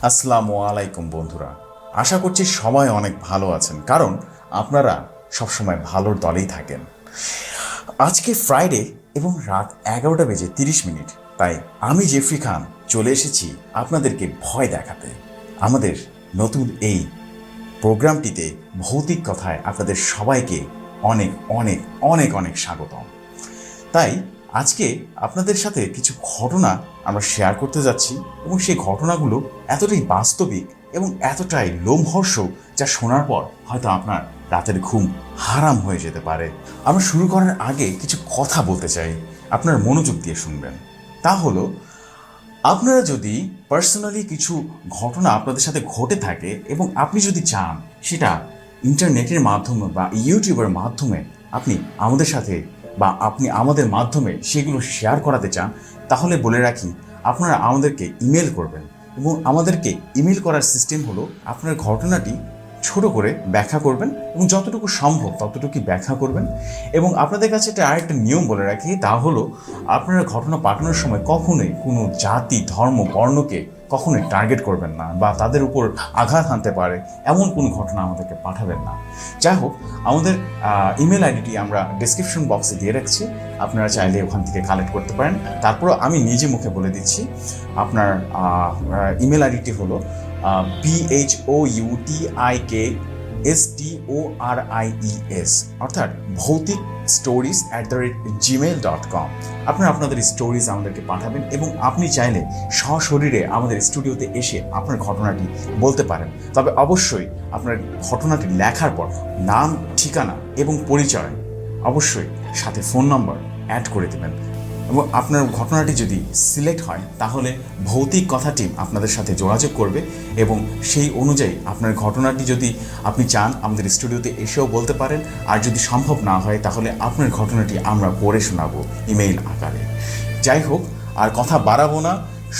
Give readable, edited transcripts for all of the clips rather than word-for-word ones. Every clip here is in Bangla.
আসসালামু আলাইকুম বন্ধুরা, আশা করছি সবাই অনেক ভালো আছেন, কারণ আপনারা সবসময় ভালোর দলেই থাকেন। আজকে ফ্রাইডে এবং রাত 11:30, তাই আমি জেফরি খান চলে এসেছি আপনাদেরকে ভয় দেখাতে। আমাদের নতুন এই প্রোগ্রামটিতে ভৌতিক কথায় আপনাদের সবাইকে অনেক অনেক অনেক অনেক স্বাগতম। তাই আজকে আপনাদের সাথে কিছু ঘটনা আমরা শেয়ার করতে যাচ্ছি, এবং সেই ঘটনাগুলো এতটাই বাস্তবিক এবং এতটাই লোমহর্ষক যা শোনার পর হয়তো আপনার রাতের ঘুম হারাম হয়ে যেতে পারে। আমরা শুরু করার আগে কিছু কথা বলতে চাই, আপনার মনোযোগ দিয়ে শুনবেন। তা হলো, আপনারা যদি পার্সোনালি কিছু ঘটনা আপনাদের সাথে ঘটে থাকে এবং আপনি যদি চান সেটা ইন্টারনেটের মাধ্যমে বা ইউটিউবের মাধ্যমে আপনি আমাদের সাথে বা আপনি আমাদের মাধ্যমে সেগুলো শেয়ার করাতে চান, তাহলে বলে রাখি আপনারা আমাদেরকে ইমেল করবেন। এবং আমাদেরকে ইমেল করার সিস্টেম হলো, আপনার ঘটনাটি ছোট করে ব্যাখ্যা করবেন এবং যতটুকু সম্ভব ততটুকু ব্যাখ্যা করবেন। এবং আপনাদের কাছে একটা আরেকটা নিয়ম বলে রাখি, তা হলো আপনারা ঘটনা পাঠানোর সময় কখনোই কোনো জাতি, ধর্ম, বর্ণকে কখনোই টার্গেট করবেন না বা তাদের উপর আঘাত হানতে পারে এমন কোনো ঘটনা আমাদেরকে পাঠাবেন না। যাই হোক, আমাদের ইমেল আইডিটি আমরা ডিসক্রিপশন বক্সে দিয়ে রাখছি, আপনারা চাইলে ওখান থেকে কালেক্ট করতে পারেন। তারপরও আমি নিজে মুখে বলে দিচ্ছি, আপনার ইমেল আইডিটি হলো BHOUTIKSTORIES, অর্থাৎ ভৌতিক stories@gmail.com। আপনারা আপনাদের স্টোরিজ আমাদেরকে পাঠাবেন এবং আপনি চাইলে সশরীরে আমাদের স্টুডিওতে এসে আপনার ঘটনাটি বলতে পারেন। তবে অবশ্যই আপনার ঘটনাটি লেখার পর নাম, ঠিকানা এবং পরিচয় অবশ্যই সাথে ফোন নম্বর অ্যাড করে দেবেন। এবং আপনার ঘটনাটি যদি সিলেক্ট হয় তাহলে ভৌতিক কথা টিম আপনাদের সাথে যোগাযোগ করবে এবং সেই অনুযায়ী আপনার ঘটনাটি যদি আপনি চান আমাদের স্টুডিওতে এসেও বলতে পারেন। আর যদি সম্ভব না হয় তাহলে আপনার ঘটনাটি আমরা পড়ে শোনাবো ইমেইল আকারে। যাই হোক, আর কথা বাড়াবো না,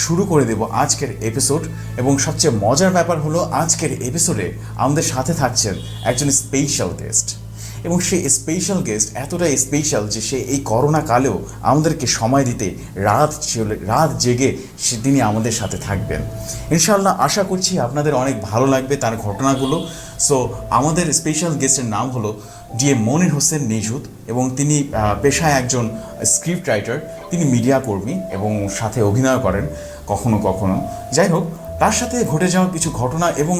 শুরু করে দেব আজকের এপিসোড। এবং সবচেয়ে মজার ব্যাপার হলো, আজকের এপিসোডে আমাদের সাথে থাকছেন একজন স্পেশাল গেস্ট। এবং সেই স্পেশাল গেস্ট এতটাই স্পেশাল যে সে এই করোনা কালেও আমাদেরকে সময় দিতে রাত জেগে তিনি আমাদের সাথে থাকবেন। ইনশাআল্লাহ আশা করছি আপনাদের অনেক ভালো লাগবে তার ঘটনাগুলো। সো আমাদের স্পেশাল গেস্টের নাম হলো ডিএ মনির হোসেন নিঝুত, এবং তিনি পেশায় একজন স্ক্রিপ্ট রাইটার, তিনি মিডিয়া কর্মী এবং সাথে অভিনয় করেন কখনো কখনো। যাই হোক, তার সাথে ঘটে যাওয়া কিছু ঘটনা এবং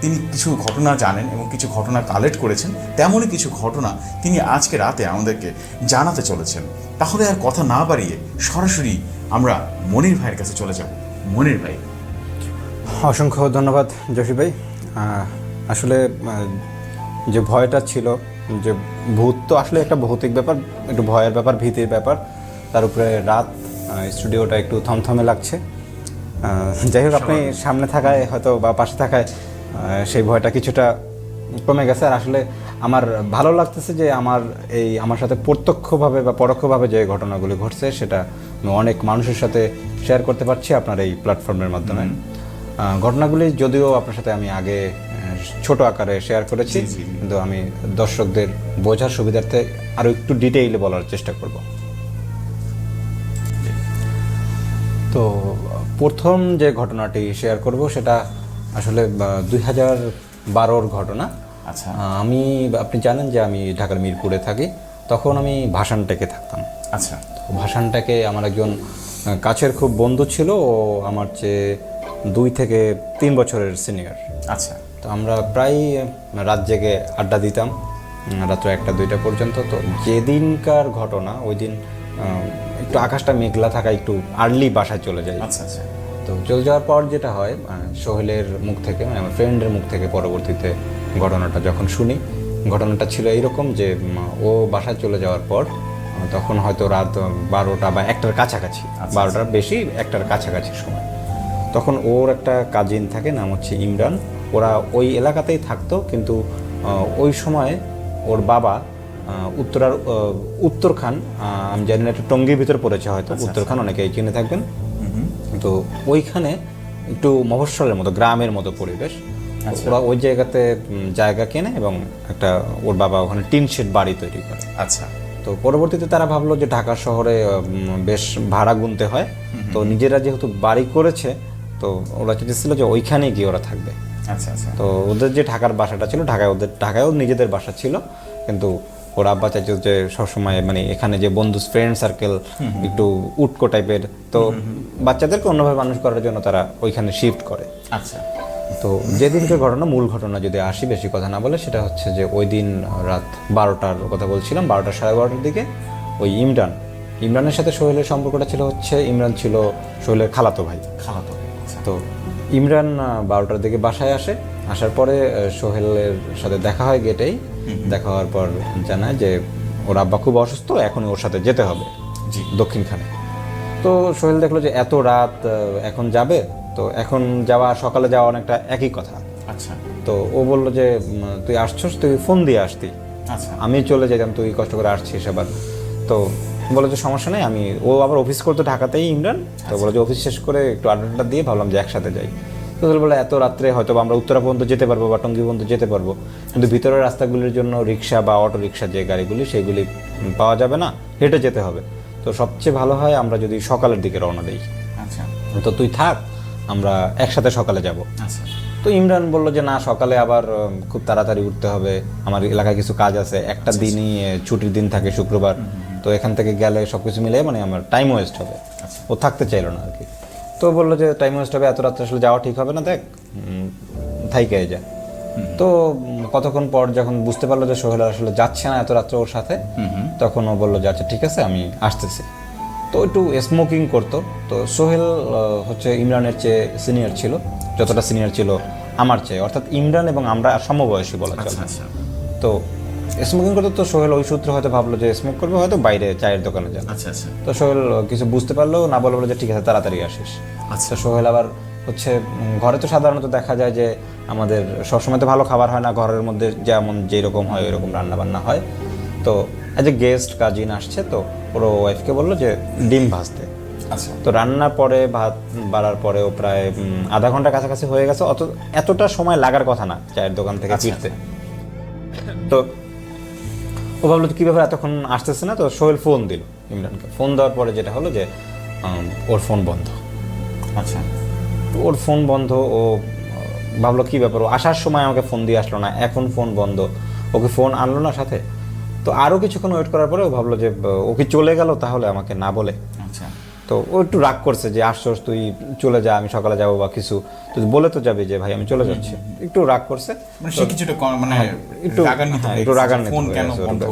তিনি কিছু ঘটনা জানেন এবং কিছু ঘটনা কালেক্ট করেছেন, তেমনই কিছু ঘটনা তিনি আজকে রাতে আমাদেরকে জানাতে চলেছেন। তাহলে আর কথা না বাড়িয়ে সরাসরি আমরা মনির ভাইয়ের কাছে চলে যাব। মনির ভাই, অসংখ্য ধন্যবাদ জসি ভাই। আসলে যে ভয়টা ছিল, যে ভূত তো আসলে একটা ভৌতিক ব্যাপার, একটু ভয়ের ব্যাপার, ভীতির ব্যাপার, তার উপরে রাত, স্টুডিওটা একটু থমথমে লাগছে। যাই হোক, আপনি সামনে থাকায় হয়তো বা পাশে থাকায় সেই ভয়টা কিছুটা কমে গেছে। আর আসলে আমার ভালো লাগতেছে যে আমার সাথে প্রত্যক্ষভাবে বা পরোক্ষভাবে যে ঘটনাগুলি ঘটছে সেটা আমি অনেক মানুষের সাথে শেয়ার করতে পারছি আপনার এই প্ল্যাটফর্মের মাধ্যমে। ঘটনাগুলি যদিও আপনার সাথে আমি আগে ছোট আকারে শেয়ার করেছি, কিন্তু আমি দর্শকদের বোঝার সুবিধার্থে আরও একটু ডিটেইলে বলার চেষ্টা করব। তো প্রথম যে ঘটনাটি শেয়ার করব সেটা আসলে 2012-র ঘটনা। আচ্ছা, আপনি জানেন যে আমি ঢাকার মিরপুরে থাকি, তখন আমি ভাসানটেকে থাকতাম। আচ্ছা, ভাসানটেকে আমার একজন কাছের খুব বন্ধু ছিল, ও আমার চেয়ে 2 থেকে 3 বছরের সিনিয়র। আচ্ছা, তো আমরা প্রায় রাত জেগে আড্ডা দিতাম, রাত্র 1টা-2টা পর্যন্ত। তো যেদিনকার ঘটনা, ওই দিন একটু আকাশটা মেঘলা থাকা, একটু আর্লি বাসায় চলে যাই। আচ্ছা, আচ্ছা। তো চলে যাওয়ার পর যেটা হয়, সোহেলের মুখ থেকে, মানে আমার ফ্রেন্ডের মুখ থেকে পরবর্তীতে ঘটনাটা যখন শুনি, ঘটনাটা ছিল এইরকম যে ও বাসায় চলে যাওয়ার পর তখন হয়তো রাত 12টা বা 1টার কাছাকাছি, 12টার বেশি, 1টার কাছাকাছি সময়। তখন ওর একটা কাজিন থাকে, নাম হচ্ছে ইমরান। ওরা ওই এলাকাতেই থাকতো, কিন্তু ওই সময় ওর বাবা উত্তরখান, আমি জানি না, একটা টঙ্গীর ভিতর পড়েছে হয়তো, উত্তরখান অনেকেই চিনে থাকবেন। তো ওইখানে একটু মফস্বলের মতো, গ্রামের মতো পরিবেশ। ওরা ওই জায়গাতে জায়গা কেনে এবং ওর বাবা ওখানে টিন শেড বাড়ি তৈরি করে। আচ্ছা। তো পরবর্তীতে তারা ভাবলো যে ঢাকা শহরে বেশ ভাড়া গুনতে হয়, তো নিজেরা যেহেতু বাড়ি করেছে তো ওরা চেয়েছিল যে ওইখানেই গিয়ে ওরা থাকবে। আচ্ছা আচ্ছা। তো ওদের যে ঢাকার বাসাটা ছিল, ঢাকায়ও নিজেদের বাসা ছিল, কিন্তু ওর আব্বা চাইছিল যে সবসময় মানে এখানে যে বন্ধু ফ্রেন্ড সার্কেল একটু উটকো টাইপের, তো বাচ্চাদেরকে অন্যভাবে মানুষ করার জন্য তারা ওইখানে শিফট করে। আচ্ছা। তো যেদিনকার ঘটনা, মূল ঘটনা যদি আসি, বেশি কথা না বলে, সেটা হচ্ছে যে ওই দিন রাত 12টার কথা বলছিলাম, 12টা সাড়ে 12টার দিকে ওই ইমরানের সাথে সোহেলের সম্পর্কটা ছিল হচ্ছে, ইমরান ছিল সোহেলের খালাতো ভাই। তো ইমরান 12টার দিকে বাসায় আসার পরে সোহেলের সাথে দেখা হয় গেটেই। দেখা হওয়ার পর জানায় যে ওর আব্বা খুব অসুস্থ, এখন ওর সাথে যেতে হবে দক্ষিণখানে। তো সোহেল দেখলো যে এত রাত এখন যাবে, তো এখন যাওয়া সকালে যাওয়া অনেকটা একই কথা। আচ্ছা। তো ও বললো যে তুই আসছস, তুই ফোন দিয়ে আসতি, আচ্ছা, আমি চলে যেতাম, তুই কষ্ট করে আসছিস আবার। তো বলে যে সমস্যা নেই, ও আবার অফিস করতো ঢাকাতেই ইমরান। তো বলে যে অফিস শেষ করে একটু আড্ডা দিয়ে ভাবলাম যে একসাথে যাই। তো বলে এত রাত্রে হয়তো আমরা উত্তরা পর্যন্ত যেতে পারবো বা টঙ্গী পর্যন্ত যেতে পারবো, কিন্তু ভিতরের রাস্তাগুলির জন্য রিক্সা বা অটো রিক্সা যে গাড়িগুলি সেগুলি পাওয়া যাবে না, হেঁটে যেতে হবে। তো সবচেয়ে ভালো হয় আমরা যদি সকালের দিকে রওনা দিই। আচ্ছা। তো তুই থাক, আমরা একসাথে সকালে যাব। আচ্ছা। তো ইমরান বলল যে না, সকালে আবার খুব তাড়াতাড়ি উঠতে হবে, আমার এলাকায় কিছু কাজ আছে, একটা দিনই ছুটির দিন থাকে শুক্রবার, তো এখান থেকে গেলে সবকিছু মিলে মানে আমার টাইম ওয়েস্ট হবে। ও থাকতে চাইলো না আর কি। তো বললো যে টাইম ওয়েস্ট হবে, এত রাত্রে আসলে যাওয়া ঠিক হবে না, দেখ থাইকে যা। তো কতক্ষণ পর যখন বুঝতে পারলো যে সোহেল আসলে যাচ্ছে না এত রাত্রে ওর সাথে, তখন ও বললো যে আচ্ছা ঠিক আছে, আমি আসতেছি। তো একটু স্মোকিং করতো। তো সোহেল হচ্ছে ইমরানের চেয়ে সিনিয়র ছিল, যতটা সিনিয়র ছিল আমার চেয়ে, অর্থাৎ ইমরান এবং আমরা সমবয়সী বলা চলে। তো স্মোকিং করতো। তো সোহেল ওই সূত্রে হয়তো ভাবলো যে স্মোক করবে, হয়তো বাইরে চায়ের দোকানে যাবে। আচ্ছা আচ্ছা। তো সোহেল কিছু বুঝতে পারলো না, বলে যে ঠিক আছে তাড়াতাড়ি আসিস। আচ্ছা। সোহেল আবার হচ্ছে ঘরে তো সাধারণত দেখা যায় যে আমাদের সবসময় তো ভালো খাবার হয় না, ঘরের মধ্যে যেমন যেরকম হয় ওইরকম রান্না বান্না হয়। তো এজ এ গেস্ট কাজিন আসছে, তো ওর ওয়াইফকে বললো যে ডিম ভাজতে। আচ্ছা। তো রান্নার পরে ভাত বাড়ার পরেও প্রায় আধা ঘন্টা কাছাকাছি হয়ে গেছে, এতটা সময় লাগার কথা না চায়ের দোকান থেকে ফিরতে। তো ও ভাবলো কী ব্যাপার এতক্ষণ আসতেছে না। তো সোহেল ফোন দিল ইমরানকে। ফোন দেওয়ার পরে যেটা হলো যে ওর ফোন বন্ধ। আচ্ছা। ওর ফোন বন্ধ। ও ভাবলো কী ব্যাপার, ও আসার সময় আমাকে ফোন দিয়ে আসলো না, এখন ফোন বন্ধ, ওকে ফোন আনলো না সাথে। তো আরও কিছুক্ষণ ওয়েট করার পরে ও ভাবলো যে ও কি চলে গেল তাহলে আমাকে না বলে। আচ্ছা। তো ও একটু রাগ করছে যে আসছস, তুই চলে যা, আমি সকালে যাবো বা কিছু, তুই বলে তো যাবি যে ভাই আমি চলে যাচ্ছি। একটু রাগ করছে, একটু রাগান্বিত,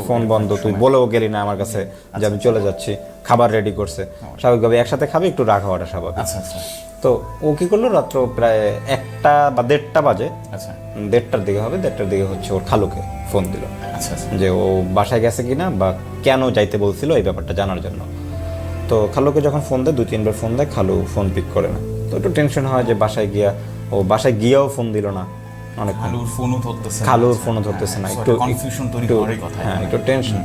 ফোন বন্ধ, তুই বলেও গেলি না আমার কাছে যে আমি চলে যাচ্ছি, খাবার রেডি করছে, স্বাভাবিকভাবে একসাথে খাবে, একটু রাগ হওয়াটা স্বাভাবিক। আচ্ছা আচ্ছা। তো ও কি করলো, রাত্র প্রায় 1টা বা 1:30 বাজে, আচ্ছা 1:30টার দিকে হবে, 1:30টার দিকে হচ্ছে ওর খালুকে ফোন দিল। আচ্ছা আচ্ছা। যে ও বাসায় গেছে কিনা বা কেন যাইতে বলছিল এই ব্যাপারটা জানার জন্য। তো খালুকে যখন ফোন দেয়, 2-3বার ফোন দেয়, খালু ফোন পিক করে না। তো একটু টেনশন হয় যে বাসায় গিয়েও ফোন দিল না, অনেক খালুর ফোনও ধরতেছে না, একটু হ্যাঁ একটু টেনশন।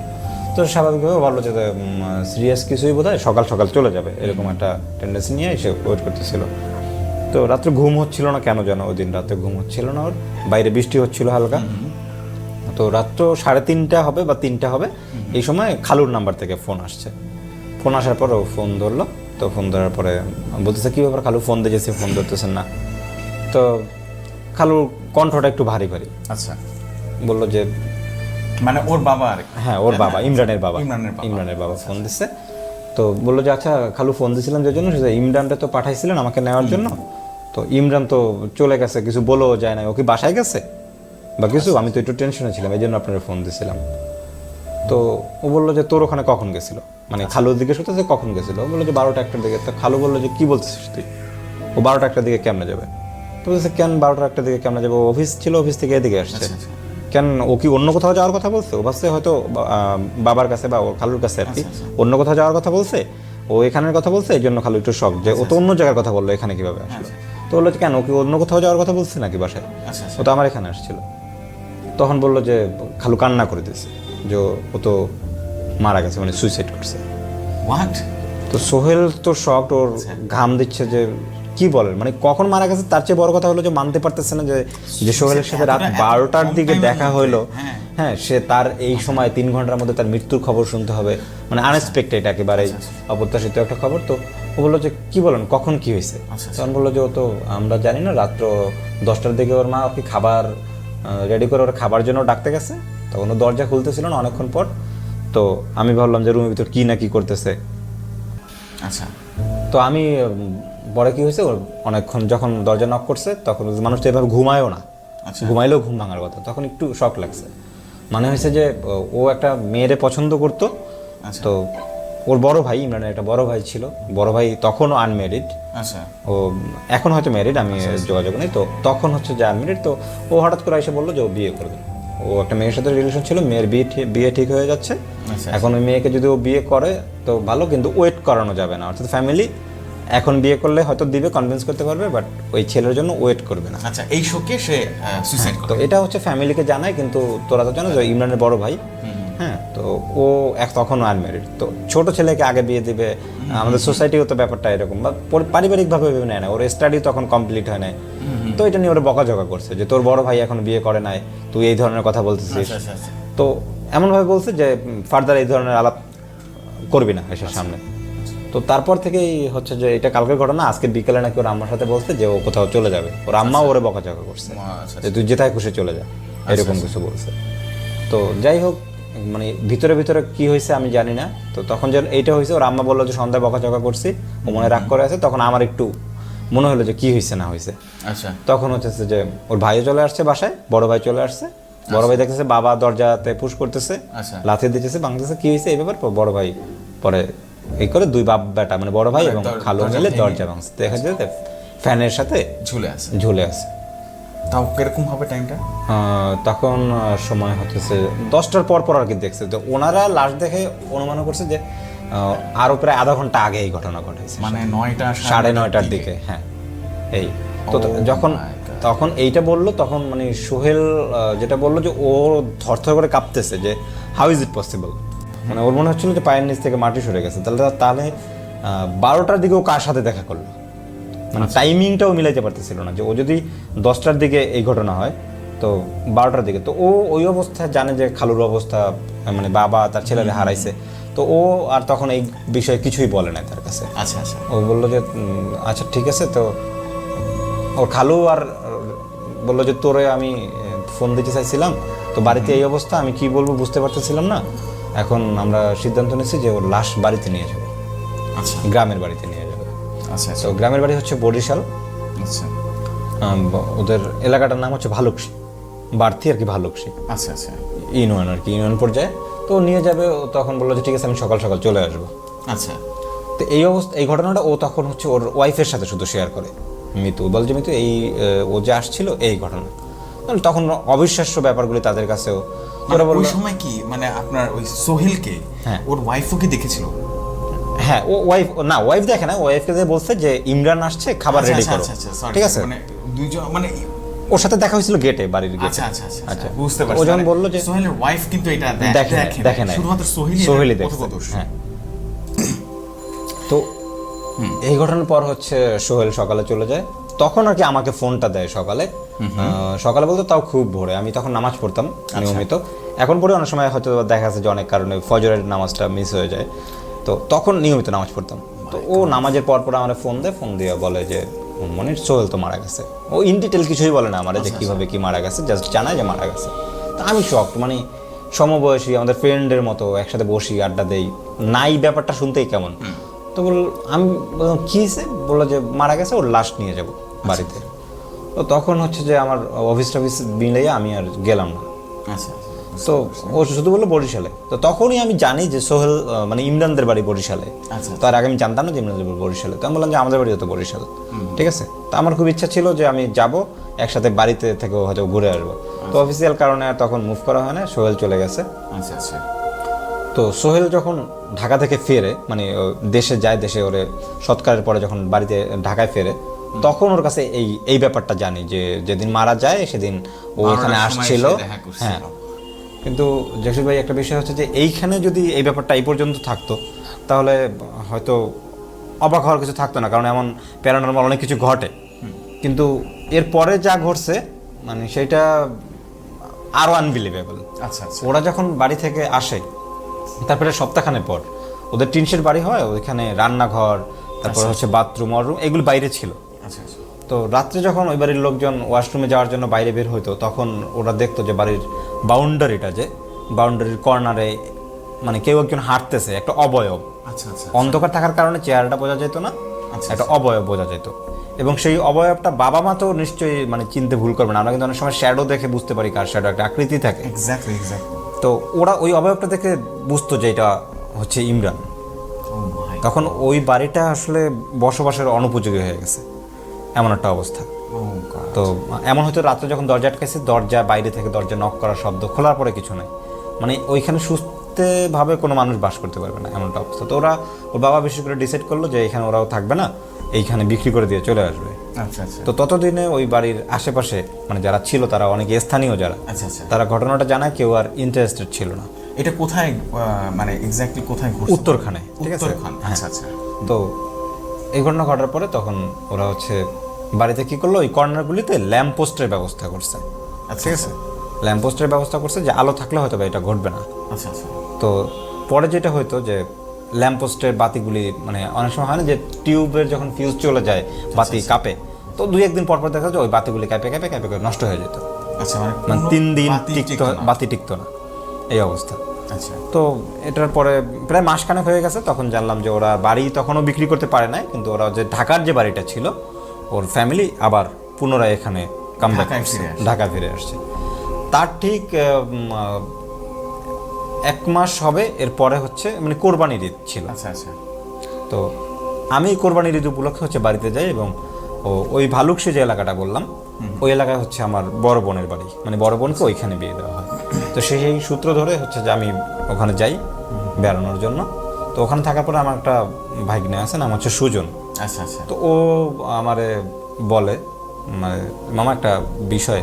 তো স্বাভাবিকভাবে ভাবলো যে সিরিয়াস কিছুই বোধ হয়, সকাল সকাল চলে যাবে, এরকম একটা টেন্ডেন্সি নিয়ে এসে ওয়েট করতেছিল। তো রাত্রে ঘুম হচ্ছিল না কেন যেন, ওই দিন রাতে ঘুম হচ্ছিল না ওর, বাইরে বৃষ্টি হচ্ছিল হালকা। তো রাত্র 3:30 হবে বা 3টা হবে, এই সময় খালুর নাম্বার থেকে ফোন আসছে। ফোন আসার পর ও ফোন ধরলো। তো ফোন ধরার পরে বলতেছে কী ব্যাপার খালু, ফোন দিয়েছি, ফোন ধরতেছেন না। তো খালুর কণ্ঠটা একটু ভারী ভারী। আচ্ছা। বললো যে মানে ওর বাবা? হ্যাঁ ওর বাবা, ইমরানের বাবা ফোন দিচ্ছে। তো বললো যে আচ্ছা খালু, ফোন দিয়েছিলাম যে জন্য, ইমরানটা তো পাঠাইছিলেন আমাকে নেওয়ার জন্য, তো ইমরান তো চলে গেছে, কিছু বলেও যায় না, ও কি বাসায় গেছে বা কিছু, আমি তো একটু টেনশনে ছিলাম, এই জন্য আপনার ফোন দিয়েছিলাম। তো ও বললো যে তোর ওখানে কখন গেছিল, মানে খালুর দিকে শুনতেছে কখন গেছিল। ও বললো যে 12টা-1টার দিকে। তো খালু বললো যে কী বলছিস তুই, ও 12টা-1টার দিকে কেমনে যাবে? তো বলছে কেন 12টা-1টার দিকে কেমনে যাবে, অফিস ছিল, অফিস থেকে এদিকে আসছে, কেন ও কি অন্য কোথাও যাওয়ার কথা বলছে? ও ভাবছে হয়তো বাবার কাছে বা ওর খালুর কাছে আর কি অন্য কোথাও যাওয়ার কথা বলছে, ও এখানের কথা বলছে, এই জন্য খালু একটু শখ যে ও তো অন্য জায়গার কথা বললো, এখানে কিভাবে আসলো। তো বললো কেন, ও কি অন্য কোথাও যাওয়ার কথা বলছে নাকি বাসায়, ও তো আমার এখানে আসছিল। তখন বললো যে খালু কান্না করে দিয়েছে যে ও তো মারা গেছে, মানে সুইসাইড করছে। তো সোহেল তো শক, ওর ঘাম দিচ্ছে যে কি বলেন, মানে কখন মারা গেছে। তার চেয়ে বড় কথা হলো যে মানতে পারতেছে না যে সোহেলের সাথে রাত 12টার দিকে দেখা হইলো, হ্যাঁ সে তার এই সময় 3 ঘন্টার মধ্যে তার মৃত্যুর খবর শুনতে হবে, মানে আনএক্সপেক্টেড, একেবারে অপ্রত্যাশিত একটা খবর। তো ও বললো যে কি বলেন কখন কি হয়েছে, আচ্ছা। তখন বললো যে ও তো আমরা জানি না, রাত্র 10টার দিকে ওর মা ওকে খাবার রেডি করে ওর খাবার জন্য ডাকতে গেছে, তখন ও দরজা খুলতেছিল না অনেকক্ষণ পর, তো আমি ভাবলাম যে রুমের ভিতর কি না কি করতেছে। আচ্ছা। তো আমি পরে কি হয়েছে, ওর অনেকক্ষণ যখন দরজা নক করছে তখন মানুষ তো এভাবে ঘুমায়ও না, আচ্ছা। ঘুমাইলেও ঘুম ভাঙার কথা, তখন একটু শক লাগছে। মানে হয়েছে যে ও একটা মেয়েরে পছন্দ করতো, আচ্ছা। তো ওর বড় ভাই, ইমরানের একটা বড় ভাই ছিল, বড় ভাই তখনও আনম্যারিড, আচ্ছা। ও এখন হয়তো ম্যারিড, আমি যোগাযোগ নেই, তো তখন হচ্ছে যে আনম্যারিড, তো ও হঠাৎ করে এসে বললো যে ও বিয়ে করবে। ও একটা মেয়ের সাথে রিলেশন ছিল, মেয়ের বিয়ে ঠিক হয়ে যাচ্ছে, আচ্ছা। এখন ওই মেয়েকে যদি ও বিয়ে করে তো ভালো, কিন্তু ওয়েট করানো যাবে না, অর্থাৎ ফ্যামিলি এখন বিয়ে করলে হয়তো দিবে, কনভিন্স করতে পারবে, বাট ওই ছেলের জন্য ওয়েট করবে না। আচ্ছা, এই শোকে সে সুইসাইড তো এটা হচ্ছে ফ্যামিলিকে জানায়, কিন্তু তোরা তো জানো যে ইমরানের বড় ভাই, হ্যাঁ, তো ও তখনও আনম্যারিড, তো ছোট ছেলেকে আগে বিয়ে দিবে, আমাদের সোসাইটিও তো ব্যাপারটা এরকম, বা পারিবারিকভাবে ভেবে নেয় না, ওর স্টাডি তখন কমপ্লিট হয় নাই, তো এটা নিয়ে ওরা বকাঝকা করছে যে তোর বড় ভাই এখন বিয়ে করে নাই, তুই এই ধরনের কথা বলতেছিস। তো এমনভাবে বলছে যে ফার্দার এই ধরনের আলাপ করবি না এসের সামনে। তো তারপর থেকেই হচ্ছে যে এটা কালকের ঘটনা, আজকে বিকেলে নাকি ওর আম্মার সাথে বলছে যে ও কোথাও চলে যাবে, ওর আম্মা ওরে বকাঝকা করছে যে তুই যেটাই খুশি চলে যা, এরকম কিছু বলছে। তো যাই হোক, মানে ভিতরে ভিতরে কি হয়েছে আমি জানি না। তো তখন যখন এইটা হয়েছে, ওর আম্মা বললো যে সন্ধ্যায় বকাঝকা করছি, ও মনে রাগ করে আছে, তখন আমার একটু মনে হলো যে কি হয়েছে না হয়েছে। আচ্ছা। তখন হচ্ছে যে ওর ভাইও চলে আসছে বাসায়, বড় ভাই চলে আসছে, বড় ভাই দেখতেছে বাবা দরজাতে পুশ করতেছে, আচ্ছা। লাথি দিতেছে, ভাঙতেছে, কি হয়েছে এই ব্যাপার। বড় ভাই পরে এই করে দুই বাপ বেটা, মানে বড় ভাই এবং খালু মিলে দরজা ভাঙছে, দেখা যায় ফ্যানের সাথে ঝুলে আছে। তাও কিরকম হবে টাইমটা? তখন সময় হচ্ছে 10টার পর পর আর কি দেখছে, তো ওনারা লাস্ট দেখে অনুমান করছে যে আরো প্রায় আধা ঘন্টা আগে এই ঘটনা ঘটেছে, মানে 9টা 9:30টার দিকে। হ্যাঁ, এই তো যখন তখন এইটা বললো, তখন মানে সোহেল যেটা বললো যে ও থরথর করে কাঁপতেছে, যে হাউ ইজ ইট পসিবল, মানে ওর মনে হচ্ছিল যে পায়ের নিচ থেকে মাটি সরে গেছে। তাহলে 12টার দিকে ও কার সাথে দেখা করলো, মানে টাইমিংটাও মিলাইতে পারতেছিল না, যে ও যদি 10টার দিকে এই ঘটনা হয় তো 12টার দিকে, তো ও ওই অবস্থায় জানে যে খালুর অবস্থা, মানে বাবা তার ছেলেরে হারাইছে, তো ও আর তখন এই বিষয়ে কিছুই বলে না তার কাছে। আচ্ছা আচ্ছা। ও বললো যে আচ্ছা ঠিক আছে। তো ওর খালু আর বললো যে তোরে আমি ফোন দিতে চাইছিলাম, তো বাড়িতে এই অবস্থা, আমি কি বলবো বুঝতে পারতেছিলাম না, এখন আমরা সিদ্ধান্ত নিয়েছি যে ওর লাশ বাড়িতে নিয়ে যাবো, আচ্ছা, গ্রামের বাড়িতে নিয়ে যাবো। আচ্ছা। তো গ্রামের বাড়ি হচ্ছে বরিশাল, আচ্ছা। ওদের এলাকাটার নাম হচ্ছে ভালুকসি, বাড়তি আর কি ভালুকসি। আচ্ছা আচ্ছা। ইউনিয়ন আর কি, ইউনিয়ন পর্যায়ে। তো নিয়ে যাবে, ও তখন বললো যে ঠিক আছে আমি সকাল সকাল চলে আসবো। আচ্ছা। তো এই অবস্থা, এই ঘটনাটা ও তখন হচ্ছে ওর ওয়াইফের সাথে শুধু শেয়ার করে, মিতু বল যে মিতু এই ও যে আসছিল এই ঘটনা, তখন অবিশ্বাস্য ব্যাপারগুলি তাদের কাছেও ওরা বলল। ওই সময় কি মানে আপনার ওই সোহেলকে ওর ওয়াইফও কি দেখেছিল? হ্যাঁ, ও ওয়াইফ দেখে না, ওয়াইফকে যে বলছে যে ইমরান আসছে, খাবার রেডি করো, ঠিক আছে, মানে দুইজন, মানে ওর সাথে দেখা হয়েছিল গেটে, বাড়ির গেটে। আচ্ছা আচ্ছা আচ্ছা, বুঝতে পারছি। ও যখন বললো যে সোহেলের ওয়াইফ কিন্তু এটা দেখে না, শুধুমাত্র সোহেলই দেখছে। হ্যাঁ, তো এই ঘটনার পর হচ্ছে সোহেল সকালে চলে যায়, তখন আর কি আমাকে ফোনটা দেয় সকালে, সকালে বলতে তাও খুব ভোরে, আমি তখন নামাজ পড়তাম নিয়মিত, এখন পরে অনেক সময় হয়তো দেখা যাচ্ছে যে অনেক কারণে ফজরের নামাজটা মিস হয়ে যায়, তো তখন নিয়মিত নামাজ পড়তাম। তো ও নামাজের পর পর আমার ফোন দিয়ে বলে যে মনির সোহেল তো মারা গেছে। ও ইন ডিটেল কিছুই বলে না আমার যে কিভাবে কি মারা গেছে, জাস্ট জানায় যে মারা গেছে। তা আমি শকড, মানে সমবয়সী আমাদের ফ্রেন্ডের মতো একসাথে বসি আড্ডা দেই, নাই ব্যাপারটা শুনতেই কেমন। তো আমি বললাম কি হয়েছে, বললো যে মারা গেছে, ওর লাশ নিয়ে যাব বাড়িতে। তো তখন হচ্ছে যে আমার অফিস টফিস মিলাইয়া আমি আর গেলাম না। আচ্ছা। তো ও শুধু বললো বরিশালে। তো তখনই আমি জানি যে সোহেল মানে ইমরানদের বাড়ি বরিশালে। তো আর আগে আমি জানতাম না যে ইমরানদের বাড়ি বরিশালে। তো আমি বললাম যে আমাদের বাড়িও তো বরিশাল, ঠিক আছে। তো আমার খুব ইচ্ছা ছিল যে আমি যাব, একসাথে বাড়িতে থেকে হয়তো ঘুরে আসবো। তো অফিসিয়াল কারণে আর তখন মুভ করা হয় না, সোহেল চলে গেছে। আচ্ছা আচ্ছা। তো সোহেল যখন ঢাকা থেকে ফেরে, মানে দেশে যায়, দেশে ওরে সৎকারের পরে যখন বাড়িতে ঢাকায় ফেরে, তখন ওর কাছে এই ব্যাপারটা জানি যে যেদিন মারা যায় সেদিন ও এখানে আসছিল। হ্যাঁ, কিন্তু জসির ভাই একটা বিষয় হচ্ছে যে এইখানে যদি এই ব্যাপারটা এই পর্যন্ত থাকতো তাহলে হয়তো অবাক হওয়ার কিছু থাকতো না, কারণ এমন প্যারানর্মাল অনেক কিছু ঘটে। কিন্তু এরপরে যা ঘটছে মানে সেটা আরও আনবিলিভেবল। আচ্ছা আচ্ছা। ওরা যখন বাড়ি থেকে আসে তারপরে সপ্তাহখানেক পর ওদের টিনশেড বাড়ি হয়, ওইখানে রান্নাঘর, তারপর হচ্ছে বাথরুম ওয়াশরুম এগুলো বাইরে ছিল। আচ্ছা আচ্ছা তো রাত্রে যখন ওই বাড়ির লোকজন ওয়াশরুমে যাওয়ার জন্য বাইরে বের হইতো, তখন ওরা দেখতো যে বাড়ির বাউন্ডারিটা, যে বাউন্ডারির কর্নারে মানে কেউ একজন হাঁটতেছে, একটা অবয়ব। আচ্ছা আচ্ছা অন্ধকার থাকার কারণে চেহারাটা বোঝা যেত না, একটা অবয়ব বোঝা যেত। এবং সেই অবয়বটা বাবা মা তো নিশ্চয়ই মানে চিনতে ভুল করবে না, আমরা কিন্তু অনেক সময় শ্যাডো দেখে বুঝতে পারি কার শ্যাডো, একটা আকৃতি থাকে। Exactly exactly. তো ওরা ওই অবয়বটা দেখে বুঝতো যে এটা হচ্ছে ইমরান। তখন ওই বাড়িটা আসলে বসবাসের অনুপযোগী হয়ে গেছে, এমন একটা অবস্থা। তো এমন হয়তো রাত্রে যখন দরজা আটকেছে, দরজা বাইরে থেকে দরজা নক করার শব্দ, খোলার পরে কিছু নাই, মানে ওইখানে সুস্থভাবে কোনো মানুষ বাস করতে পারবে না, এমনটা অবস্থা। তো ওরা, ওর বাবা বিশেষ করে ডিসাইড করলো যে এখানে ওরাও থাকবে না, এইখানে বিক্রি করে দিয়ে চলে আসবে। আচ্ছা আচ্ছা। তো ততদিনে ওই বাড়ির আশেপাশে মানে যারা ছিল, তারা অনেক স্থানীয় যারা, আচ্ছা আচ্ছা। তারা ঘটনাটা জানায়, কেউ আর ইন্টারেস্টেড ছিল না। এটা কোথায় মানে এক্স্যাক্টলি কোথায় ঘটছে? উত্তরখানে, ঠিক আছে। উত্তরখান, আচ্ছা আচ্ছা। তো এই ঘটনা ঘটার পরে তখন ওরা হচ্ছে বাড়িতে কি করলো, ওই কর্নারগুলিতে ল্যাম্প পোস্টের ব্যবস্থা করছে, ঠিক আছে। ল্যাম্প পোস্টের ব্যবস্থা করছে যে আলো থাকলে হয়তো বা এটা ঘটবে না। আচ্ছা আচ্ছা। তো পরে যেটা হইতো যে ল্যাম্প পোস্টের বাতিগুলি মানে অনেক সময় হয় না যে টিউবের যখন ফিউজ চলে যায় বাতি কাঁপে, তো 2-1 দিন পর পর দেখা যায় ওই বাতিগুলি কাঁপে কাঁপে কাঁপে করে নষ্ট হয়ে যেত। আচ্ছা, মানে 3 দিন বাতি টিকতো না, এই অবস্থা। আচ্ছা। তো এটার পরে প্রায় মাসখানেক হয়ে গেছে, তখন জানলাম যে ওরা বাড়ি তখনও বিক্রি করতে পারে নাই, কিন্তু ওরা যে ঢাকার যে বাড়িটা ছিল, ওর ফ্যামিলি আবার পুনরায় এখানে কামব্যাক করছে, ঢাকা ফিরে আসছে। তার ঠিক 1 মাস হবে এরপরে হচ্ছে মানে কোরবানির ঈদ ছিল। আচ্ছা আচ্ছা। তো আমি কোরবানির ঈদ উপলক্ষে হচ্ছে বাড়িতে যাই, এবং ওই ভালুকশি যে এলাকাটা বললাম, ওই এলাকায় হচ্ছে আমার বড় বোনের বাড়ি, মানে বড় বোনকে ওইখানে বিয়ে দেওয়া হয়। তো সেই সূত্র ধরে হচ্ছে যে আমি ওখানে যাই বেড়ানোর জন্য। তো ওখানে থাকার পরে আমার একটা ভাগ্নে আছে, নাম হচ্ছে সুজন। আচ্ছা আচ্ছা। তো ও আমারে বলে, মানে মামা একটা বিষয়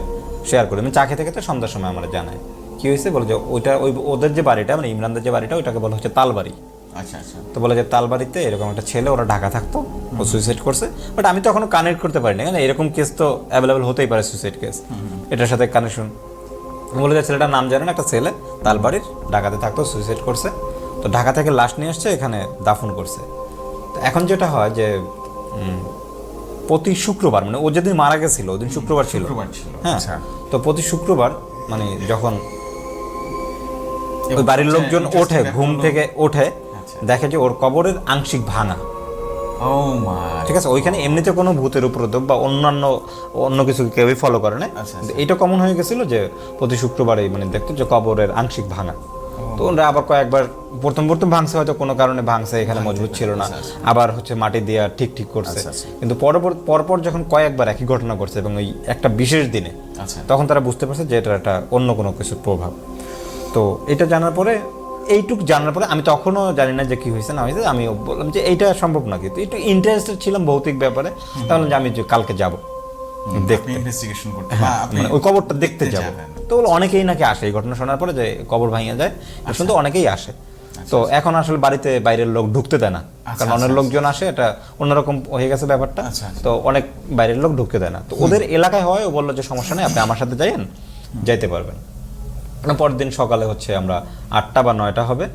শেয়ার করি, আমি চা খেতে খেতে সন্ধ্যার সময় আমার জানায় কি হয়েছে, বলে যে ওইটা ওই ওদের যে বাড়িটা মানে ইমরানদের যে বাড়িটা, ওইটাকে বলা হচ্ছে তালবাড়ি। আচ্ছা আচ্ছা। তো বলে যে তালবাড়িতে এরকম একটা ছেলে, ওরা ঢাকা থাকতো, ও সুইসাইড করছে। বাট আমি তো এখনো কানেক্ট করতে পারিনি, কারণ এরকম কেস তো অ্যাভেলেবেল হতেই পারে, সুইসাইড কেস, এটার সাথে কানেকশন। বলে যে ছেলেটার নাম জানেন, একটা ছেলে তালবাড়ির ঢাকাতে থাকতো, সুইসাইড করছে। তো ঢাকা থেকে লাশ নিয়ে আসছে, এখানে দাফন করছে। তো এখন যেটা হয় যে প্রতি শুক্রবার, মানে ও যেদিন মারা গেছিল ওদিন শুক্রবার ছিল, হ্যাঁ। তো প্রতি শুক্রবার মানে যখন ওই বাড়ির লোকজন ওঠে, ঘুম থেকে ওঠে, দেখে যে ওর কবরের আংশিক ভাঙা। ঠিক আছে, ওইখানে এমনিতে কোনো ভূতের উপদ্রব বা অন্য কিছু কেউই ফলো করে না, এইটা কমন হয়ে গেছিল যে প্রতি শুক্রবারে মানে দেখতো যে কবরের আংশিক ভাঙা। তো ওরা আবার কয়েকবার প্রথম ভাঙছে, হয়তো কোনো কারণে ভাঙছে, এখানে মজবুত ছিল না, আবার হচ্ছে মাটি দিয়ে ঠিক করছে। কিন্তু পরপর যখন কয়েকবার একই ঘটনা করছে এবং ওই একটা বিশেষ দিনে, তখন তারা বুঝতে পারছে যে এটা একটা অন্য কোনো কিছুর প্রভাব। তো এটা জানার পরে, এইটুক জানার পরে আমি তখনও জানি না যে কি হয়েছে না হয়েছে, আমি বললাম যে এইটা সম্ভব নাকি। তো একটু ইন্টারেস্টেড ছিলাম ভৌতিক ব্যাপারে, তাহলে যে আমি কালকে যাবো দেখতে, মানে ওই কবরটা দেখতে যাবো। তো বলে অনেকেই নাকি আসে এই ঘটনা শোনার পরে, যে কবর ভাঙিয়ে যায়, শুনতে অনেকেই আসে। তো এখন আসলে বাড়িতে বাইরের লোক ঢুকতে দেয় না, কারণ অনেক লোকজন আসে, এটা অন্যরকম হয়ে গেছে ব্যাপারটা। তো অনেক বাইরের লোক ঢুকতে দেয় না। তো ওদের এলাকায় হয়, ও বললো যে সমস্যা নেই, আপনি আমার সাথে যাইতে পারবেন। পরের দিন সকালে হচ্ছে আমরা 8টা বা 9টা হবে,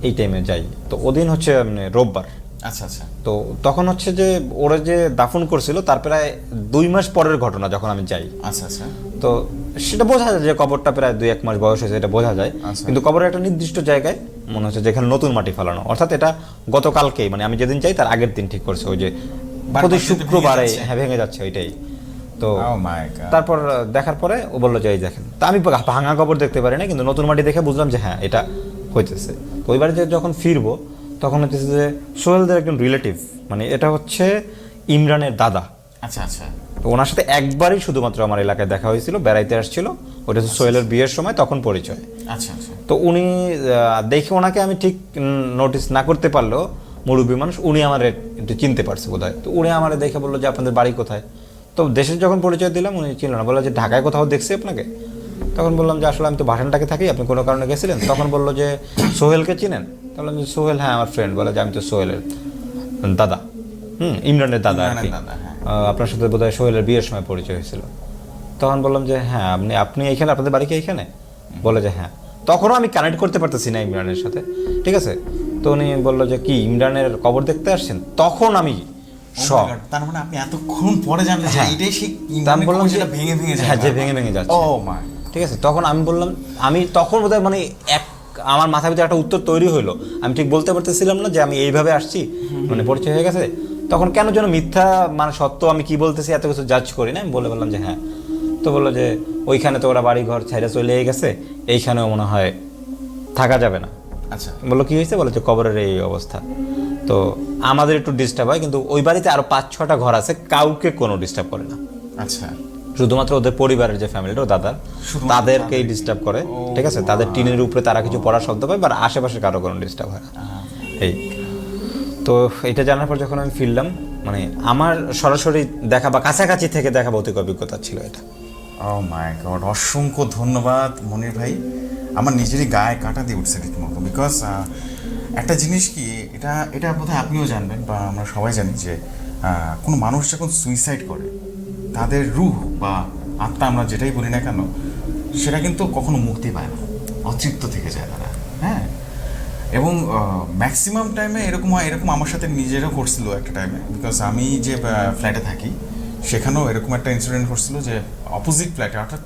এই টাইমে যাই। তো ওদিন হচ্ছে রোববার। আচ্ছা আচ্ছা। তো তখন হচ্ছে যে ওরা যে দাফন করছিল তার প্রায় 2 মাস পরের ঘটনা যখন আমি যাই। আচ্ছা আচ্ছা। তো সেটা বোঝা যায় যে কবরটা প্রায় 2-1 মাস বয়স হয়েছে, এটা বোঝা যায়। কিন্তু কবরের একটা নির্দিষ্ট জায়গায় মনে হচ্ছে যেখানে নতুন মাটি ফেলানো, অর্থাৎ এটা গতকালকেই, মানে আমি যেদিন যাই তার আগের দিন ঠিক করছে, ওই যে প্রতি শুক্রবারে ভেঙে যাচ্ছে ওইটাই। তো তারপর দেখার পরে ও বললো যে এই দেখেন। তা আমি ভাঙা কবর দেখতে পারি না, কিন্তু নতুন মাটি দেখে বুঝলাম যে হ্যাঁ এটা হইতেছে। তো ওই বাড়িতে যখন ফিরবো তখন হচ্ছে যে সোহেলদের একজন রিলেটিভ, মানে এটা হচ্ছে ইমরানের দাদা। আচ্ছা আচ্ছা। তো ওনার সাথে একবারই শুধুমাত্র আমার এলাকায় দেখা হয়েছিল, বেড়াইতে আসছিল, ওটা হচ্ছে সোহেলের বিয়ের সময়, তখন পরিচয়। আচ্ছা আচ্ছা। তো উনি দেখে, ওনাকে আমি ঠিক নোটিস না করতে পারলেও মুরব্বী মানুষ, উনি আমার একটু চিনতে পারছে বোধহয়। তো উনি আমার দেখে বললো যে আপনাদের বাড়ি কোথায়। তো দেশের যখন পরিচয় দিলাম উনি চিনল না, বললো যে ঢাকায় কোথাও দেখছি আপনাকে। তখন বললাম যে আসলে আমি তো ভাষানটাকে থাকি, আপনি কোনো কারণে গেছিলেন। তখন বললো যে সোহেলকে চিনেন? বললাম যে সোহেল, হ্যাঁ আমার ফ্রেন্ড। বলে যে আমি তো সোহেলের দাদা, ইমরানের দাদা আর কি, আপনার সাথে বোধহয় সোহেলের বিয়ের সময় পরিচয় হয়েছিল। তখন বললাম যে হ্যাঁ আপনি এইখানে, আপনাদের বাড়ি কি এইখানে? বলে যে হ্যাঁ। তখনও আমি কানেক্ট করতে পারতেছি না ইমরানের সাথে, ঠিক আছে। তো উনি বললো যে কি ইমরানের কবর দেখতে আসছেন? তখন আমি শখ। তার মানে আপনি এতক্ষণ পরে জানলেন যে হ্যাঁ। এটাই সেই তা আমি বললাম যে সেটা ভেঙে ভেঙে যায়। হ্যাঁ, যে ভেঙে ভেঙে যাচ্ছে। ও মাই, ঠিক আছে, তখন আমি বললাম, আমি তখন বোধহয় মানে আমার মাথার ভিতরে একটা উত্তর তৈরি হলো। আমি ঠিক বলতে পারতেছিলাম না যে আমি এইভাবে আসছি, মানে পরিচয় হয়ে গেছে। তখন কেন যেন মিথ্যা মানে সত্য আমি কি বলতেছি এত কিছু জাজ করি না, আমি বলে বললাম যে হ্যাঁ। তো বললো যে ওইখানে তো ওরা বাড়ি ঘর ছেড়ে চলে গেছে, এইখানেও মনে হয় থাকা যাবে না। আচ্ছা, বললো কি হয়েছে, বলে যে কবরের এই অবস্থা। তো আমাদের একটু ডিস্টার্ব হয়, কিন্তু ওই বাড়িতে আরো 5-6টা ঘর আছে, কাউকে কোনো ডিস্টার্ব করে না। আচ্ছা, শুধুমাত্র ওদের পরিবারের যে ফ্যামিলিটা, ও দাদার, শুধুমাত্র তাদেরকেই ডিস্টার্ব করে। ঠিক আছে, তাদের টিনের উপরে তারা কিছু পড়ার শব্দ পায়, বা আশেপাশে কারো কোনো ডিস্টার্ব হয় না। এই তো এটা জানার পর যখন আমি ফিরলাম, মানে আমার সরাসরি দেখা বা কাছাকাছি থেকে দেখা ভৌতিক অভিজ্ঞতা ছিল এটা। ও মাই গড, অসংখ্য ধন্যবাদ মনির ভাই। আমার নিজেরই গায়ে কাঁটা দিয়ে উঠছে রীতিমতো। বিকজ একটা জিনিস কি, এটা এটা বোধহয় আপনিও জানবেন বা আমরা সবাই জানি যে কোনো মানুষ যখন সুইসাইড করে, তাদের রূহ বা আত্মা, আমরা যেটাই বলি না কেন, সেটা কিন্তু কখনো মুক্তি পায় না, অতৃপ্ত থেকে যায় তারা। হ্যাঁ, এবং ম্যাক্সিমাম টাইমে এরকম হয়। এরকম আমার সাথে নিজেরও করছিল একটা টাইমে। বিকজ আমি যে ফ্ল্যাটে থাকি, সেখানেও এরকম একটা ইনসিডেন্ট করছিল যে অপোজিট ফ্ল্যাটে, অর্থাৎ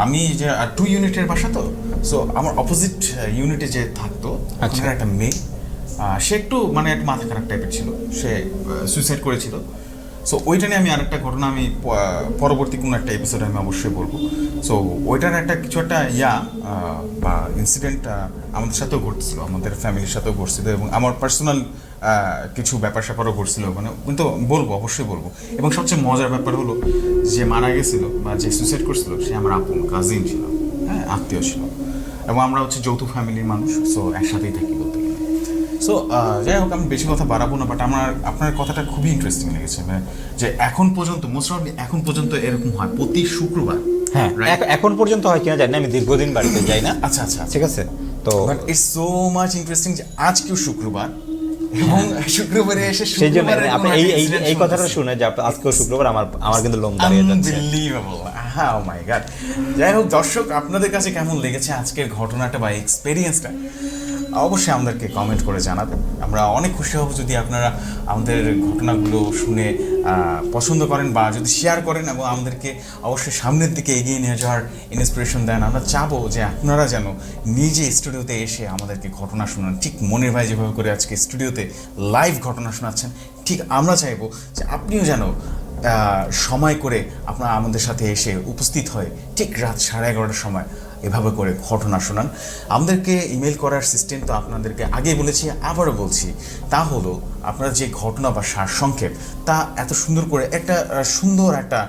আমি যে 2 ইউনিটের বাসা, তো সো আমার অপোজিট ইউনিটে যে থাকতো, ওখানে একটা মেয়ে, সে একটু মানে একটু মাথা খারাপ টাইপের ছিল, সে সুইসাইড করেছিল। সো ওইটা নিয়ে আমি আরেকটা ঘটনা আমি পরবর্তী কোনো একটা এপিসোডে আমি অবশ্যই বলবো। সো ওইটার একটা কিছু একটা বা ইনসিডেন্ট আমাদের সাথেও ঘটছিল, আমাদের ফ্যামিলির সাথেও ঘটছিল, এবং আমার পার্সোনাল কিছু ব্যাপার স্যাপারও ঘটছিল, মানে কিন্তু বলবো, অবশ্যই বলবো। এবং সবচেয়ে মজার ব্যাপার হলো, যে মারা গেছিল বা যে সুইসাইড করছিল, সে আমার আপন কাজিন ছিল, হ্যাঁ, আত্মীয় ছিল, এবং আমরা হচ্ছে যৌথ ফ্যামিলির মানুষ, সো একসাথেই থাকি বলতে গেলে। সো যাই হোক, আমি বেশি কথা বাড়াবো না, বাট আমার আপনার কথাটা খুবই ইন্টারেস্টিং লেগেছে, মানে যে এখন পর্যন্ত মোস্ট অফলি এখন পর্যন্ত এরকম হয় প্রতি শুক্রবার। হ্যাঁ, এখন পর্যন্ত হয় কিনা জানি না, আমি দীর্ঘদিন বাড়িতে যাই না। আচ্ছা আচ্ছা, ঠিক আছে, তো but it's so much interesting যে আজকেও শুক্রবার, এবং শুক্রবারে এসে সেই জন্য শুক্রবারের আপনি কোনো এই একটা এই incident এই কথাটা শুনতেছি। শুনে যে আজকেও শুক্রবার, আমার কিন্তু লোম দাঁড়িয়ে যাচ্ছে। আনবিলিভেবল, হ্যাঁ, ও মাই গড। যাই হোক দর্শক, আপনাদের কাছে কেমন লেগেছে আজকের ঘটনাটা বা এক্সপেরিয়েন্সটা, অবশ্যই আমাদেরকে কমেন্ট করে জানাবেন। আমরা অনেক খুশি হব যদি আপনারা আমাদের ঘটনাগুলো শুনে পছন্দ করেন, বা যদি শেয়ার করেন, এবং আমাদেরকে অবশ্যই সামনের দিকে এগিয়ে নিয়ে যাওয়ার ইন্সপিরেশন দেন। আমরা চাবো যে আপনারা যেন নিজে স্টুডিওতে এসে আমাদেরকে ঘটনা শোনান, ঠিক মনির ভাই যেভাবে করে আজকে স্টুডিওতে লাইভ ঘটনা শোনাচ্ছেন, ঠিক আমরা চাইবো যে আপনিও যেন সময় করে আপনারা আমাদের সাথে এসে উপস্থিত হয়ে ঠিক রাত 11:30টার সময় এভাবে করে ঘটনা শোনান। আমাদেরকে ইমেল করার সিস্টেম তো আপনাদেরকে আগেই বলেছি, আবারও বলছি, তা হলো আপনারা যে ঘটনা বা সারসংক্ষেপ তা এত সুন্দর করে একটা সুন্দর একটা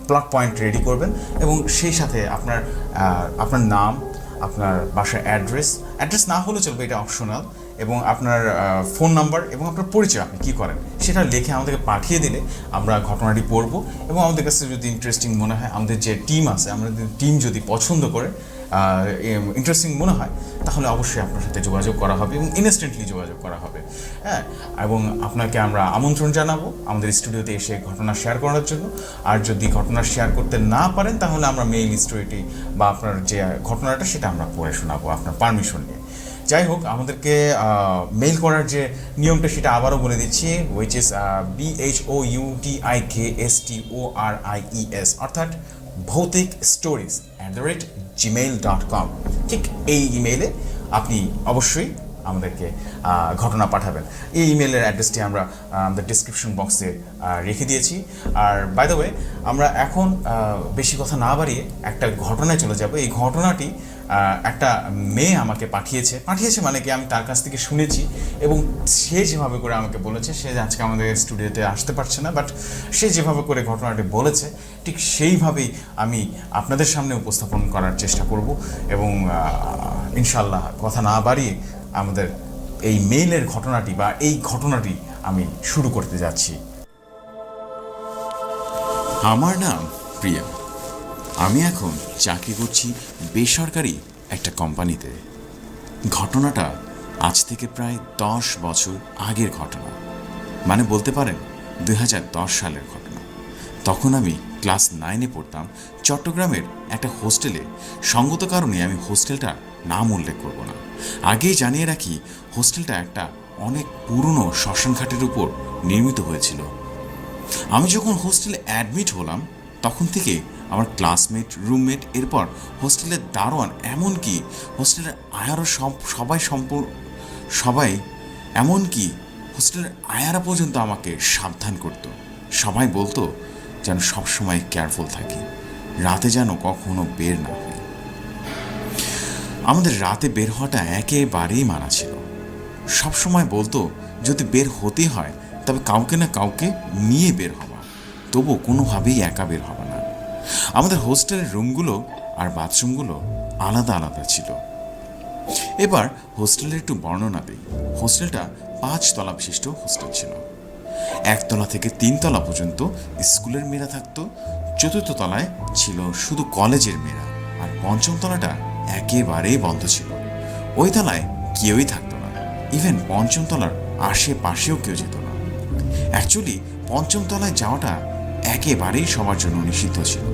প্লট পয়েন্ট রেডি করবেন, এবং সেই সাথে আপনার নাম, আপনার বাসার অ্যাড্রেস না হলেও চলবে, এটা অপশনাল, এবং আপনার ফোন নাম্বার এবং আপনার পরিচয়, আপনি কী করেন সেটা লিখে আমাদেরকে পাঠিয়ে দিলে আমরা ঘটনাটি পড়ব, এবং আমাদের কাছে যদি ইন্টারেস্টিং মনে হয়, আমাদের যে টিম আছে, আমাদের টিম যদি পছন্দ করে, ইন্টারেস্টিং মনে হয়, তাহলে অবশ্যই আপনার সাথে যোগাযোগ করা হবে, এবং ইনস্ট্যান্টলি যোগাযোগ করা হবে। হ্যাঁ, এবং আপনাকে আমরা আমন্ত্রণ জানাবো আমাদের স্টুডিওতে এসে ঘটনা শেয়ার করার জন্য। আর যদি ঘটনা শেয়ার করতে না পারেন, তাহলে আমরা মেইল স্টোরিটি বা আপনার যে ঘটনাটা সেটা আমরা পড়ে শোনাবো আপনার পারমিশন নিয়ে। যাই হোক, আমাদেরকে মেইল করার যে নিয়মটা সেটা আবারও বলে দিচ্ছি, উইচ ইজ BHOUTIKSTORIES, অর্থাৎ ভৌতিক stories@gmail.com। ঠিক এই ইমেইলে আপনি অবশ্যই আমাদেরকে ঘটনা পাঠাবেন। এই ইমেলের অ্যাড্রেসটি আমরা আমাদের ডিসক্রিপশন বক্সে রেখে দিয়েছি। আর বাই দ্য ওয়ে, আমরা এখন বেশি কথা না বাড়িয়ে একটা ঘটনায় চলে যাব। এই ঘটনাটি একটা মেয়ে আমাকে পাঠিয়েছে মানে কি, আমি তার কাছ থেকে শুনেছি, এবং সে যেভাবে করে আমাকে বলেছে, সে আজকে আমাদের স্টুডিওতে আসতে পারছে না, বাট সে যেভাবে করে ঘটনাটি বলেছে, ঠিক সেইভাবেই আমি আপনাদের সামনে উপস্থাপন করার চেষ্টা করব, এবং ইনশাল্লাহ কথা না বাড়িয়ে আমাদের এই মেইলের ঘটনাটি বা এই ঘটনাটি আমি শুরু করতে যাচ্ছি। আমার নাম প্রিয়া। আমি এখন চাকরি করছি বেসরকারি একটা কোম্পানিতে। ঘটনাটা আজ থেকে প্রায় 10 বছর আগের ঘটনা, মানে বলতে পারেন 2010 সালের ঘটনা। তখন আমি ক্লাস 9-এ পড়তাম চট্টগ্রামের একটা হোস্টেলে। সঙ্গত কারণে আমি হোস্টেলটার নাম উল্লেখ করব না। আগেই জানিয়ে রাখি, হোস্টেলটা একটা অনেক পুরনো শ্মশানঘাটের উপর নির্মিত হয়েছিল। আমি যখন হোস্টেলে অ্যাডমিট হলাম তখন থেকে আমার ক্লাসমেট, রুমমেট, এরপর হোস্টেলের দারোয়ান, এমনকি হোস্টেলের আয়ারও সবাই এমনকি হোস্টেলের আয়ারা পর্যন্ত আমাকে সাবধান করত। সবাই বলতো যেন সবসময় কেয়ারফুল থাকি, রাতে যেন কখনো বের না হই। আমাদের রাতে বের হওয়াটা একেবারেই মানা ছিল। সবসময় বলতো যদি বের হতে হয় তবে কাউকে না কাউকে নিয়ে বের হওয়া, তবু কোনোভাবেই একা বের হওয়া না। আমাদের হোস্টেলের রুমগুলো আর বাথরুমগুলো আলাদা আলাদা ছিল। এবার হোস্টেলের একটু বর্ণনা দিই। হোস্টেলটা 5 তলা বিশিষ্ট হোস্টেল ছিল। 1 তলা থেকে 3 তলা পর্যন্ত স্কুলের মেয়েরা থাকতো, 4র্থ তলায় ছিল শুধু কলেজের মেয়েরা, আর 5ম তলাটা একেবারেই বন্ধ ছিল। ওই তলায় কেউই থাকতো না, ইভেন 5ম তলার আশেপাশেও কেউ যেত না। অ্যাকচুয়ালি 5ম তলায় যাওয়াটা একেবারেই সবার জন্য নিষিদ্ধ ছিল।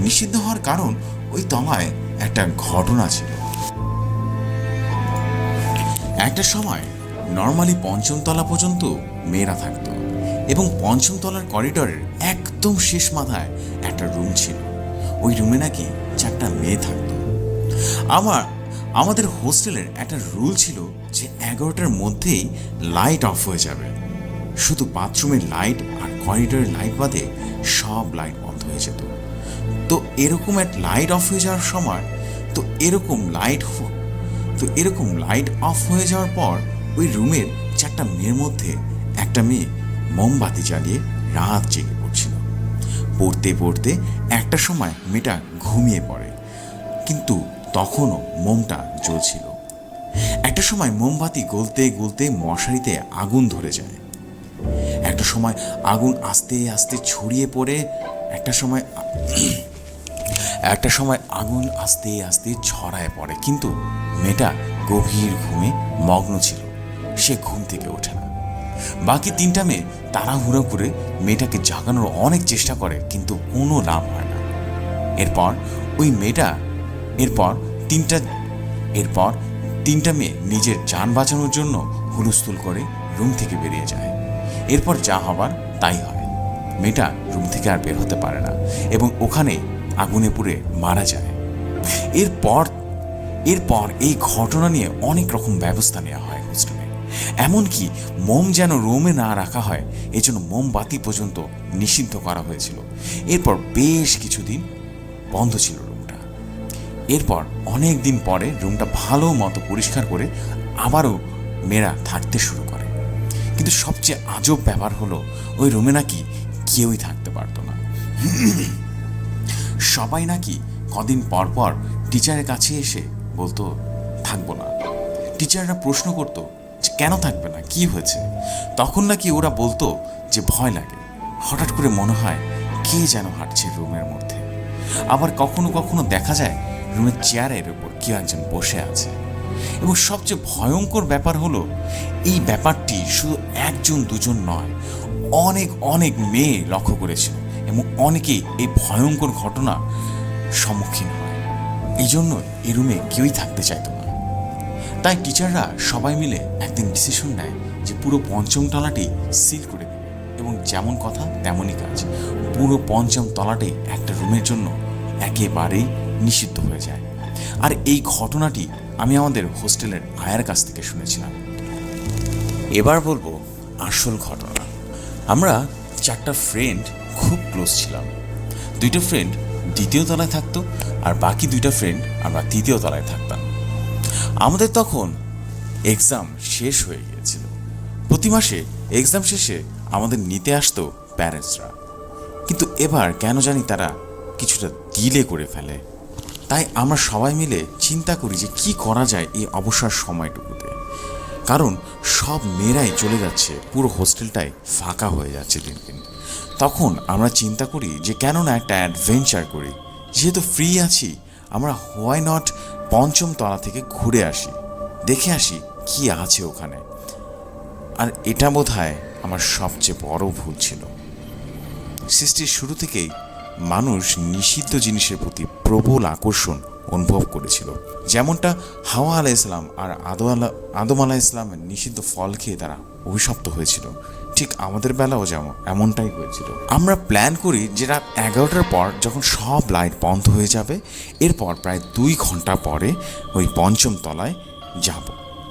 নিষিদ্ধ হওয়ার কারণ ওই তলায় একটা ঘটনা ছিল। একটা সময় নর্মালি 5ম তলা পর্যন্ত মেয়েরা থাকতো এবং 5ম তলার করিডোরের একদম শেষ মাথায় একটা রুম ছিল। ওই রুমে নাকি 4টা মেয়ে থাকতো। আমাদের হোস্টেলের একটা রুল ছিল যে 11টার মধ্যেই লাইট অফ হয়ে যাবে। শুধু বাথরুমের লাইট আর করিডোরের লাইট বাদে সব লাইট বন্ধ হয়ে যেত। তো এরকম এক লাইট অফ হয়ে যাওয়ার সময় এরকম লাইট অফ হয়ে যাওয়ার পর ওই রুমের 4টা মেয়ের মধ্যে একটা মেয়ে মোমবাতি জ্বালিয়ে রাত জেগে পড়ছিল। পড়তে পড়তে একটা সময় মেয়েটা ঘুমিয়ে পড়ে, কিন্তু তখনও মোমটা জ্বলছিল। একটা সময় মোমবাতি গলতে গলতে মশারিতে আগুন ধরে যায়। একটা সময় আগুন আস্তে আস্তে ছড়িয়ে পড়ে, একটা সময় আগুন আস্তে আস্তে ছড়ায় পড়ে, কিন্তু মেয়েটা গভীর ঘুমে মগ্ন ছিল। সে ঘুম থেকে ওঠে না। বাকি 3টা মেয়ে তাড়াহুড়ো করে মেয়েটাকে জাগানোর অনেক চেষ্টা করে, কিন্তু কোনো লাভ হয় না। এরপর 3টা মেয়ে নিজের জান বাঁচানোর জন্য হুলস্থুল করে রুম থেকে বেরিয়ে যায়। এরপর যা হবার তাই হয়। মেয়েটা রুম থেকে আর বের হতে পারে না এবং ওখানে আগুনে পুড়ে মারা যায়। এরপর এই ঘটনা নিয়ে অনেক রকম ব্যবস্থা নেওয়া হয় হোস্টেলে। এমনকি মোম যেন রুমে না রাখা হয় এজন্য মোমবাতি পর্যন্ত নিষিদ্ধ করা হয়েছিল। এরপর বেশ কিছুদিন বন্ধ ছিল রুমটা। এরপর অনেক দিন পরে রুমটা ভালো মতো পরিষ্কার করে আবারও মেয়েরা থাকতে শুরু করে। কিন্তু সবচেয়ে আজব ব্যাপার হলো ওই রুমে নাকি কেউই থাকতে পারতো না। সবাই নাকি কদিন পর পর টিচারের কাছে এসে বলতো থাকবো না। টিচাররা প্রশ্ন করতো যে কেন থাকবে না, কি হয়েছে? তখন নাকি ওরা বলতো যে ভয় লাগে, হঠাৎ করে মনে হয় কে যেন হাঁটছে রুমের মধ্যে। আবার কখনো কখনো দেখা যায় রুমের চেয়ারের উপর কেউ একজন বসে আছে। এবং সবচেয়ে ভয়ঙ্কর ব্যাপার হলো এই ব্যাপারটি শুধু 1-2জন নয়, অনেক অনেক মেয়ে লক্ষ্য করেছিল এবং অনেকেই এই ভয়ঙ্কর ঘটনা সম্মুখীন হয়। এই জন্য এই রুমে কেউই থাকতে চাইতো না। তাই টিচাররা সবাই মিলে একদিন ডিসিশন নেয় যে পুরো 5ম তলাটি সিল করে দেবে এবং যেমন কথা তেমনই কাজ। পুরো 5ম তলাটি একটা রুমের জন্য একেবারেই নিষিদ্ধ হয়ে যায়। আর এই ঘটনাটি আমি আমাদের হোস্টেলের আয়ার কাছ থেকে শুনেছিলাম। এবার বলবো আসল ঘটনা। আমরা 4টা ফ্রেন্ড খুব ক্লোজ ছিলাম। 2টা ফ্রেন্ড 2য় তলায় থাকতো আর বাকি 2টা ফ্রেন্ড আমরা 3য় তলায় থাকতাম। আমাদের তখন এক্সাম শেষ হয়ে গিয়েছিল। প্রতি মাসে এক্সাম শেষে আমাদের নিতে আসতো প্যারেন্টসরা, কিন্তু এবার কেন জানি তারা কিছুটা ডিলে করে ফেলে। তাই আমরা সবাই মিলে চিন্তা করি যে কি করা যায় এই অবসর সময়টুকুতে, কারণ সব মেয়েরাই চলে যাচ্ছে, পুরো হোস্টেলটাই ফাঁকা হয়ে যাচ্ছে দিন দিন। তখন আমরা চিন্তা করি যে কেন না একটা অ্যাডভেঞ্চার করি, যেহেতু ফ্রি আছি আমরা হোয়াই নট 5ম তলা থেকে ঘুরে আসি, দেখে আসি কি আছে ওখানে। আর এটা বোধহয় আমার সবচেয়ে বড় ভুল ছিল। সৃষ্টির শুরু থেকেই মানুষ নিষিদ্ধ জিনিসের প্রতি প্রবল আকর্ষণ অনুভব করেছিল। যেমনটা হাওয়া আলাইহিসসালাম আর আদম আলাইহিসসালামের নিষিদ্ধ ফল খেয়ে তারা অভিশপ্ত হয়েছিল, ঠিক আমাদের বেলাও যেমন এমনটাই হয়েছিল। আমরা প্ল্যান করি যে রাত 11টার পর যখন সব লাইট বন্ধ হয়ে যাবে, এরপর প্রায় 2 ঘন্টা পরে ওই পঞ্চম তলায় যাব।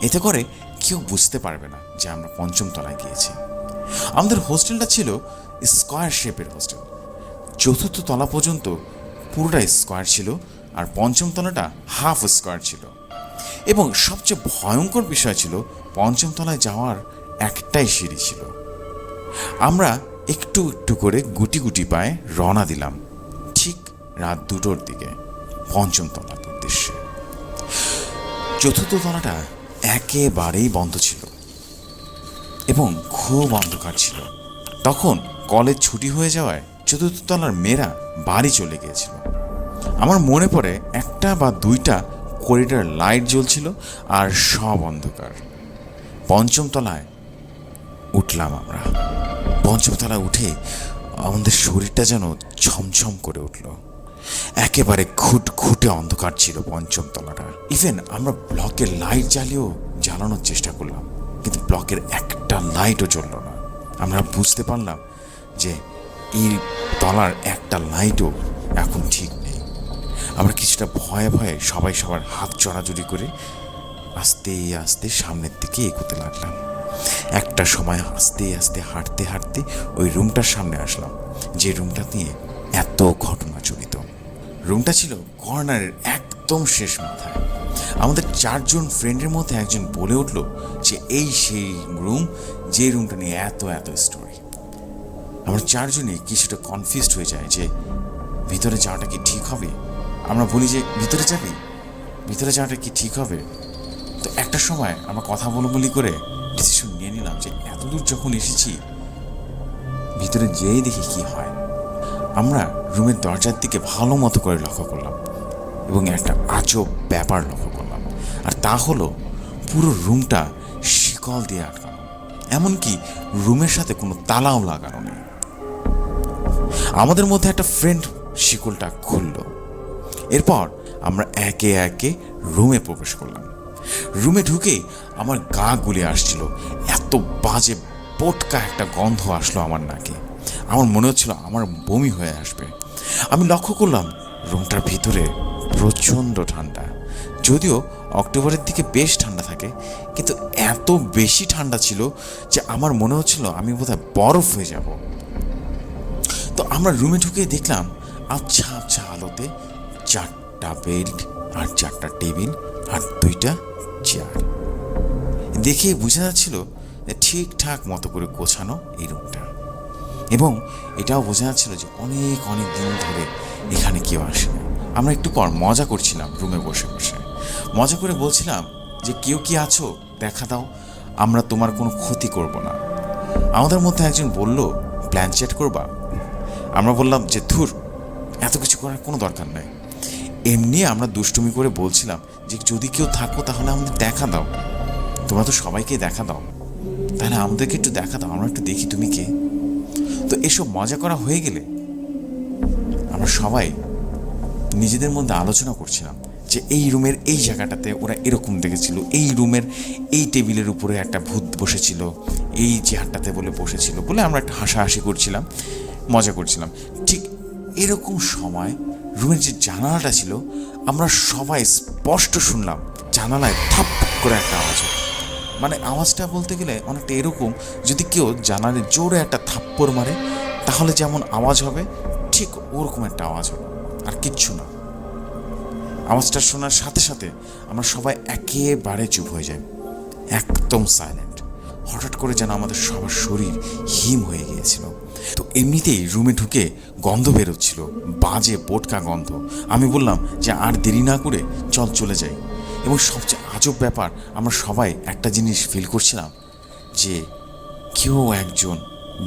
এতে করে কেউ বুঝতে পারবে না যে আমরা পঞ্চম তলায় গিয়েছি। আমাদের হোস্টেলটা ছিল স্কোয়ার শেপের হোস্টেল। চতুর্থ তলা পর্যন্ত পুরোটাই স্কোয়ার ছিল, আর পঞ্চম তলাটা হাফ স্কোয়ার ছিল। এবং সবচেয়ে ভয়ঙ্কর বিষয় ছিল পঞ্চম তলায় যাওয়ার একটাই সিঁড়ি ছিল। আমরা একটু একটু করে গুটি গুটি পায়ে রওনা দিলাম ঠিক রাত 2টোর দিকে পঞ্চম তলার উদ্দেশ্যে। চতুর্থ তলাটা একেবারেই বন্ধ ছিল এবং খুব অন্ধকার ছিল। তখন কলেজ ছুটি হয়ে যাওয়ায় চতুর্থ তলার মেয়েরা বাড়ি চলে গিয়েছিল। আমার মনে পড়ে 1টা বা 2টা করিডর লাইট জ্বলছিল আর সব অন্ধকার। পঞ্চম তলায় উঠলাম আমরা। পঞ্চম তলায় উঠে আমাদের শরীরটা যেন ছমছম করে উঠল। একেবারে ঘুটঘুটে অন্ধকার ছিল পঞ্চম তলাটা। ইভেন আমরা ব্লকের লাইট জ্বালানোর চেষ্টা করলাম, কিন্তু ব্লকের একটা লাইটও জ্বলল না। আমরা বুঝতে পারলাম যে এই তলার একটা লাইটও এখন ঠিক নেই। আমরা কিছুটা ভয়ে ভয়ে সবাই সবার হাত চড়াচড়ি করে আস্তে আস্তে সামনের দিকে এগোতে লাগলাম। একটা সময় আস্তে আস্তে হাঁটতে হাঁটতে ওই রুমটার সামনে আসলাম, যে রুমটা নিয়ে এত ঘটনা জড়িত। রুমটা ছিল কর্নারের একদম শেষ মাথায়। আমাদের 4 জন ফ্রেন্ডের মধ্যে একজন বলে উঠল যে এই সেই রুম, যে রুমটা নিয়ে এত এত স্টোরি। আমরা 4 জনই কিছুটা কনফিউজড হয়ে যায় যে ভিতরে যাওয়াটা কি ঠিক হবে। আমরা বলি যে ভিতরে যাওয়াটা কি ঠিক হবে। তো একটা সময় আমরা কথা বলি করে ডিসিশন নিয়ে নিলাম যে এত দূর যখন এসেছি, ভিতরে যেই দেখি কি হয়। আমরা রুমের দরজার দিকে ভালো মতো করে লক্ষ্য করলাম এবং একটা আজব ব্যাপার লক্ষ্য করলাম। আর তা হলো পুরো রুমটা শিকল দিয়ে আটকানো, এমনকি রুমের সাথে কোনো তালাও লাগানো নেই। আমাদের মধ্যে একটা ফ্রেন্ড শিকলটা খুলল। এরপর আমরা একে একে রুমে প্রবেশ করলাম। রুমে ঢুকে আমার গা গুলে আসছিল, এত বাজে পটকা একটা গন্ধ আসলো আমার নাকে। আমার মনে হচ্ছিল আমার বমি হয়ে আসবে। আমি লক্ষ্য করলাম রুমটার ভিতরে প্রচণ্ড ঠান্ডা। যদিও অক্টোবরের দিকে বেশ ঠান্ডা থাকে, কিন্তু এত বেশি ঠান্ডা ছিল যে আমার মনে হচ্ছিল আমি বোধহয় বরফ হয়ে যাব। তো আমরা রুমে ঢুকে দেখলাম আচ্ছা আচ্ছা আলোতে 4টা বেড আর 4টা টেবিল আর 2টা চেয়ার। দেখে বোঝা যাচ্ছিল ঠিকঠাক মতো করে গোছানো এই রুমটা। এবং এটাও বোঝা যাচ্ছিল যে অনেক অনেক দিন ধরে এখানে কেউ আসেনি। আমরা একটু পর মজা করছিলাম রুমে বসে বসে, মজা করে বলছিলাম যে কেউ কি আছো দেখা দাও, আমরা তোমার কোনো ক্ষতি করব না। আমাদের মধ্যে একজন বলল প্ল্যান চেট করবা। আমরা বললাম যে ধুর, এত কিছু করার কোনো দরকার নাই। এমনি আমরা দুষ্টুমি করে বলছিলাম যে যদি কেউ থাকো তাহলে আমাদের দেখা দাও, তোমরা তো সবাইকে দেখা দাও, তাহলে আমাদেরকে একটু দেখা দাও, আমরা একটু দেখি তুমি কে। তো এসব মজা করা হয়ে গেলে আমরা সবাই নিজেদের মধ্যে আলোচনা করছিলাম যে এই রুমের এই জায়গাটাতে ওরা এরকম দেখেছিল, এই রুমের এই টেবিলের উপরে একটা ভূত বসেছিল, এই চেয়ারটাতে বলে বসেছিল বলে আমরা একটা হাসাহাসি করছিলাম, মজা করছিলাম। ঠিক এরকম সময় রুমের যে জানালাটা ছিল আমরা সবাই স্পষ্ট শুনলাম জানালায় থাপ করে একটা আওয়াজ। মানে আওয়াজটা বলতে গেলে অনেকটা এরকম, যদি কেউ জানালায় জোরে একটা থাপ্পড় মারে তাহলে যেমন আওয়াজ হবে ঠিক ওরকম একটা আওয়াজ হবে, আর কিচ্ছু না। আওয়াজটা শোনার সাথে সাথে আমরা সবাই একেবারে চুপ হয়ে যাই, একদম সাইলেন্ট। হঠাৎ করে যেন আমাদের সবার শরীর হিম হয়ে গিয়েছিল। তো এমনিতেই রুমে ঢুকে গন্ধ বেরোচ্ছিল, বাজে পটকা গন্ধ। আমি বললাম যে আর দেরি না করে চলে যাই। এবং সবচেয়ে আজব ব্যাপার, আমরা সবাই একটা জিনিস ফিল করছিলাম যে কেউ একজন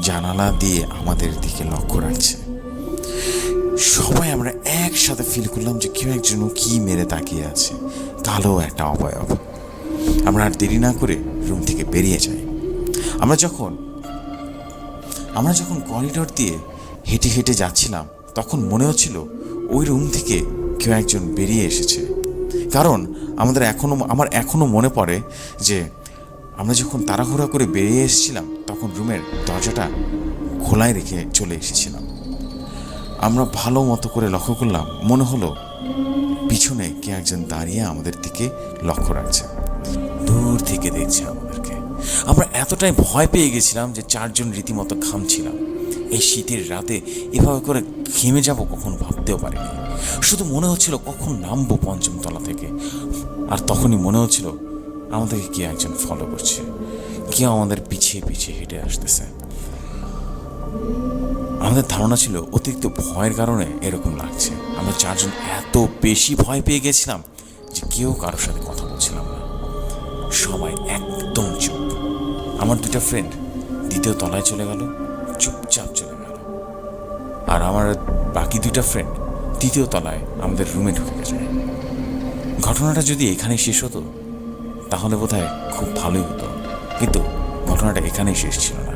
জানালা দিয়ে আমাদের দিকে লক্ষ্য রাখছে। সবাই আমরা একসাথে ফিল করলাম যে কেউ একজন কি মেরে তাকিয়ে আছে, কালো একটা অবয়ব। আমরা আর দেরি না করে রুম থেকে বেরিয়ে যাই। আমরা যখন করিডোর দিয়ে হেঁটে হেঁটে যাচ্ছিলাম তখন মনে হচ্ছিল ওই রুম থেকে কেউ একজন বেরিয়ে এসেছে। কারণ আমার এখনও মনে পড়ে যে আমরা যখন তাড়াহুড়া করে বেরিয়ে এসেছিলাম তখন রুমের দরজাটা খোলাই রেখে চলে এসেছিলাম। আমরা ভালো মতো করে লক্ষ্য করলাম, মনে হলো পিছনে কে একজন দাঁড়িয়ে আমাদের দিকে লক্ষ্য রাখছে, দূর থেকে দেখছে আমাদেরকে। আমরা এতটাই ভয় পেয়ে গেছিলাম যে 4 জন রীতিমতো ঘামছিলাম। এই শীতের রাতে এভাবে করে ঘেমে যাব কখন ভাবতেও পারিনি। শুধু মনে হচ্ছিল কখন নামবো 5ম তলা থেকে। আর তখনই মনে হচ্ছিল আমাদেরকে কে একজন ফলো করছে, কেউ আমাদের পিছিয়ে পিছিয়ে হেঁটে আসতেছে। আমাদের ধারণা ছিল অতিরিক্ত ভয়ের কারণে এরকম লাগছে। আমরা 4 জন এত বেশি ভয় পেয়ে গেছিলাম যে কেউ কারোর সাথে কথা বলছিলাম না, সবাই একদম চুপ। আমার 2টা ফ্রেন্ড 2য় তলায় চলে গেল, চুপচাপ চলে গেল। আর আমার বাকি 2টা ফ্রেন্ড 3য় তলায় আমাদের রুমে ঢুকে যায়। ঘটনাটা যদি এখানেই শেষ হতো তাহলে বোধহয় খুব ভালোই হতো, কিন্তু ঘটনাটা এখানেই শেষ ছিল না।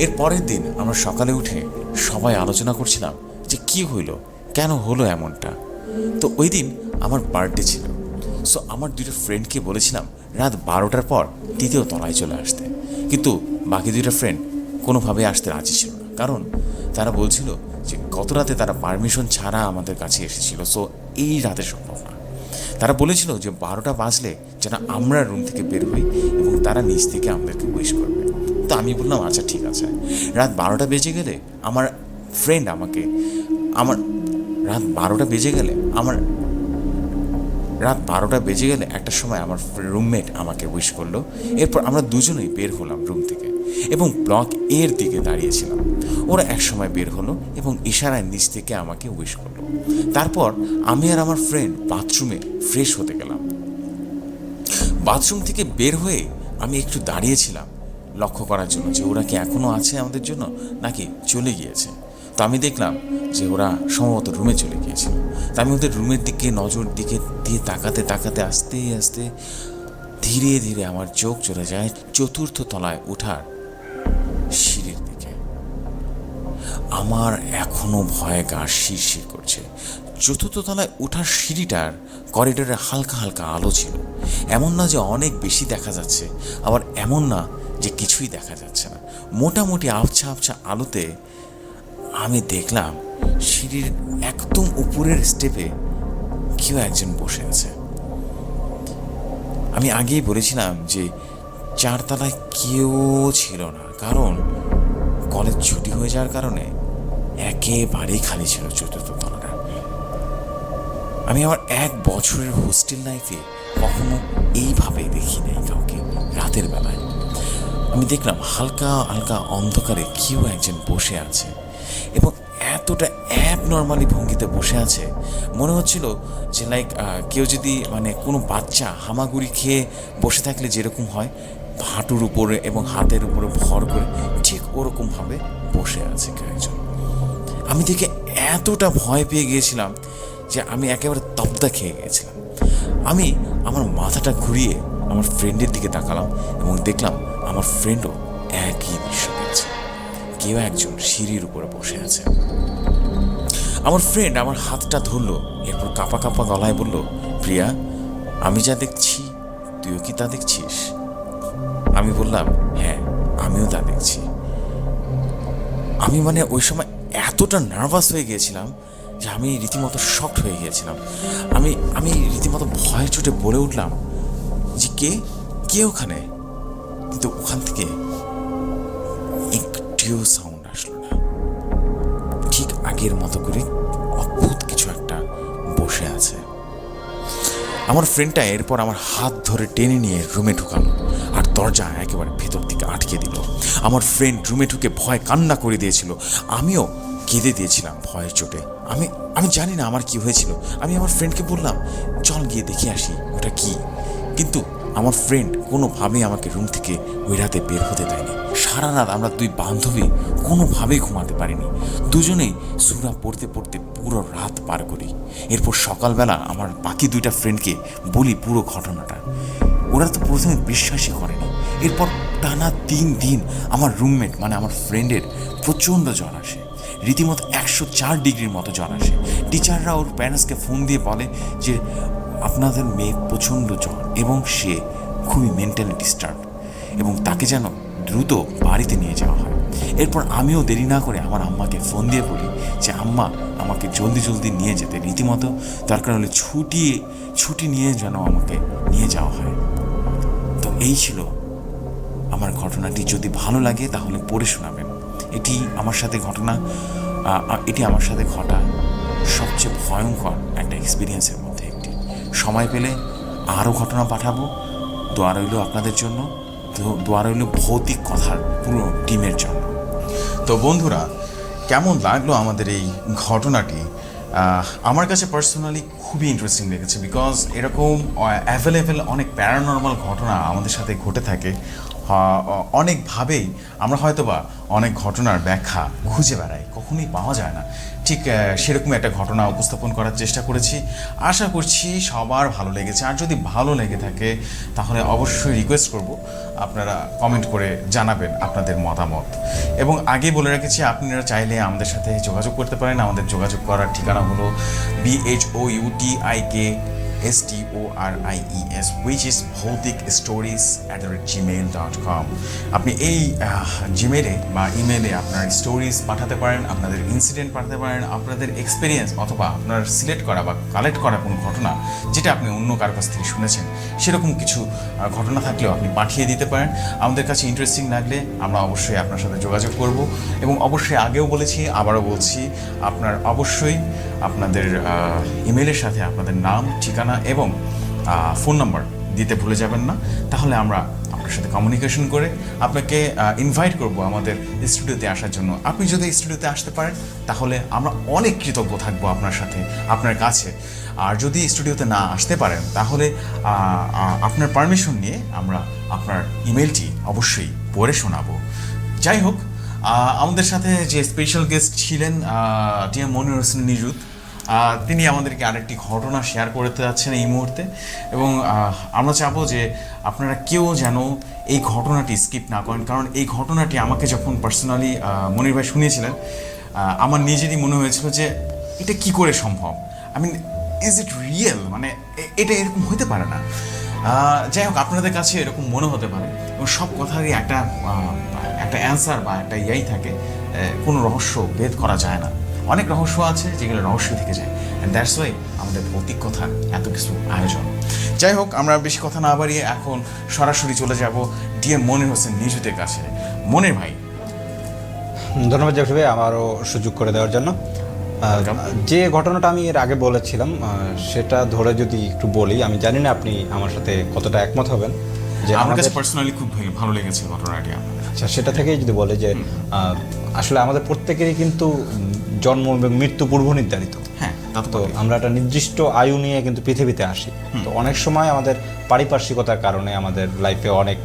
এর পরের দিন আমরা সকালে উঠে সবাই আলোচনা করছিলাম যে কি হইল, কেন হলো এমনটা। তো ওই দিন আমার বার্থডে ছিল। সো আমার 2টা ফ্রেন্ডকে বলেছিলাম রাত 12টার পর 3য় তলায় চলে আসতে, কিন্তু বাকি 2টা ফ্রেন্ড কোনোভাবে আসতে রাজি ছিল না। কারণ তারা বলছিল যে গত রাতে তারা পারমিশন ছাড়া আমাদের কাছে এসেছিল, সো এই রাতে সম্ভব না। তারা বলেছিল যে 12টা বাজলে যেন আমরা রুম থেকে বের হই এবং তারা নিচ থেকে আমাদেরকে উইশ করবে। তো আমি বললাম আচ্ছা ঠিক আছে। রাত 12টা বেজে গেলে একটা সময় আমার রুমমেট আমাকে উইশ করলো। এরপর আমরা দুজনেই বের হলাম রুম থেকে এবং ব্লক এর দিকে দাঁড়িয়েছিলাম। ওরা এক সময় বের হলো এবং ইশারায় নিচ থেকে আমাকে উইশ করলো। তারপর আমি আর আমার ফ্রেন্ড বাথরুমে ফ্রেশ হতে গেলাম। বাথরুম থেকে বের হয়ে আমি একটু দাঁড়িয়েছিলাম লক্ষ্য করার জন্য যে ওরা কি এখনও আছে আমাদের জন্য নাকি চলে গিয়েছে। তো আমি দেখলাম যে ওরা সম্ভবত রুমে চলে গিয়েছিল। তো আমি ওদের রুমের দিকে নজর দিয়ে তাকাতে তাকাতে আস্তে আস্তে ধীরে ধীরে আমার চোখ চলে যায় 4র্থ তলায় ওঠার সিঁড়ির দিকে। আমার এখনো ভয়ে গা শিরশির করছে। 4র্থ তলায় ওঠার সিঁড়িটার করিডোরে হালকা হালকা আলো ছিল। এমন না যে অনেক বেশি দেখা যাচ্ছে, আবার এমন না যে কিছুই দেখা যাচ্ছে না। মোটামুটি আবছা আবছা আলোতে আমি দেখলাম সিঁড়ির একদম উপরের স্টেপে কেউ একজন বসে আছে। আমি আগেই বলেছিলাম যে 4 তলায় কেউ ছিল না, কারণ কলেজ ছুটি হয়ে যাওয়ার কারণে একেবারেই খালি ছিল 4র্থ তলাটা। আমি আমার 1 বছরের হোস্টেল লাইফে কখনো এইভাবে দেখি নাই কাউকে রাতের বেলায়। আমি দেখলাম হালকা হালকা অন্ধকারে কেউ একজন বসে আছে এবং এতটা অ্যাবনর্মালি ভঙ্গিতে বসে আছে, মনে হচ্ছিল যে লাইক কেউ যদি কোনো বাচ্চা হামাগুড়ি খেয়ে বসে থাকলে যেরকম হয়, হাঁটুর উপরে এবং হাতের উপরে ভর করে, ঠিক ওরকমভাবে বসে আছে কেউ একজন। আমি দেখে এতটা ভয় পেয়ে গিয়েছিলাম যে আমি একেবারে তপ্তা খেয়ে গিয়েছিলাম। আমি আমার মাথাটা ঘুরিয়ে আমার ফ্রেন্ডের দিকে তাকালাম এবং দেখলাম আমার ফ্রেন্ডও একই দৃশ্য দেখছে। কেউ একজন সিঁড়ির উপরে বসে আছে। আমার ফ্রেন্ড আমার হাতটা ধরলো, এরপর কাঁপা কাঁপা গলায় বলল, প্রিয়া, আমি যা দেখছি তুইও কি তা দেখছিস? আমি বললাম, হ্যাঁ, আমিও তা দেখছি। আমি ওই সময় এতটা নার্ভাস হয়ে গিয়েছিলাম যে আমি রীতিমতো শকড হয়ে গিয়েছিলাম। আমি রীতিমতো ভয়ের চোটে বলে উঠলাম যে কে ওখানে? কিন্তু ওখান থেকে একটিও সাউন্ড আসলো না। ঠিক আগের মতো করে অদ্ভুত কিছু একটা বসে আছে। আমার ফ্রেন্ডটা এরপর আমার হাত ধরে টেনে নিয়ে রুমে ঢুকালো আর দরজা একেবারে ভেতর থেকে আটকে দিল। আমার ফ্রেন্ড রুমে ঢুকে ভয় কান্না করে দিয়েছিল, আমিও কেঁদে দিয়েছিলাম ভয়ের চোটে। আমি জানি না আমার কি হয়েছিল। আমি আমার ফ্রেন্ডকে বললাম, চল গিয়ে দেখে আসি ওটা কি। কিন্তু আমার ফ্রেন্ড কোনোভাবেই আমাকে রুম থেকে ওই রাতে বের হতে দেয়নি। সারা রাত আমরা 2 বান্ধবী কোনোভাবেই ঘুমাতে পারিনি। দুজনেই সূরা পড়তে পড়তে পুরো রাত পার করি। এরপর সকালবেলা আমার বাকি 2টা ফ্রেন্ডকে বলি পুরো ঘটনাটা। ওরা তো প্রথমে বিশ্বাসই করেনি। এরপর টানা 3 দিন আমার রুমমেট আমার ফ্রেন্ডের প্রচণ্ড জ্বর আসে। রীতিমতো 104 ডিগ্রির মতো জ্বর আসে। টিচাররা ওর প্যারেন্টসকে ফোন দিয়ে বলে যে আপনাদের মেয়ে প্রচণ্ড জ্বর এবং সে খুবই মেন্টালি ডিস্টার্ব এবং তাকে যেন দ্রুত বাড়িতে নিয়ে যাওয়া হয়। এরপর আমিও দেরি না করে আমার আম্মাকে ফোন দিয়ে বলি যে আম্মা আমাকে জলদি জলদি নিয়ে যেতে, রীতিমতো দরকার হলে ছুটি নিয়ে যেন আমাকে নিয়ে যাওয়া হয়। তো এই ছিল আমার ঘটনাটি। যদি ভালো লাগে তাহলে পড়ে শোনাবেন। এটি আমার সাথে ঘটা সবচেয়ে ভয়ঙ্কর একটা এক্সপিরিয়েন্সের মধ্যে একটি। সময় পেলে আরও ঘটনা পাঠাবো। দোয়া রইল আপনাদের জন্য, দোয়া রইল ভৌতিক কথার পুরো টিমের জন্য। তো বন্ধুরা, কেমন লাগলো আমাদের এই ঘটনাটি? আমার কাছে পার্সোনালি খুবই ইন্টারেস্টিং লেগেছে, বিকজ এরকম অ্যাভেলেবেল অনেক প্যারানর্মাল ঘটনা আমাদের সাথে ঘটে থাকে। অনেকভাবেই আমরা হয়তোবা অনেক ঘটনার ব্যাখ্যা খুঁজে বেড়াই, কখনোই পাওয়া যায় না। ঠিক সেরকম একটা ঘটনা উপস্থাপন করার চেষ্টা করেছি। আশা করছি সবার ভালো লেগেছে। আর যদি ভালো লেগে থাকে তাহলে অবশ্যই রিকোয়েস্ট করব আপনারা কমেন্ট করে জানাবেন আপনাদের মতামত। এবং আগে বলে রেখেছি, আপনারা চাইলে আমাদের সাথে যোগাযোগ করতে পারেন। আমাদের যোগাযোগ করার ঠিকানা হলো BHOUTIKSTORIES which is bhautikstories@gmail.com। আপনি এই জিমেলে বা ইমেলে আপনার স্টোরিজ পাঠাতে পারেন, আপনাদের ইনসিডেন্ট পাঠাতে পারেন, আপনাদের এক্সপিরিয়েন্স অথবা আপনার সিলেক্ট করা বা কালেক্ট করা কোনো ঘটনা যেটা আপনি অন্য কারো কাছ থেকে শুনেছেন, সেরকম কিছু ঘটনা থাকলেও আপনি পাঠিয়ে দিতে পারেন। আমাদের কাছে ইন্টারেস্টিং লাগলে আমরা অবশ্যই আপনার সাথে যোগাযোগ করব। এবং অবশ্যই আগেও বলেছি, আবারও বলছি, অবশ্যই আপনাদের ইমেলের সাথে আপনাদের নাম, ঠিকানা এবং ফোন নাম্বার দিতে ভুলে যাবেন না। তাহলে আমরা আপনার সাথে কমিউনিকেশন করে আপনাকে ইনভাইট করব আমাদের স্টুডিওতে আসার জন্য। আপনি যদি স্টুডিওতে আসতে পারেন তাহলে আমরা অনেক কৃতজ্ঞ থাকবো আপনার কাছে। আর যদি স্টুডিওতে না আসতে পারেন তাহলে আপনার পারমিশন নিয়ে আমরা আপনার ইমেলটি অবশ্যই পড়ে শোনাবো। যাই হোক, আমাদের সাথে যে স্পেশাল গেস্ট ছিলেন টিএম মনির হোসেন নিযুত, তিনি আমাদেরকে আরেকটি ঘটনা শেয়ার করতে যাচ্ছেন এই মুহূর্তে। এবং আমরা চাবো যে আপনারা কেউ যেন এই ঘটনাটি স্কিপ না করেন, কারণ এই ঘটনাটি আমাকে যখন পার্সোনালি মনির ভাই শুনিয়েছিলেন, আমার নিজেরই মনে হয়েছিল যে এটা কি করে সম্ভব। I mean, is it real? মানে এটা এরকম হতে পারে না। যাই হোক, আপনাদের কাছে এরকম মনে হতে পারে এবং সব কথারই একটা অ্যান্সার বা একটা ইয়াই থাকে, কোনো রহস্য ভেদ করা যায় না। অনেক রহস্য আছে যেগুলো রহস্য থেকে যায়, অ্যান্ড দ্যাটস ওয়াই আমাদের ভৌতিক কথার এত কিছু আয়োজন। যাই হোক, আমরা বেশি কথা না বাড়িয়ে এখন সরাসরি চলে যাব ডিএম মনির হোসেন নিযুতের কাছে। মনির ভাই, ধন্যবাদ জাফর ভাই আমারও সুযোগ করে দেওয়ার জন্য। যে ঘটনাটা আমি এর আগে বলেছিলাম সেটা ধরে যদি একটু বলি, আমি জানি না আপনি আমার সাথে কতটা একমত হবেন। যে আমার কাছে পার্সোনালি খুব ভালো লেগেছে ঘটনাটি। আচ্ছা, সেটা থেকেই যদি বলে যে আসলে আমাদের প্রত্যেকেরই কিন্তু জন্ম এবং মৃত্যু পূর্ব নির্ধারিত। হ্যাঁ, তো আমরা একটা নির্দিষ্ট আয়ু নিয়ে কিন্তু পৃথিবীতে আসি। তো অনেক সময় আমাদের পারিপার্শ্বিকতার কারণে আমাদের লাইফে অনেক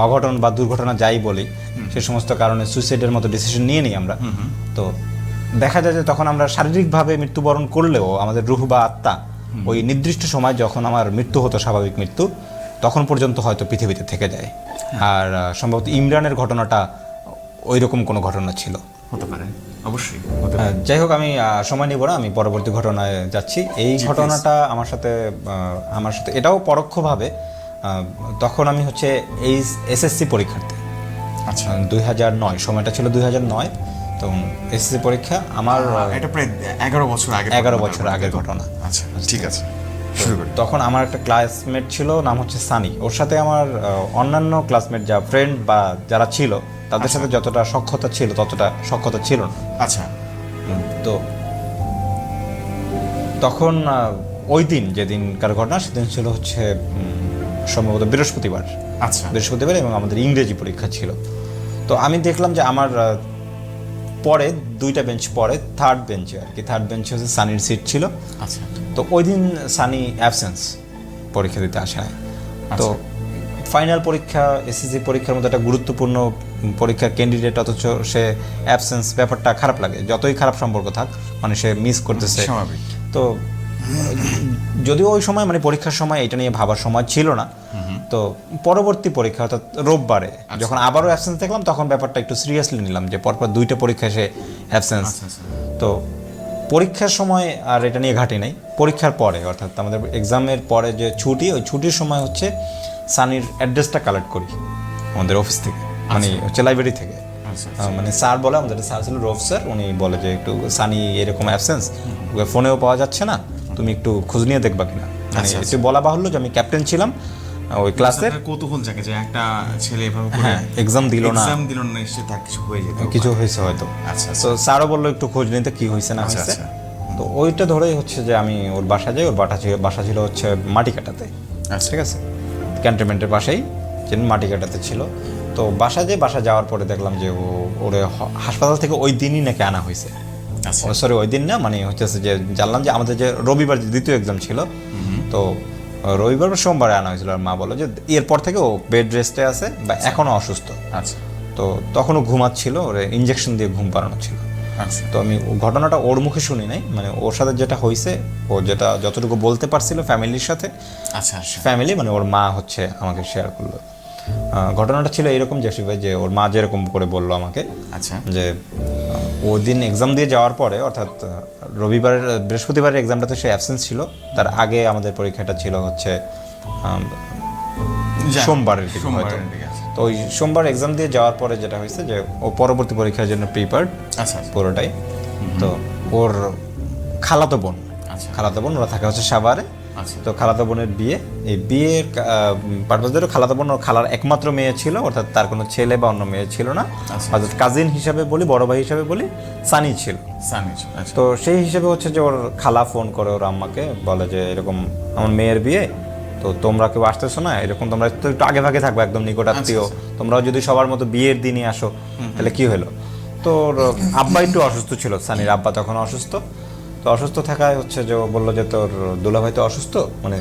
অঘটন বা দুর্ঘটনা যাই বলি, সে সমস্ত কারণে সুইসাইডের মতো ডিসিশন নিয়ে নিই আমরা। তো দেখা যায় যে তখন আমরা শারীরিকভাবে মৃত্যুবরণ করলেও আমাদের রুহ বা আত্মা ওই নির্দিষ্ট সময় যখন আমার মৃত্যু হতো, স্বাভাবিক মৃত্যু, তখন পর্যন্ত হয়তো পৃথিবীতে থেকে যায়। আর সম্ভবত ইমরানের ঘটনাটা ওই রকম কোনো ঘটনা ছিল, হতে পারে, অবশ্যই। যাই হোক, আমি সময় নিব না, আমি পরবর্তী ঘটনায় যাচ্ছি। এই ঘটনাটা আমার সাথে এটাও পরোক্ষভাবে, তখন আমি হচ্ছে এই এসএসসি পরীক্ষার্থী। আচ্ছা, 2009 সময়টা ছিল 2009। তো এসএসসি পরীক্ষা আমার এটা প্রায় 11 বছর আগের ঘটনা। আচ্ছা, ঠিক আছে, শুরু করি। তখন আমার একটা ক্লাসমেট ছিল, নাম হচ্ছে সানি। ওর সাথে আমার অন্যান্য ক্লাসমেট যা ফ্রেন্ড বা যারা ছিল তাদের সাথে যতটা সখ্যতা ছিল ততটা সখ্যতা ছিল না। আচ্ছা, তো তখন ওই দিন যেদিনকার ঘটনা, সেদিন ছিল হচ্ছে সম্ভবত বৃহস্পতিবার। আচ্ছা, বৃহস্পতিবার, এবং আমাদের ইংরেজি পরীক্ষা ছিল। তো আমি দেখলাম যে আমার পরে 2টা বেঞ্চ পরে থার্ড বেঞ্চে হচ্ছে সানির সিট ছিল। আচ্ছা, তো ওই দিন সানি অ্যাবসেন্স, পরীক্ষা দিতে আসে না। তো ফাইনাল পরীক্ষা, এসএসসি পরীক্ষার মধ্যে একটা গুরুত্বপূর্ণ পরীক্ষার ক্যান্ডিডেট, অথচ সে অ্যাবসেন্স, ব্যাপারটা খারাপ লাগে। যতই খারাপ সম্পর্ক থাক, মানে সে মিস করতেছে। তো যদিও ওই সময় মানে পরীক্ষার সময় এটা নিয়ে ভাবার সময় ছিল না। তো পরবর্তী পরীক্ষা অর্থাৎ রোববারে যখন আবারও অ্যাবসেন্স দেখলাম, তখন ব্যাপারটা একটু সিরিয়াসলি নিলাম যে পরপর 2টা পরীক্ষা সে অ্যাবসেন্স। আচ্ছা আচ্ছা তো পরীক্ষার সময় আর এটা নিয়ে ঘাটি নাই, পরীক্ষার পরে অর্থাৎ আমাদের এক্সামের পরে যে ছুটি, ওই ছুটির সময় হচ্ছে সানির অ্যাড্রেসটা কালেক্ট করি আমাদের অফিস থেকে, মানে হচ্ছে লাইব্রেরি থেকে। আচ্ছা মানে স্যার বলে, আমাদের স্যার ছিল রফ স্যার, উনি বলে যে একটু সানি এরকম অ্যাবসেন্স, ওকে ফোনেও পাওয়া যাচ্ছে না, তুমি একটু খোঁজ নিয়ে দেখবা কিনা। মানে একটু বলা বাহুল্য যে আমি ক্যাপ্টেন ছিলাম ওই ক্লাসের। কৌতূহল জাগে যে একটা ছেলে এভাবে করে হ্যাঁ, এক্সাম দিল না, নিশ্চয়ই তার কিছু হয়ে যেত, কিছু হয়েছে হয়তো। আচ্ছা তো স্যারও বললো একটু খোঁজ নিতে কি হয়েছে না আচ্ছা হয়েছে। আচ্ছা তো ওইটা ধরেই হচ্ছে যে আমি ওর বাসা যাই। ওর বাসা ছিল হচ্ছে মাটিকাটাতে, আচ্ছা ঠিক আছে, ক্যান্টনমেন্টের পাশেই যে মাটিকাটাতে ছিল। তো বাসা যাওয়ার পরে দেখলাম যে ওরে হাসপাতাল থেকে ওই দিনই নাকি আনা হয়েছে। আচ্ছা সরি, ওই দিন না, মানে হচ্ছে যে জানলাম যে আমাদের যে রবিবার যে দ্বিতীয় এক্সাম ছিল, তো রবিবার বা সোমবারে আনা হয়েছিল। আর মা বললো যে এরপর থেকে ও বেড রেস্টে আছে বা এখনও অসুস্থ। আচ্ছা তো তখনও ঘুমাচ্ছিল, ওরে ইঞ্জেকশন দিয়ে ঘুম পাড়ানো ছিল। আচ্ছা তো আমি ঘটনাটা ওর মুখে শুনি নাই, মানে ওর সাথে যেটা হয়েছে, ও যেটা যতটুকু বলতে পারছিল ফ্যামিলির সাথে, আচ্ছা আচ্ছা ফ্যামিলি মানে ওর মা হচ্ছে আমাকে শেয়ার করলো। ঘটনাটা ছিল এরকম জেসি ভাই, যে ওর মা যেরকম করে বললো আমাকে আচ্ছা যে ওই দিন এক্সাম দিয়ে যাওয়ার পরে, অর্থাৎ রবিবারের বৃহস্পতিবারের এক্সামটাতে সে অ্যাবসেন্স ছিল। তার আগে আমাদের পরীক্ষাটা ছিল হচ্ছে সোমবারের দিকে হয়তো। তো ওই সোমবার এক্সাম দিয়ে যাওয়ার পরে যেটা হয়েছে যে ও পরবর্তী পরীক্ষার জন্য প্রিপেয়ার্ড আচ্ছা পুরোটাই। তো ওর খালাতো বোন, আচ্ছা খালাতো বোন, ওরা থাকে হচ্ছে সাভারে। আচ্ছা তো খালাতো বোনের বিয়ে, এই বিয়ের পারপাস ধরে খালাতো বোন ওর খালার একমাত্র মেয়ে ছিল, অর্থাৎ তার কোনো ছেলে বা অন্য মেয়ে ছিল না। আচ্ছা। অর্থাৎ কাজিন হিসাবে বলি, বড় ভাই হিসাবে বলি, সানি ছিল। আচ্ছা তো সেই হিসেবে হচ্ছে যে ওর খালা ফোন করে ওর আম্মাকে, বলে যে এরকম আমার মেয়ের বিয়ে, তো তোমরা কেউ আসতেছো না, এরকম তোমরা তো একটু আগে ভাগে থাকবে, একদম নিকট আত্মীয়, তোমরাও যদি সবার মতো বিয়ের দিনই আসো তাহলে কি হলো। তো ওর আব্বা একটু অসুস্থ ছিল, সানির আব্বা তখন অসুস্থ। তো অসুস্থ থাকায় হচ্ছে যে ও বললো যে তোর দুলাভাই তো অসুস্থ, মানে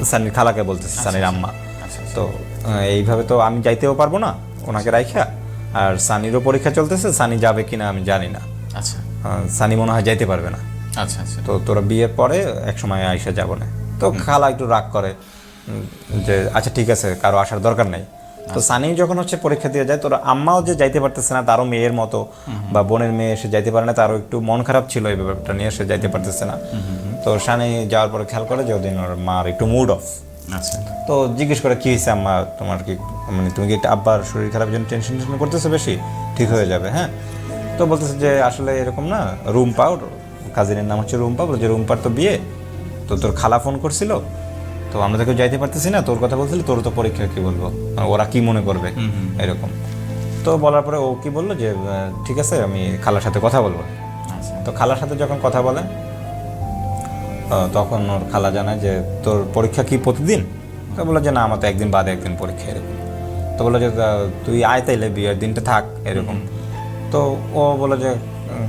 সানির খালাকে বলতেছে, সানির আম্মা। আচ্ছা তো এইভাবে তো আমি যাইতেও পারবো না ওনাকে রাইখা, আর সানিরও পরীক্ষা চলতেছে, সানি যাবে কিনা আমি জানি না, আচ্ছা সানি মনে হয় যাইতে পারবে না। আচ্ছা আচ্ছা তো তোরা বিয়ের পরে এক সময় আইসা যাবো না। তো খালা একটু রাগ করে যে আচ্ছা ঠিক আছে, কারো আসার দরকার নেই। তো সানি যখন হচ্ছে পরীক্ষা দিয়ে যায়, তোরা আম্মাও যে যাইতে পারতেছে না, তারও মেয়ের মতো বা বোনের মেয়ে এসে যাইতে পারে না, তারও একটু মন খারাপ ছিল এই ব্যাপারটা নিয়ে, সে যাইতে পারতেছে না। তো সানি যাওয়ার পরে খেয়াল করে যে ওদিন ওর মার একটু মুড অফ। আচ্ছা তো জিজ্ঞেস করে কি হয়েছে আম্মা, তোমার কি, মানে তুমি কি একটা আব্বার শরীর খারাপের জন্য টেনশন করতেছো বেশি, ঠিক হয়ে যাবে হ্যাঁ। তো বলতেছে যে আসলে এরকম না, রুম্পা, ওর কাজিনের নাম হচ্ছে রুম্পা, বলে যে রুম্পার তো বিয়ে, তো তোর খালা ফোন করছিল, তো আমরা তো কেউ যাইতে পারতেছি না, তোর কথা বলছিলি, তোর তো পরীক্ষা, কি বলবো, ওরা কি মনে করবে এরকম। তো বলার পরে ও কি বললো যে ঠিক আছে আমি খালার সাথে কথা বলবো। আচ্ছা তো খালার সাথে যখন কথা বলে, তখন ওর খালা জানায় যে তোর পরীক্ষা কি প্রতিদিন? তো বললো যে না, আমার তো একদিন বাদে একদিন পরীক্ষা এরকম। তো বললো যে তুই আয় তাইলে বিয়ের দিনটা থাক এরকম। তো ও বললো যে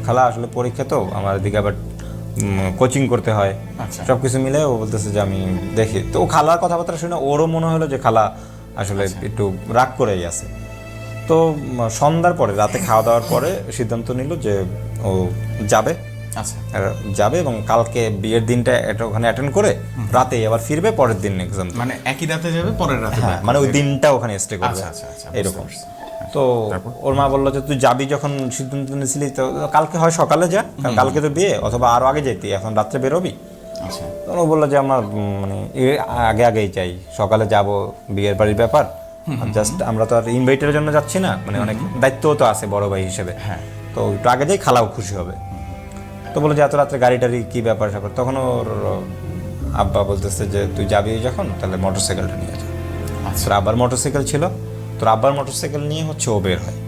খালা আসলে পরীক্ষা তো আমার দিকে আবার কোচিং করতে হয়, আচ্ছা। সব কিছু মিলে ও বলতেছে যে আমি দেখি। তো ও খালার কথাবার্তা শুনে ওরও মনে হলো যে খালা আসলে একটু রাগ করেই আছে। তো সন্ধ্যার পরে, রাতে খাওয়া দাওয়ার পরে সিদ্ধান্ত নিল যে ও যাবে, আচ্ছা যাবে এবং কালকে বিয়ের দিনটা ওখানে অ্যাটেন্ড করে রাতেই আবার ফিরবে, পরের দিন এক্সাম। মানে একই রাতে যাবে, পরের রাতে হ্যাঁ, মানে ওই দিনটা ওখানে স্টে করবে, আচ্ছা, আচ্ছা, এরকম। তো ওর মা বললো যে তুই যাবি যখন সিদ্ধান্ত নিয়েছিলি, তো কালকে হয় সকালে যা, কারণ কালকে তো বিয়ে, অথবা আরো আগে যাইতি, এখন রাত্রে বেরোবি। আচ্ছা তখন ও বললো যে আমার মানে আগে আগেই চাই, সকালে যাব, বিয়ের বাড়ির ব্যাপার, জাস্ট আমরা তো আর ইনভাইটের জন্য যাচ্ছি না, মানে অনেক দায়িত্বও তো আছে বড় ভাই হিসেবে, হ্যাঁ। তো একটু আগে যাই, খালাও খুশি হবে। তো বলে যে এত রাত্রে গাড়ি টাড়ি কী ব্যাপার স্যাপার। তখন ওর আব্বা বলতেছে যে তুই যাবি যখন, তাহলে মোটরসাইকেলটা নিয়ে যা। তোর আব্বার মোটরসাইকেল ছিল, তোর আব্বার মোটরসাইকেল নিয়ে হচ্ছে ও বের হয়।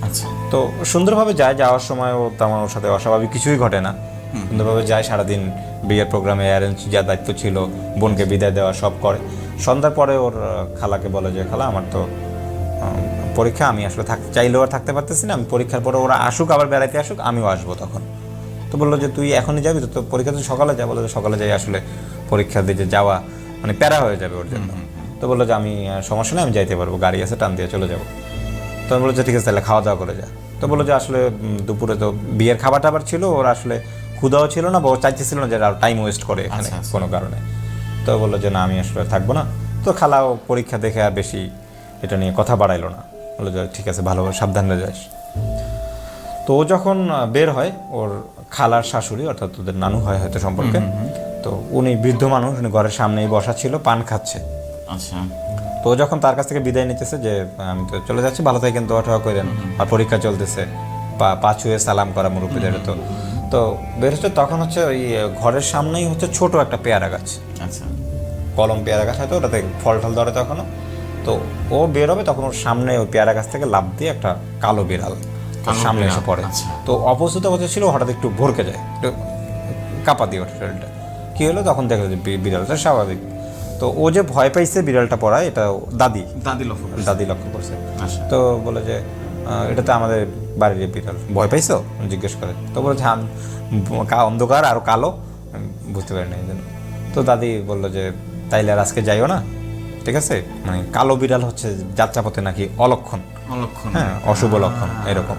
আচ্ছা তো সুন্দরভাবে যায়, যাওয়ার সময় ও তেমন ওর সাথে অস্বাভাবিক কিছুই ঘটে না, সুন্দরভাবে যায়, সারাদিন বিয়ের প্রোগ্রামে অ্যারেঞ্জ যা দায়িত্ব ছিল, বোনকে বিদায় দেওয়া সব করে। সন্ধ্যার পরে ওর খালাকে বলে যে খালা আমার তো পরীক্ষা, আমি আসলে থাকতে চাইলেও আর থাকতে পারতেছি না, আমি পরীক্ষার পরে ওরা আসুক, আবার বেড়াইতে আসুক, আমিও আসবো তখন। তো বললো যে তুই এখনই যাবি, তো পরীক্ষা তো সকালে যা। বললো যে সকালে যাই, আসলে পরীক্ষা দিতে যাওয়া মানে প্যারা হয়ে যাবে ওর জন্য। তো বললো যে আমি সমস্যা নেই, আমি যাইতে পারবো, গাড়ি আছে, টান দিয়ে চলে যাবো। তো আমি বললো যে ঠিক আছে তাহলে খাওয়া দাওয়া করে যা। তো বললো যে আসলে দুপুরে তো বিয়ের খাবার টাবার ছিল, ওর আসলে ক্ষুধাও ছিল না, বা ও চাইতেছিল না যে আর টাইম ওয়েস্ট করে এখানে কোনো কারণে। তো বললো যে না আমি আসলে থাকবো না। তো খালাও পরীক্ষা দেখে আর বেশি এটা নিয়ে কথা বাড়াইলো না, বললো যে ঠিক আছে ভালো সাবধানে যাস। তো ও যখন বের হয়, ওর খালার শাশুড়ি অর্থাৎ ওদের নানু হয় হয়তো সম্পর্কে, তো উনি বৃদ্ধ মানুষ, উনি ঘরের সামনেই বসা ছিল, পান খাচ্ছে। আচ্ছা। তো ও যখন তার কাছ থেকে বিদায় নিতেছে যে আমি তো চলে যাচ্ছি, ভালো থাকেন, দোয়া টোয়া করেন, আর পরীক্ষা চলতেছে, পা ছুঁয়ে সালাম করা মুরব্বীদের, তো তো বের হচ্ছে, তখন হচ্ছে ওই ঘরের সামনেই হচ্ছে ছোট একটা পেয়ারা গাছ, আচ্ছা। কলম পেয়ারা গাছ হয়তো, ওটাতে ফল টল ধরে তখনও। তো ও বের হবে, তখন ওর সামনে ওই পেয়ারা গাছ থেকে লাফ দিয়ে একটা কালো বিড়াল ওর সামনে এসে পড়ে। তো অপরিচিত অবস্থা ছিল, হঠাৎ একটু ভরকে যায়, একটু কাঁপা দিয়ে ওঠে শরীরটা। কী হলো, তখন দেখলো যে বিড়ালটা স্বাভাবিক। তো ও যে ভয় পাইছে বিড়ালটা পড়ায়, এটা দাদি লক্ষ্য করছে। তো বলে যে এটা তো আমাদের বাড়ির বিড়াল, ভয় পাইছো জিজ্ঞেস করে। তো বলে হ্যাঁ, অন্ধকার আর কালো, আমি বুঝতে পারিনি এই জন্য। তো দাদি বললো যে তাইলে আর আজকে যাইও না, ঠিক আছে, মানে কালো বিড়াল হচ্ছে যাত্রাপথে নাকি অলক্ষণ, হ্যাঁ, অশুভ লক্ষণ এরকম।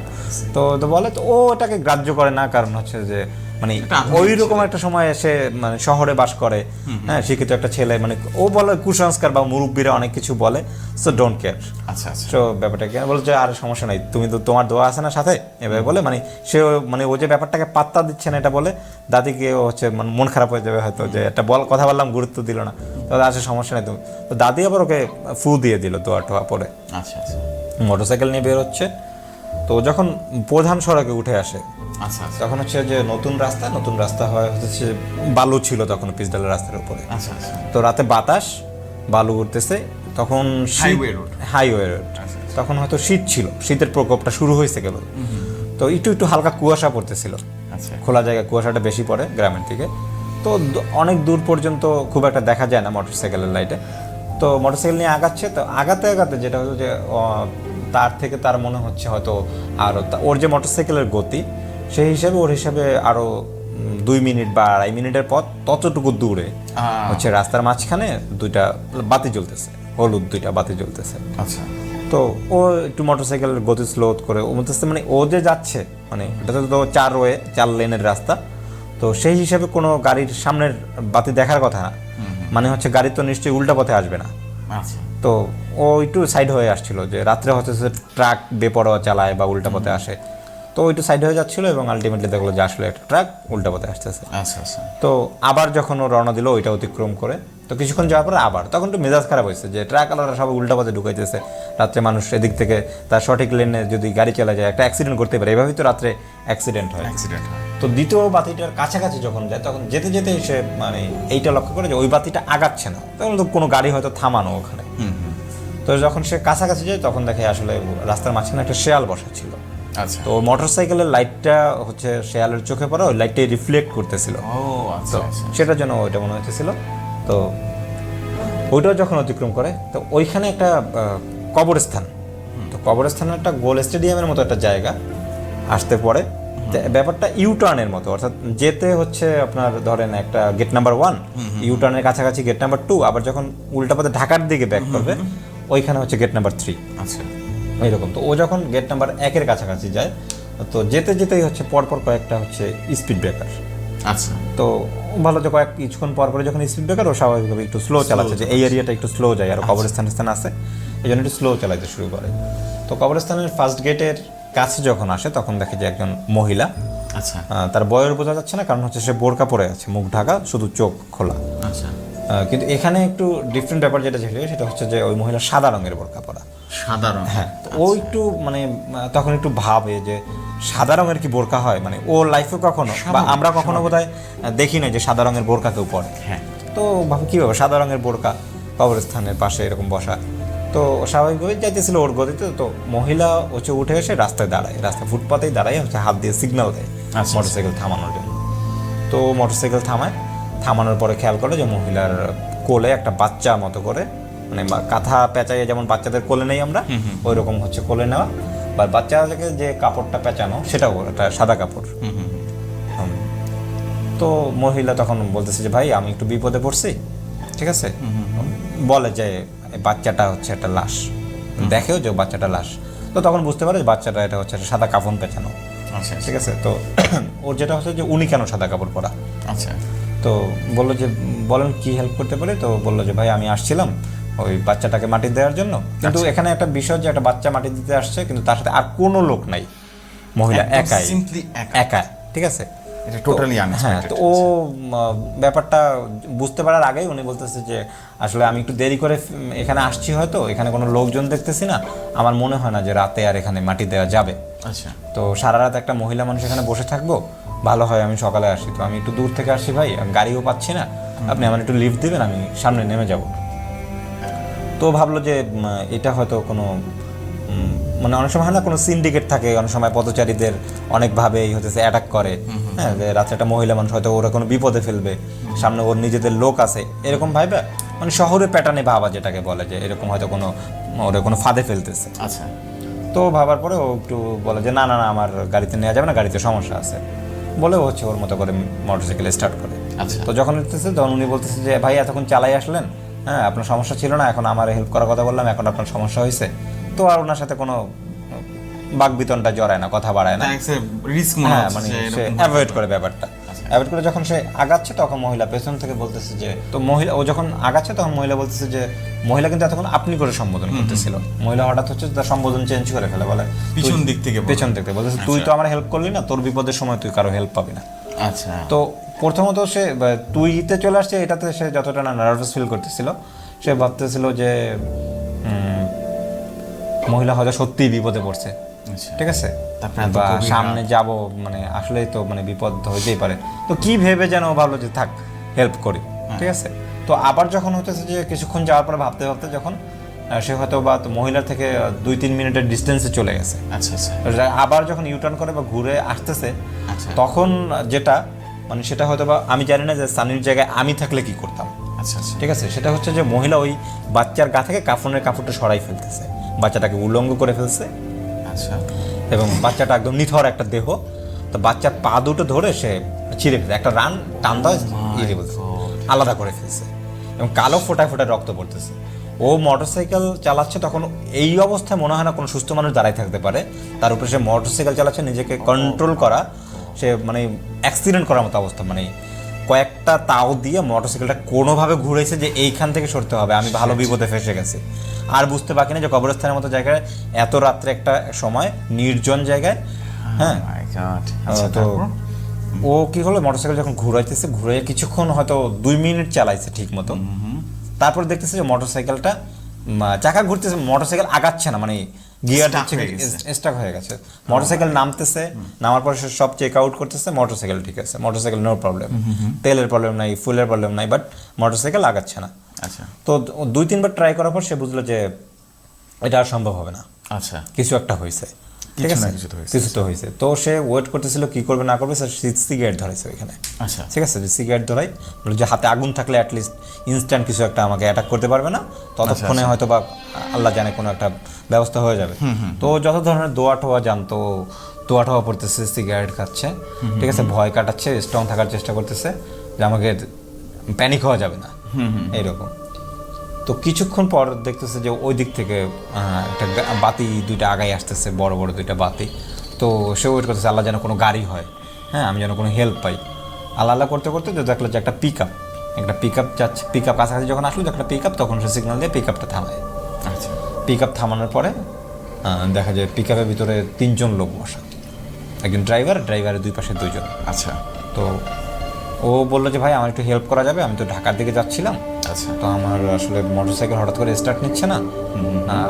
তো বলে, তো ও এটাকে গ্রাহ্য করে না, কারণ হচ্ছে যে মানে ওই রকম একটা সময় এসে মানে শহরে বাস করে, হ্যাঁ, শিক্ষিত একটা ছেলে, মানে ও বলে কুসংস্কার বা মুরব্বীরা অনেক কিছু বলে, সো ডোন্ট কেয়ার। আচ্ছা। তো ব্যাপারটা কি বলছে যে আর সমস্যা নাই, তুমি তো তোমার দোয়া আছে না সাথে, এভাবে বলে, মানে সে মানে ও যে ব্যাপারটাকে পাত্তা দিচ্ছে না এটা বলে দাদিকে হচ্ছে মানে মন খারাপ হয়ে যাবে হয়তো, যে একটা কথা বললাম গুরুত্ব দিল না, তাহলে আসে সমস্যা নেই তুমি। তো দাদি আবার ওকে ফু দিয়ে দিল দোয়া টোয়া পরে। আচ্ছা। মোটরসাইকেল নিয়ে বের হচ্ছে, তো যখন প্রধান সড়কে উঠে আসে, আচ্ছা। তখন হচ্ছে যে নতুন রাস্তা হয় হচ্ছে, বালু ছিল তখন পিচঢালা রাস্তার উপরে। আচ্ছা। তো রাতে বাতাস, বালু উঠতেছে, তখন হাইওয়ে রোড, তখন হয়তো শীত ছিল, শীতের প্রকোপটা শুরু হয়েছে কেবল। তো একটু হালকা কুয়াশা পড়তেছিল, খোলা জায়গায় কুয়াশাটা বেশি পড়ে গ্রামের দিকে। তো অনেক দূর পর্যন্ত খুব একটা দেখা যায় না মোটরসাইকেলের লাইটে। তো মোটরসাইকেল নিয়ে আগাচ্ছে, তো আগাতে যেটা হলো যে তার থেকে তার মনে হচ্ছে হয়তো আরও ওর যে মোটরসাইকেলের গতি, সেই হিসাবে ওর হিসাবে আরও 2 মিনিট বা 2.5 মিনিটের পথ ততটুকু দূরে হচ্ছে রাস্তার মাঝখানে দুইটা বাতি জ্বলতেছে, হলুদ দুইটা বাতি জ্বলতেছে। আচ্ছা। তো ও একটু মোটরসাইকেলের গতি স্লো করে, ও বলতেছে মানে ও যে যাচ্ছে, মানে এটা তো 4 লেনের রাস্তা, তো সেই হিসাবে কোনো গাড়ির সামনের বাতি দেখার কথা না, মানে হচ্ছে গাড়ি তো নিশ্চয়ই উল্টা পথে আসবে না। আচ্ছা। তো ও একটু সাইড হয়ে আসছিল, যে রাত্রে হচ্ছে ট্রাক বেপরোয়া চালায় বা উল্টা পথে আসে, তো একটু সাইড হয়ে যাচ্ছিল, এবং আলটিমেটলি দেখলো যে আসলে একটা ট্রাক উল্টা পথে আসতেছে। আচ্ছা। তো আবার যখন ও রওনা দিল ওইটা অতিক্রম করে, তো কিছুক্ষণ যাওয়ার পরে আবার তখন একটু মেজাজ খারাপ হয়েছে, যে ট্রাক আলাদা সবাই উল্টা পথে ঢুকাইতেছে, রাত্রে মানুষ এদিক থেকে তার সঠিক লেনে যদি গাড়ি চালা যায় একটা অ্যাক্সিডেন্ট করতে পারে, এভাবেই তো রাত্রে অ্যাক্সিডেন্ট হয়। তো দ্বিতীয় বাতিটার কাছাকাছি যখন যায়, তখন যেতে সে মানে এইটা লক্ষ্য করে যে ওই বাতিটা আগাচ্ছে না, তখন তো কোনো গাড়ি হয়তো থামানো ওখানে। তো যখন সে কাছাকাছি যায়, তখন দেখে আসলে রাস্তার মাঝখানে একটা শেয়াল বসা ছিল। আচ্ছা। তো মোটরসাইকেলের লাইটটা হচ্ছে শেয়ালের চোখে পড়ে, ওই লাইটটাই রিফ্লেক্ট করতেছিল, তো সেটার জন্য ওইটা মনে হচ্ছিল। তো ওইটাও যখন অতিক্রম করে, তো ওইখানে একটা কবরস্থান, তো কবরস্থানের একটা গোল স্টেডিয়ামের মতো একটা জায়গা আসতে পড়ে। ব্যাপারটা ইউটার্নের মতো, অর্থাৎ যেতে হচ্ছে আপনার ধরেন একটা গেট নাম্বার 1, ইউটার্নের কাছাকাছি গেট নাম্বার 2, আবার যখন উল্টা পথে ঢাকার দিকে ব্যাক করবে ওইখানে হচ্ছে গেট নাম্বার 3। আচ্ছা। এইরকম। তো ও যখন গেট নাম্বার 1-এর কাছাকাছি যায়, তো যেতেই হচ্ছে পরপর কয়েকটা হচ্ছে স্পিড ব্রেকার। আচ্ছা। তো ভালো, যে কিছুক্ষণ পরে যখন স্পিড ব্রেকার, ও স্বাভাবিকভাবে একটু স্লো চালাচ্ছে, যে এই এরিয়াটা একটু স্লো যায়, আর কবরস্থান আছে, এই জন্য একটু স্লো চালাতে শুরু করে। তো কবরস্থানের ফার্স্ট গেটের কাছে যখন আসে, তখন দেখে যে একজন মহিলা, আচ্ছা, তার বয়স বোঝা যাচ্ছে না, কারণ হচ্ছে সে বোরকা পরে আছে, মুখ ঢাকা, শুধু চোখ খোলা। আচ্ছা। কিন্তু এখানে একটু ডিফারেন্ট ব্যাপার যেটা ছিল, সেটা হচ্ছে যে ওই মহিলা সাদা রঙের বোরকা পরা। সাদা রঙ? হ্যাঁ। ও একটু মানে তখন একটু ভাবে যে সাদা রঙের কি বোরকা হয়, মানে ও লাইফে কখনো বা আমরা কখনো বোধহয় দেখি না যে সাদা রঙের বোরকা কেউ পরে। হ্যাঁ। তো ভাবে কীভাবে সাদা রঙের বোরকা কবরস্থানের পাশে এরকম বসা। তো স্বাভাবিকভাবে যাইতেছিল ওর গতিতে। তো মহিলা হচ্ছে উঠে এসে রাস্তায় দাঁড়ায়, রাস্তা ফুটপাতেই দাঁড়ায়, হচ্ছে হাত দিয়ে সিগন্যাল দেয় মোটরসাইকেল থামানোর জন্য। তো মোটরসাইকেল থামানোর পরে খেয়াল করে যে মহিলার কোলে একটা বাচ্চা মতো করে, মানে কাঁথা পেঁচাইয়ে যেমন বাচ্চাদের কোলে নেই আমরা, ওই রকম হচ্ছে কোলে নেওয়া, বা বাচ্চাদেরকে যে কাপড়টা পেঁচানো সেটাও একটা সাদা কাপড়। তো মহিলা তখন বলতেছে যে ভাই আমি একটু বিপদে পড়ছি, ঠিক আছে, বলে যে বাচ্চাটা হচ্ছে একটা লাশ, দেখেও যে বাচ্চাটা লাশ। তো তখন বুঝতে পারে যে বাচ্চাটা এটা হচ্ছে সাদা কাপড় পেঁচানো। আচ্ছা, ঠিক আছে। তো ওর যেটা হচ্ছে যে উনি কেন সাদা কাপড় পরা। আচ্ছা। তো বললো যে বলেন কি হেল্প করতে পারে। তো বললো যে ভাই আমি আসছিলাম ওই বাচ্চাটাকে মাটি দেওয়ার জন্য, কিন্তু এখানে একটা বিষয় যে একটা বাচ্চা মাটি দিতে আসছে, কিন্তু তার সাথে আর কোনো লোক নাই, মহিলা একদম একাই simply একা। একা, ঠিক আছে। এটা টোটালি হ্যাঁ, আনএক্সপেক্টেড। তো ও ব্যাপারটা বুঝতে পারার আগেই উনি বলতেছে যে আসলে আমি একটু দেরি করে এখানে আসছি, হয়তো এখানে কোনো লোকজন দেখতেছি না, আমার মনে হয় না যে রাতে আর এখানে মাটি দেওয়া যাবে। আচ্ছা তো সারা রাত একটা মহিলা মানুষ এখানে বসে থাকবো, ভালো হয় আমি সকালে আসি। তো আমি একটু দূর থেকে আসছি ভাই, আমি গাড়িও পাচ্ছি না, আপনি আমার একটু লিফট দিবেন, আমি সামনে নেমে যাব। তো ভাবলো যে এটা হয়তো কোনো মানে অনেক সময় হয় না কোনো সিন্ডিকেট থাকে, অনেক সময় পথচারীদের অনেকভাবে এই হতেছে অ্যাটাক করে, হ্যাঁ, যে রাত্রে একটা মহিলা মানুষ হয়তো ওরা কোনো বিপদে ফেলবে, সামনে ওর নিজেদের লোক আছে, এরকম ভাইবে মানে শহরে প্যাটার্নে ভাবা, যেটাকে বলে যে এরকম হয়তো কোনো ওরা কোনো ফাঁদে ফেলতেছে। আচ্ছা তো ভাবার পরে ও একটু বলে যে না না না, আমার গাড়িতে নেওয়া যাবে না, গাড়িতে সমস্যা আছে বলে ও হচ্ছে ওর মতো করে মোটরসাইকেল স্টার্ট করে। আচ্ছা তো যখন উঠতেছে তখন উনি বলতেছে যে ভাই এতক্ষণ চালাই আসলেন, হ্যাঁ আপনার সমস্যা ছিল না, এখন আমার হেল্প করার কথা বললাম, এখন আপনার সমস্যা হয়েছে। তো আর ওনার সাথে কোনো বাকবিতনটা জড়ায় না, কথা বাড়ায় না, রিস্ক মনে হ্যাঁ হচ্ছে মানে যে সে এরকম অ্যাভয়েড করে ব্যাপারটা। অ্যাভয়েড করে যখন সে আগাচ্ছে তখন মহিলা পেছন থেকে বলতেছে যে, তো মহিলা ও যখন আগাচ্ছে তখন মহিলা বলতেছে যে, মহিলা কিন্তু এতক্ষণ আপনি করে সম্বোধন করতেছিল, মহিলা হঠাৎ হচ্ছে তার সম্বোধন চেঞ্জ করে ফেলে, বলে পিছন দিক থেকে বলে। পেছন থেকে বলতেছে তুই তো আমার হেল্প করলি না, তোর বিপদের সময় তুই কারো হেল্প পাবি না। আচ্ছা তো প্রথমত সে তুইতে চলে আসছে, এটাতে সে যতটা না নার্ভাস ফিল করতেছিল, সে ভাবতেছিল যে মহিলা হয়তো সত্যিই বিপদে পড়ছে, আচ্ছা ঠিক আছে, তারপরে এত বা গভীর সামনে যাব মানে আসলেই তো মানে বিপদ হইতেই পারে। তো কি ভেবে যেন ভাবলো যে থাক হেল্প করি, ঠিক আছে। তো আবার যখন হতেছে যে কিছুক্ষণ যাওয়ার পরে ভাবতে ভাবতে যখন সে হয়তো বা মহিলার থেকে 2-3 মিনিটের ডিস্টেন্সে চলে গেছে, আচ্ছা আচ্ছা আবার যখন ইউটার্ন করে বা ঘুরে আসতেছে, আচ্ছা তখন যেটা মানে সেটা হয়তো বা আমি জানি না যে সানির জায়গায় আমি থাকলে কি করতাম, আচ্ছা আচ্ছা ঠিক আছে। সেটা হচ্ছে যে মহিলা ওই বাচ্চার গা থেকে কাফনের কাপড়টা সরাই ফেলতেছে, বাচ্চাটাকে উলঙ্গ করে ফেলছে, আচ্ছা এবং বাচ্চাটা একদম নিথর একটা দেহ, তো বাচ্চার পা দুটো ধরে সে ছিঁড়ে ফেলছে, একটা রান টান দেওয়া আলাদা করে ফেলছে, এবং কালো ফোটায় ফোটায় রক্ত পড়তেছে। ও মোটরসাইকেল চালাচ্ছে, তখন এই অবস্থায় মনে হয় না কোনো সুস্থ মানুষ দাঁড়ায় থাকতে পারে, তার উপরে সে মোটরসাইকেল চালাচ্ছে, নিজেকে কন্ট্রোল করা, সে মানে অ্যাক্সিডেন্ট করার মতো অবস্থা, মানে কয়েকটা তাও দিয়ে মোটরসাইকেলটা কোনোভাবে ঘুরেছে যে এইখান থেকে সরতে হবে, আমি ভালো বিপদে ফেসে গেছি। আর বুঝতে বাকি না যে কবরস্থানের মতো জায়গায় এত রাত্রে একটা সময় নির্জন জায়গায়, হ্যাঁ। মাই গড আচ্ছা তো তারপর ও কি হলো, মোটরসাইকেল যখন ঘুরাইতেছে, ঘুরে কিছুক্ষণ হয়তো 2 মিনিট চালাইছে ঠিক মতো, তারপর দেখতেছে যে মোটরসাইকেলটা চাকা ঘুরতেছে, মোটরসাইকেল আগাচ্ছে না, মানে গিয়ার স্টাক হয়ে গেছে। মোটরসাইকেল নামতেছে, নামার পর সে সব চেক আউট করতেছে, মোটরসাইকেল ঠিক আছে, মোটরসাইকেল নো প্রবলেম, তেলের প্রবলেম নাই, ফুলের প্রবলেম নাই, বাট মোটরসাইকেল আগাচ্ছে না। আচ্ছা তো 2-3 বার ট্রাই করার পর সে বুঝলো যে এটা আর সম্ভব হবে না, আচ্ছা কিছু একটা হয়েছে, ঠিক কিছু আছে, না কিছু তো হয়েছে। কিছু তো হয়েছে। তো সে ওয়েট করতেছিল কি করবে না করবে, সিগারেট ধরেছে ওইখানে, আচ্ছা ঠিক আছে, যে সিগারেট ধরাই বলে যে হাতে আগুন থাকলে অ্যাটলিস্ট ইনস্ট্যান্ট কিছু একটা আমাকে অ্যাটাক করতে পারবে না, ততক্ষণে হয়তো বা আল্লাহ জানে কোনো একটা ব্যবস্থা হয়ে যাবে। তো যত ধরনের দোয়া টোয়া জানতো, দোয়া টোয়া পড়তেছে, সিগারেট খাচ্ছে, ঠিক আছে, ভয় কাটাচ্ছে, স্ট্রং থাকার চেষ্টা করতেছে যে আমাকে প্যানিক হওয়া যাবে না, এইরকম। তো কিছুক্ষণ পর দেখতেছে যে ওই দিক থেকে একটা বাতি দুইটা আগাই আসতেছে, বড় বড় দুইটা বাতি। তো সে ওয়েট করতেছে আল্লাহ যেন কোনো গাড়ি হয়, হ্যাঁ, আমি যেন কোনো হেল্প পাই। আল্লাহ আল্লাহ করতে করতে তো দেখলো যে একটা পিক আপ যাচ্ছে, পিক আপ কাছাকাছি যখন আসলো একটা পিক আপ, তখন সে সিগন্যাল দিয়ে পিক আপটা থামায়। আচ্ছা পিক আপ থামানোর পরে দেখা যায় পিক আপের ভিতরে 3 জন লোক বসা, একজন ড্রাইভারের 2 পাশে 2 জন। আচ্ছা তো ও বললো যে ভাই আমার একটু হেল্প করা যাবে, আমি তো ঢাকার দিকে যাচ্ছিলাম, আচ্ছা তো আমার আসলে মোটরসাইকেল হঠাৎ করে স্টার্ট নিচ্ছে না,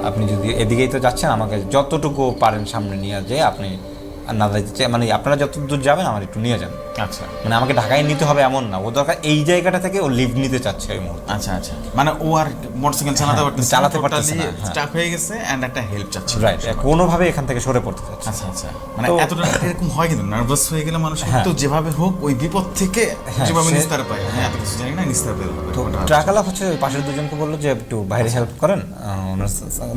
আপনি যদি এদিকেই তো যাচ্ছেন, আমাকে যতটুকু পারেন সামনে নিয়ে যেয়ে আপনি না মানে আপনারা যত দূর যাবেন আমার একটু নিয়ে যান। আচ্ছা মানে আমাকে ঢাকায় নিতে হবে এমন না, ও দরকার এই জায়গাটা থেকে ও লিভ নিতে চাচ্ছে এই মুহূর্তে। আচ্ছা আচ্ছা মানে ও আর মোটরসাইকেল চালাতে পারতেছে না, হ্যাঁ। স্টাক হয়ে গেছে এন্ড একটা হেল্প চাচ্ছে, রাইট, কোনোভাবে এখান থেকে সরে পড়তে চাচ্ছে। আচ্ছা আচ্ছা মানে এতটা এরকম হয়, কিন্তু নার্ভাস হয়ে গেলে মানুষ তো যেভাবে হোক ওই বিপদ থেকে যেভাবে নিস্তার পায়, হ্যাঁ এত কিছু জানি না, নিস্তার পেতে হবে। তো ট্রাকালা হচ্ছে ওই পাশের 2 জনকে বললো যে একটু বাইরে হেল্প করেন,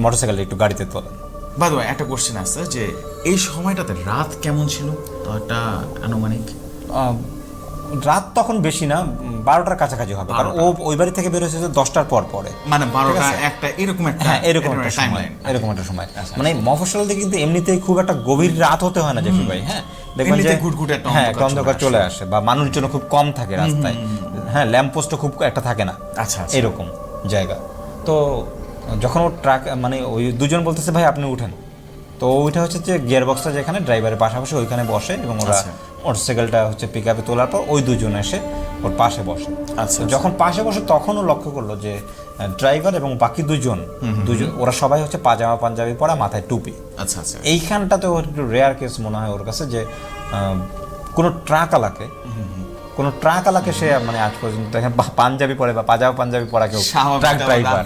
মোটরসাইকেল একটু গাড়িতে তোলেন। বাই দ্য ওয়ে একটা কোশ্চেন আছে যে এই সময়টাতে রাত কেমন ছিল, তো একটা আনুমানিক রাত তখন বেশি না, 12টার কাছাকাছি হবে, কারণ ও ওই বাড়ি থেকে বের হয়েছে 10টার পর পরে, মানে 12টা একটা এরকম একটা, হ্যাঁ এরকম একটা সময়, এরকম একটা সময়। মানে মফস্বল দিকে কিন্তু এমনিতেই খুব একটা গভীর রাত হতে হয় না জেফি ভাই, হ্যাঁ দেখবেন যে হ্যাঁ একটা অন্ধকার চলে আসে, বা মানুষজন খুব কম থাকে রাস্তায়, হ্যাঁ ল্যাম্পপোস্টও খুব একটা থাকে না, আচ্ছা এরকম জায়গা। তো যখন ও ট্রাক মানে ওই 2 জন বলতেছে ভাই আপনি উঠেন, তো ওইটা হচ্ছে যে গিয়ার বক্সটা যেখানে ড্রাইভারের পাশাপাশি ওইখানে বসে এবং ওরা মোটরসাইকেলটা হচ্ছে পিক আপে তোলার পর ওই দুজন এসে ওর পাশে বসে। আচ্ছা, তো যখন পাশে বসে তখনও লক্ষ্য করলো যে ড্রাইভার এবং বাকি দুজন ওরা সবাই হচ্ছে পাজামা পাঞ্জাবি পরা, মাথায় টুপি। আচ্ছা আচ্ছা। এইখানটাতে ওর একটু রেয়ার কেস মনে হয় ওর কাছে যে কোনো ট্রাকওয়ালাকে সে মানে আজ পর্যন্ত পাঞ্জাবি পরে বা পাজামা পাঞ্জাবি পরা কেউ ট্রাক ড্রাইভার,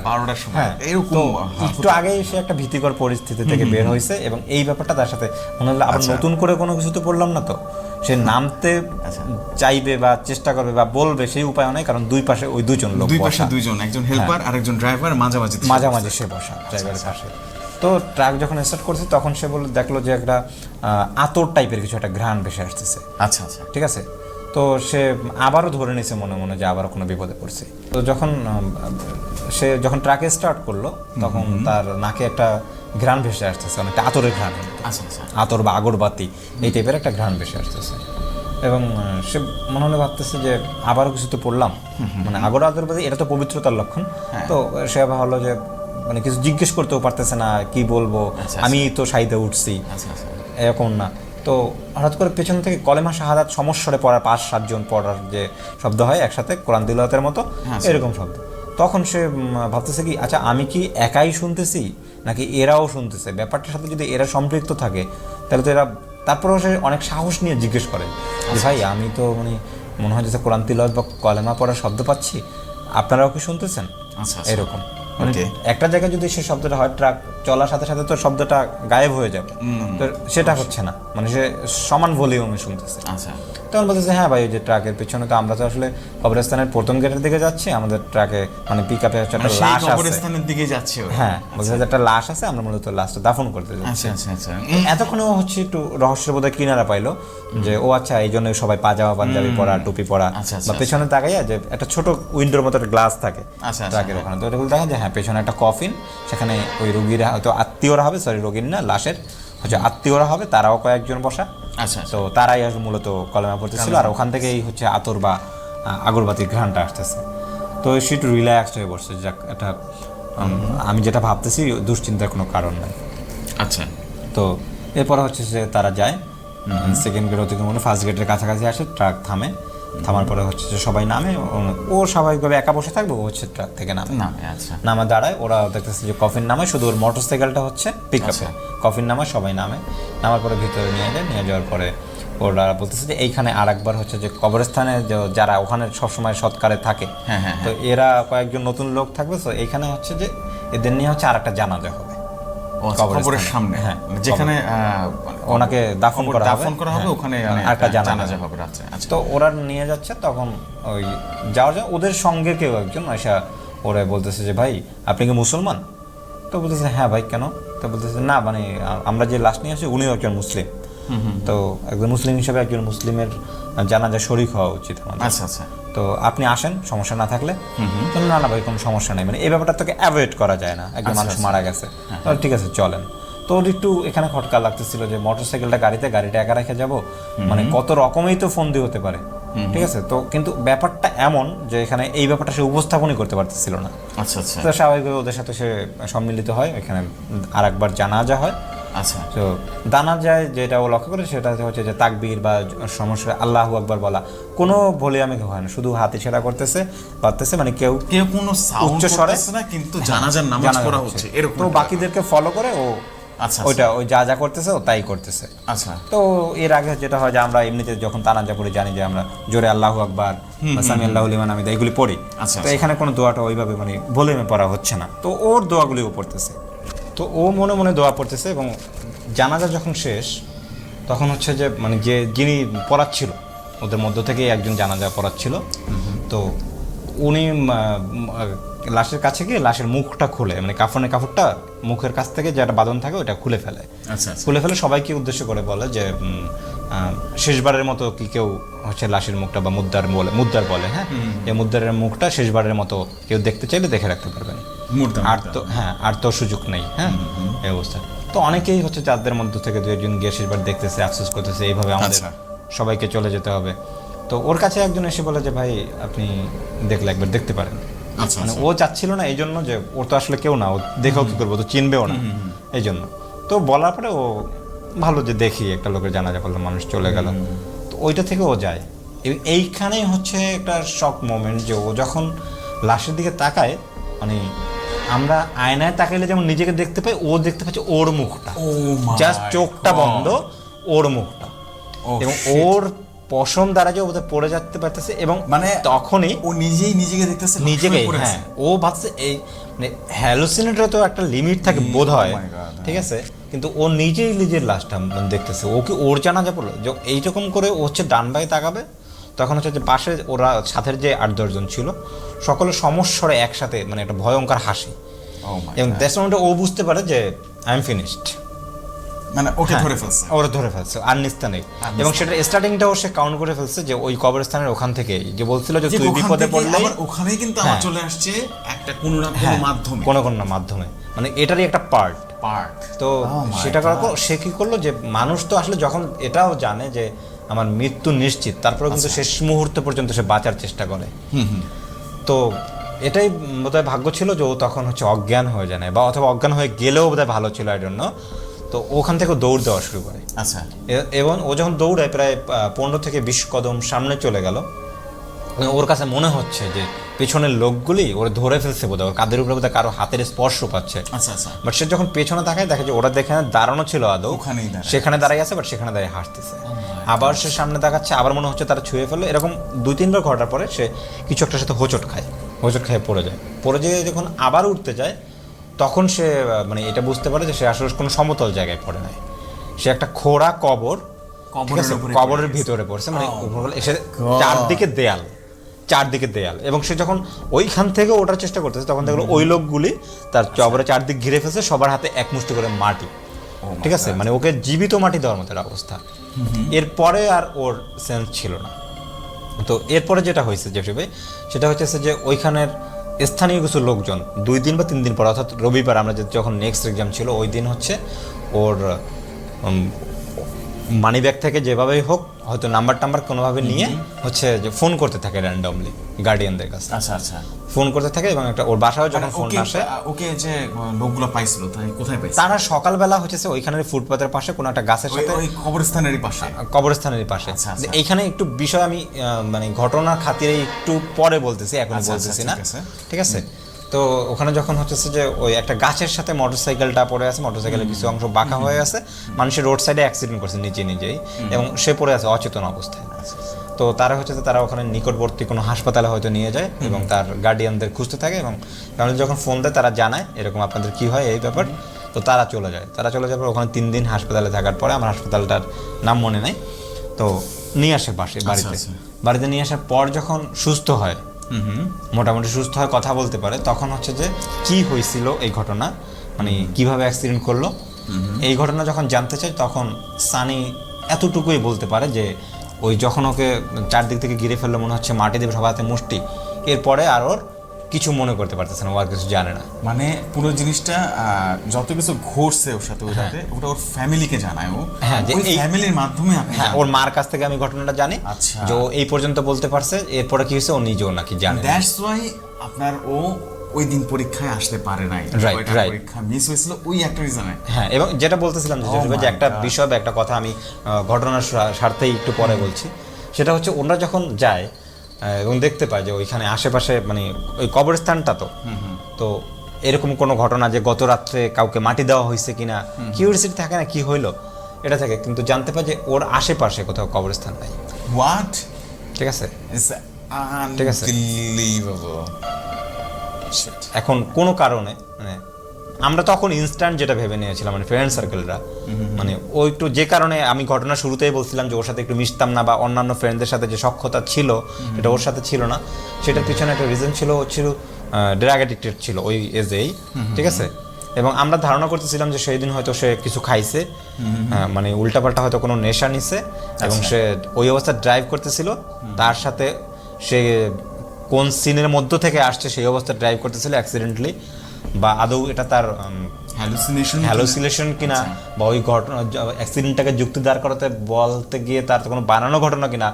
হ্যাঁ, তো একটু আগেই সে একটা ভীতিকর পরিস্থিতি থেকে বের হয়েছে এবং এই ব্যাপারটা তার সাথে মনে হলো আবার নতুন করে কোনো কিছুতে পড়লাম না, তো সে নামতে চাইবে বা চেষ্টা করবে বা বলবে সেই উপায় নেই, কারণ দুই পাশে ওই দুজন লোক বসা, একজন হেল্পার আর একজন ড্রাইভার মাঝামাঝি সে বসা ড্রাইভারের পাশে। তো ট্রাক যখন স্টার্ট করছে তখন সে দেখলো যে একটা আতর টাইপের কিছু একটা ঘ্রাণ ভেসে আসতেছে। আচ্ছা আচ্ছা, ঠিক আছে। তো সে আবারও ধরে নিয়েছে মনে মনে যে আবারও কোনো বিপদে পড়ছে। তো যখন ট্রাকে স্টার্ট করলো তখন তার নাকে একটা ঘ্রাণ ভেসে আসতেছে, অনেকটা আতরের ঘ্রাণ, আতর বা আগরবাতি এই টাইপের একটা ঘ্রাণ ভেসে আসতেছে এবং সে মনে মনে ভাবতেছে যে আবারও কিছু তো পড়লাম, মানে আগরবাতি এটা তো পবিত্রতার লক্ষণ। তো সে ভাবলো যে মানে কিছু জিজ্ঞেস করতেও পারতেছে না, কি বলবো, আমি তো সাইদে উঠছি, এরকম না। তো হঠাৎ করে পেছন থেকে কলেমা শাহাদাত সমস্বরে পড়ার 5-7 জন পড়ার যে শব্দ হয় একসাথে কোরআন তিলাওয়াতের মতো, এরকম শব্দ। তখন সে ভাবতেছে কি আচ্ছা আমি কি একাই শুনতেছি নাকি এরাও শুনতেছে, ব্যাপারটার সাথে যদি এরা সম্পৃক্ত থাকে তাহলে তো এরা, তারপরেও সে অনেক সাহস নিয়ে জিজ্ঞেস করে যে ভাই আমি তো মানে মনে হয় যে কোরআন তিলাওয়াত বা কলেমা পড়ার শব্দ পাচ্ছি, আপনারাও কি শুনতেছেন? এরকম মানে একটা জায়গায় যদি সেই শব্দটা হয় ট্রাক চলার সাথে সাথে তো শব্দটা গায়েব হয়ে যাবে, তো সেটা হচ্ছে না, মানে সে সমান ভলিউমে শুনতেছে। তখন বলতেছে হ্যাঁ ভাই ওই যে ট্রাকের পিছনে তো আমরা তো আসলে কবরস্থানের প্রথম গেটের দিকে যাচ্ছি, আমাদের ট্রাকে মানে পিক আপে একটা লাশ আছে, কবরস্থানের দিকে যাচ্ছে। হ্যাঁ বলছে যে একটা লাশ আছে, আমরা মূলত লাশটা দাফন করতে যাচ্ছি। এতক্ষণে ও হচ্ছে একটু রহস্যের বোধহয় কিনারা পাইলো যে ও আচ্ছা এই জন্য সবাই পাজামা পাঞ্জাবি পরা, টুপি পরা, বা পেছনে তাকাইয়া যে একটা ছোট উইন্ডোর মতো একটা গ্লাস থাকে ট্রাকের ওখানে, তো ওটা দেখা যায় হ্যাঁ পেছনে একটা কফিন, সেখানে ওই রোগীরা হয়তো আত্মীয়রা হবে, রোগীর না লাশের হচ্ছে আত্মীয়রা হবে, তারাও কয়েকজন বসা। তো তারাই মূলত কলেমা পড়তেছিল আর ওখান থেকেই হচ্ছে আতর বা আগরবাতির ঘ্রাণটা আসতেছে। তো সে একটু রিল্যাক্সড হয়ে বসছে, যাক এটা আমি যেটা ভাবতেছি দুশ্চিন্তার কোনো কারণ নাই। আচ্ছা, তো এরপর হচ্ছে যে তারা যায় সেকেন্ড গেট অতিক্রমণ, ফার্স্ট গেটের কাছাকাছি আসে, ট্রাক থামার পরে হচ্ছে যে সবাই নামে, ও স্বাভাবিকভাবে একা বসে থাকবে, ও হচ্ছে ট্রাক থেকে নামে দাঁড়ায়, ওরা দেখতেছে যে কফিন নামে, শুধু ওর মোটরসাইকেলটা হচ্ছে পিক আপে, কফিন নামে সবাই নামার পরে ভিতরে নিয়ে যাওয়ার পরে ওরা বলতেছে যে এইখানে আর একবার হচ্ছে যে কবরস্থানে যারা ওখানে সবসময় সৎকারে থাকে, তো এরা কয়েকজন নতুন লোক থাকবে, তো এইখানে হচ্ছে যে এদের নিয়ে হচ্ছে আর একটা জানাজা হবে কবরের সামনে, যেখানে ওনাকে দাফন করা হবে, ওখানে একটা জানাজা হবে। তো ওরা নিয়ে যাচ্ছে, তখন ওই যাওয়া ওদের সঙ্গে কেউ একজন এসে ওরা বলতেছে যে ভাই আপনি কি মুসলমান? তো বলতেছে হ্যাঁ ভাই কেন? তো বলতেছে না মানে আমরা যে লাশ নিয়ে আসি উনিও একজন মুসলিম, তো একজন মুসলিম হিসেবে একজন মুসলিমের জানাজা শরীক হওয়া উচিত আমাদের। আচ্ছা, তো আপনি আসেন সমস্যা না থাকলে। না ভাই কোনো সমস্যা নেই, মানে এই ব্যাপারটা তোকে অ্যাভয়েড করা যায় না, একজন মানুষ মারা গেছে, ঠিক আছে চলেন। তো ওর একটু এখানে খটকা লাগতেছিল যে মোটরসাইকেলটা গাড়িটা একা রেখে যাবো, মানে কত রকমেই তো ফন্দি হতে পারে, ঠিক আছে। তো কিন্তু ব্যাপারটা এমন যে এখানে এই ব্যাপারটা সে উপস্থাপনই করতে পারতেছিল না। তো স্বাভাবিকভাবে ওদের সাথে সে সম্মিলিত হয়, এখানে আর একবার জানাজা হয়। তো জানাজায় যেটা ও লক্ষ্য করে সেটা হচ্ছে যে তাকবীর বা সমস্যা আল্লাহু আকবার বলা কোনো ভলিউমে হয় না, শুধু হাত ইশারা করতেছে, মানে কেউ কোনো উচ্চ স্বরে না, কিন্তু জানাজার নামাজ পড়া হচ্ছে এরকম। তো বাকিদেরকে ফলো করে ও ওই যা করতেছে ও তাই করতেছে। তো এর আগে যেটা হয় যে আমরা এমনিতে যখন তানাজা পড়ি জানি যে আমরা জোরে আল্লাহু আকবার বা সামি আল্লাহু লিমান হামিদা এগুলি পড়ি, তো এখানে কোনো দোয়াটা ওইভাবে মানে ভলিউমে পড়া হচ্ছে না, তো ওর দোয়াগুলিও পড়তেছে। তো ও মনে মনে দোয়া পড়তেছে এবং জানাজা যখন শেষ তখন হচ্ছে যে মানে যিনি পড়াচ্ছিল ওদের মধ্য থেকে একজন জানাজা পড়াচ্ছিল, তো উনি লাশের কাছে গিয়ে লাশের মুখটা খুলে, মানে কাপড়টা মুখের কাছ থেকে যেটা বাঁধন থাকে ওটা খুলে ফেলে। খুলে ফেলে সবাইকে উদ্দেশ্য করে বলে যে শেষবারের মতো কি কেউ হচ্ছে লাশের মুখটা বা মুদ্দার বলে, হ্যাঁ এই মুদ্দারের মুখটা শেষবারের মতো কেউ দেখতে চাইলে দেখে রাখতে পারবেন, আর তো সুযোগ নেই। হ্যাঁ এই অবস্থা। তো অনেকেই হচ্ছে যাদের মধ্য থেকে 2-1 গিয়ে শেষবার দেখতেছে, আফসোস করতেছে এইভাবে আমাদের সবাইকে চলে যেতে হবে। তো ওর কাছে একজন এসে বলে যে ভাই আপনি দেখলে একবার দেখতে পারেন, মানে ও চাচ্ছিল না এই জন্য যে ওর তো আসলে কেউ না, ও দেখেও কি করবো, তো চিনবেও না এই জন্য। তো বলার পরে ও ভালো যে দেখি একটা লোকের জানাজা পড়লো, মানুষ চলে গেল, তো ওইটা থেকে ও যায়। এইখানেই হচ্ছে একটা শক মোমেন্ট যে ও যখন লাশের দিকে তাকায়, মানে আমরা আয়নায় তাকাইলে যেমন নিজেকে দেখতে পাই, ও দেখতে পাচ্ছে ওর মুখটা, জাস্ট চোখটা বন্ধ, ওর মুখটা, এবং ওর পশম দ্বারা যে ওদের পড়ে যেতে পারতেছে, এবং মানে তখনই ও নিজেই নিজেকে দেখতেছে, নিজেকে, হ্যাঁ ও ভাবছে এই মানে হ্যালুসিনেটর তো একটা লিমিট থাকে বোধ হয়, ঠিক আছে, কিন্তু ও নিজেই নিজের লাশটা মানে দেখতেছে। ও কি ওর জানাজা পড়লো যে এইরকম করে ও হচ্ছে ডান বাই তাকাবে, তখন হচ্ছে যে পাশে ওরা সাথের যে 8-10 জন ছিল সকলে সমস্বরে একসাথে মানে একটা ভয়ঙ্কর হাসি, এবং দ্যাটস মোমেন্টে ও বুঝতে পারে যে আই এম ফিনিশড, মানে ওকে ধরে ফেলছে, ওরা ধরে ফেলছে, আর নিস্তা নেই। এবং সেটা স্টার্টিংটাও সে কাউন্ট করে ফেলছে যে ওই কবরস্থানের ওখান থেকে যে বলছিল যে তুই বিপদে পড়লে ওখানেই কিন্তু আমার চলে আসছে একটা কোনো না কোনো মাধ্যমে, কোনো মাধ্যমে, মানে এটারই একটা পার্ট। তো সেটা করার পর সে কি করলো যে মানুষ তো আসলে যখন এটাও জানে যে আমার মৃত্যু নিশ্চিত, তারপরে কিন্তু শেষ মুহূর্ত পর্যন্ত সে বাঁচার চেষ্টা করে। তো এটাই বোধহয় ভাগ্য ছিল যে ও তখন হচ্ছে অজ্ঞান হয়ে যায় না, বা অথবা অজ্ঞান হয়ে গেলেও বোধহয় ভালো ছিল, আই ডোন্ট নো। তো ওখান থেকে দৌড় দেওয়া শুরু করে। আচ্ছা, এবং ও যখন দৌড়ায় প্রায় 15 থেকে 20 কদম সামনে চলে গেল, ওর কাছে মনে হচ্ছে যে পেছনের লোকগুলি ওরা ধরে ফেলছে বোধহয়, ওর কাঁধের উপরে বোধহয় কারো হাতের স্পর্শ পাচ্ছে। বাট সে যখন পেছনে তাকায় দেখে যে ওরা যেখানে দাঁড়ানো ছিল আদৌ সেখানে দাঁড়িয়ে আছে, বাট সেখানে দাঁড়িয়ে হাসতেছে। আবার সে সামনে তাকাচ্ছে, আবার মনে হচ্ছে তারা ছুঁয়ে ফেললো। এরকম 2-3 বার ঘটার পরে সে কিছু একটার সাথে হোঁচট খেয়ে পড়ে যায়। যখন আবার উঠতে যায় তখন সে মানে এটা বুঝতে পারে যে সে আসলে কোনো সমতল জায়গায় পড়ে নাই, সে একটা খোঁড়া কবরের ভিতরে পড়ছে, মানে এসে চারদিকে দেয়াল, এবং সে যখন ওইখান থেকে ওঠার চেষ্টা করতেছে তখন দেখলো ওই লোকগুলি তার কবরের চারদিক ঘিরে ফেলছে, সবার হাতে এক মুষ্টি করে মাটি, ঠিক আছে, মানে ওকে জীবিত মাটি দেওয়ার মতো অবস্থা। এরপরে আর ওর সেন্স ছিল না। তো এরপরে যেটা হয়েছে জেফরি ভাই, সেটা হচ্ছে যে ওইখানের স্থানীয় কিছু লোকজন 2 দিন বা 3 দিন পর, অর্থাৎ রবিবার আমরা যখন নেক্সট এক্সাম ছিল ওই দিন হচ্ছে ওর মানি ব্যাগ থেকে যেভাবেই হোক হয়তো নাম্বার কোনোভাবে নিয়ে হচ্ছে যে ফোন করতে থাকে র্যান্ডমলি গার্ডিয়ানদের কাছে। আচ্ছা ফোন করতে থাকে, এবং একটা ওর বাসায় যখন ফোন আসে, ওকে যে লোকগুলো পাইছিল তাই কোথায় পাইছে? তারা সকালবেলা হচ্ছে ওইখানের ফুটপাতের পাশে কোনো একটা গাছের সাথে, ওই কবরস্থানেরই পাশে। এইখানে একটু বিষয় আমি মানে ঘটনার খাতিরে একটু পরে বলতেছি, এখন বলতেছি না, ঠিক আছে। তো ওখানে যখন হচ্ছে যে ওই একটা গাছের সাথে মোটরসাইকেলটা পড়ে আছে, মোটরসাইকেলের কিছু অংশ বাঁকা হয়ে আছে, মানুষের রোড সাইডে অ্যাক্সিডেন্ট করছে নিজেই, এবং সে পড়ে আছে অচেতন অবস্থায়। তো তারা হচ্ছে যে তারা ওখানে নিকটবর্তী কোনো হাসপাতালে হয়তো নিয়ে যায়, এবং তার গার্ডিয়ানদের খুঁজতে থাকে, এবং তাহলে যখন ফোন দেয় তারা জানায় এরকম আপনাদের কি হয় এই ব্যাপার। তো তারা চলে যায় পর ওখানে 3 দিন হাসপাতালে থাকার পরে, আমার হাসপাতালটার নাম মনে নাই, তো নিয়ে আসে বাড়িতে নিয়ে আসার পর যখন সুস্থ হয়, মোটামুটি সুস্থ হয়, কথা বলতে পারে, তখন হচ্ছে যে কি হয়েছিল এই ঘটনা, মানে কিভাবে অ্যাক্সিডেন্ট করলো এই ঘটনা যখন জানতে চাই, তখন সানি এতটুকুই বলতে পারে যে ওই যখন ওকে চারদিক থেকে ঘিরে ফেললো, মনে হচ্ছে মাটি দেবে সবার হাতে মুষ্টি, এরপরে আর ওর কিছু মনে করতে পারতেছে না, ও আর কিছু জানে না। মানে পুরো জিনিসটা যত কিছু ঘটছে ওর সাথে, ওটা ওর ফ্যামিলিকে জানায় ও, হ্যাঁ, যে এই ফ্যামিলির মাধ্যমে, হ্যাঁ, ওর মার কাছ থেকে আমি ঘটনাটা জানি, যে ও এই পর্যন্ত বলতে পারছে, এরপরে কি হয়েছে ও নিজেও নাকি জানে। দ্যাটস ওয়াই আপনার ও ওই দিন পরীক্ষায় আসতে পারে নাই, পরীক্ষা মিস হয়েছিল, ওই একটা রিজনে। হ্যাঁ, এবং যেটা বলতেছিলাম যে একটা বিষয় বা একটা কথা আমি ঘটনার স্বার্থেই একটু পরে বলছি, সেটা হচ্ছে ওরা যখন যায় এবং দেখতে পায় যে ওইখানে আশেপাশে মানে ওই কবরস্থানটা তো এরকম কোনো ঘটনা যে গত রাত্রে কাউকে মাটি দেওয়া হয়েছে কিনা, কিউরিওসিটি থাকে না কি হইলো এটা থাকে, কিন্তু জানতে পায় যে ওর আশেপাশে কোথাও কবরস্থান নাই। হোয়াট? ঠিক আছে, ঠিক আছে। এখন কোনো কারণে মানে আমরা তখন ইনস্ট্যান্ট যেটা ভেবে নিয়েছিলাম, মানে ফ্রেন্ড সার্কেলরা, মানে ওই একটু যে কারণে আমি ঘটনা শুরুতেই বলছিলাম যে ওর সাথে একটু মিশতাম না, বা অন্যান্য ফ্রেন্ডদের সাথে যে সখ্যতা ছিল এটা ওর সাথে ছিল না, সেটার পিছনে একটা রিজন ছিল, ড্রাগ অ্যাডিক্টেড ছিল ওই এজেই, ঠিক আছে। এবং আমরা ধারণা করতেছিলাম যে সেই দিন হয়তো সে কিছু খাইছে, মানে উল্টাপাল্টা হয়তো কোনো নেশা নিছে, এবং সে ওই অবস্থায় ড্রাইভ করতেছিল, তার সাথে সে কোন সিনের মধ্য থেকে আসছে সেই অবস্থায় ড্রাইভ করতেছিল অ্যাক্সিডেন্টলি, বা আদৌ এটা তার হ্যালুসিনেশন কিনা বা ওই ঘটনা অ্যাক্সিডেন্টটাকে যুক্তি দাঁড় করাতে বলতে গিয়ে তার কোনো বানানো ঘটনা কিনা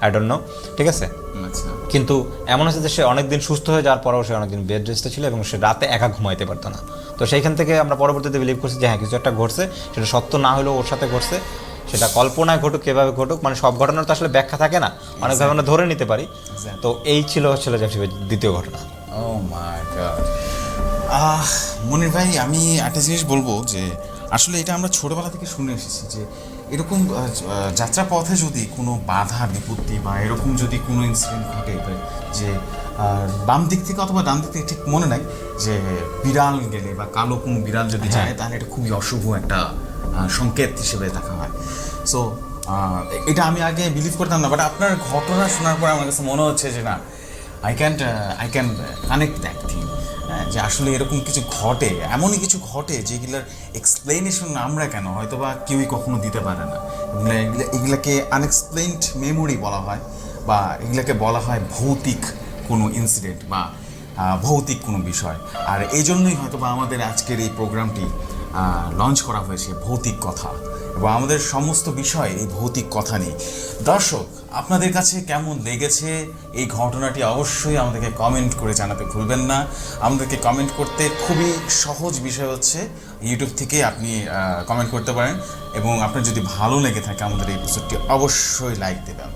আই ডোন্ট নো, ঠিক আছে। আচ্ছা, কিন্তু এমন হচ্ছে যে সে অনেকদিন সুস্থ হয়ে যাওয়ার পরেও সে অনেকদিন বেড রেস্টে ছিল এবং সে রাতে একা ঘুমাইতে পারতো না। তো সেইখান থেকে আমরা পরবর্তীতে বিলিভ করছি যে হ্যাঁ কিছু একটা ঘটছে, সেটা সত্য না হলেও ওর সাথে ঘটছে, সেটা কল্পনায় ঘটুক কীভাবে ঘটুক, মানে সব ঘটনার তো আসলে ব্যাখ্যা থাকে না, অনেকভাবে আমরা ধরে নিতে পারি। তো এই ছিল জাসিবের দ্বিতীয় ঘটনা। ও মাই গড। মনির ভাই, আমি একটা জিনিস বলবো যে আসলে এটা আমরা ছোটবেলা থেকে শুনে এসেছি যে এরকম যাত্রা পথে যদি কোনো বাধা বিপত্তি বা এরকম যদি কোনো ইনসিডেন্ট ঘটে যে বাম দিক থেকে অথবা ডান দিক থেকে ঠিক মনে নাই, যে বিড়াল গেলে বা কালো কোনো বিড়াল যদি যায় তাহলে এটা খুবই অশুভ একটা সংকেত হিসেবে দেখা হয়। সো এটা আমি আগে বিলিভ করতাম না, বাট আপনার ঘটনা শোনার পর আমার কাছে মনে হচ্ছে যে না, I can connect that thing, যে আসলে এরকম কিছু ঘটে, এমনই কিছু ঘটে যেগুলোর এক্সপ্লেনেশন আমরা কেন হয়তো বা কেউই কখনো দিতে পারে না। এগুলাকে আনএক্সপ্লেইনড মেমোরি বলা হয়, বা এগুলাকে বলা হয় ভৌতিক কোনো ইনসিডেন্ট বা ভৌতিক কোনো বিষয়। আর এই জন্যই হয়তো বা আমাদের আজকের এই প্রোগ্রামটি লঞ্চ করা হয়েছে, ভৌতিক কথা, এবং আমাদের সমস্ত বিষয় এই ভৌতিক কথা নিয়ে। দর্শক, আপনাদের কাছে কেমন লেগেছে এই ঘটনাটি অবশ্যই আমাদেরকে কমেন্ট করে জানাতে ভুলবেন না। আমাদেরকে কমেন্ট করতে খুবই সহজ বিষয় হচ্ছে, ইউটিউব থেকে আপনি কমেন্ট করতে পারেন, এবং আপনার যদি ভালো লেগে থাকে আমাদের এই এপিসোডটি অবশ্যই লাইক দেবেন।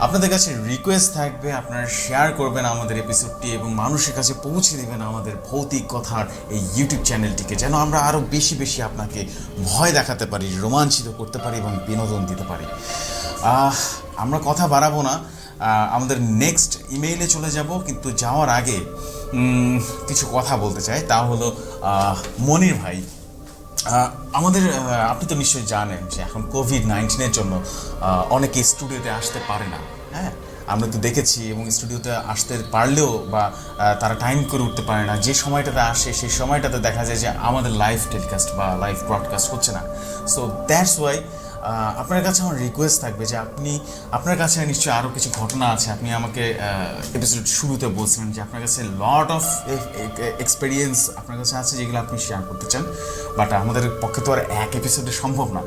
আপনাদের কাছে রিকোয়েস্ট থাকবে আপনারা শেয়ার করবেন আমাদের এপিসোডটি এবং মানুষের কাছে পৌঁছে দেবেন আমাদের ভৌতিক কথার এই ইউটিউব চ্যানেলটিকে, যেন আমরা আরও বেশি বেশি আপনাকে ভয় দেখাতে পারি, রোমাঞ্চিত করতে পারি এবং বিনোদন দিতে পারি। আমরা কথা বাড়াবো না, আমাদের নেক্সট ইমেইলে চলে যাব, কিন্তু যাওয়ার আগে কিছু কথা বলতে চাই। তা হলো মনির ভাই, আমাদের আপনি তো নিশ্চয়ই জানেন যে এখন কোভিড-19 জন্য অনেকে স্টুডিওতে আসতে পারে না। হ্যাঁ, আমরা তো দেখেছি, এবং স্টুডিওতে আসতে পারলেও বা তারা টাইম করে উঠতে পারে না। যে সময়টাতে আসে সেই সময়টাতে দেখা যায় যে আমাদের লাইভ টেলিকাস্ট বা লাইভ ব্রডকাস্ট হচ্ছে না। সো দ্যাটস ওয়াই আপনার কাছে আমার রিকোয়েস্ট থাকবে যে আপনার কাছে নিশ্চয়ই আরও কিছু ঘটনা আছে। আপনি আমাকে এপিসোড শুরুতে বলছিলেন যে আপনার কাছে লট অফ এক্সপিরিয়েন্স আপনার কাছে আছে যেগুলো আপনি শেয়ার করতে চান, বাট আমাদের পক্ষে তো আর এক এপিসোডে সম্ভব না।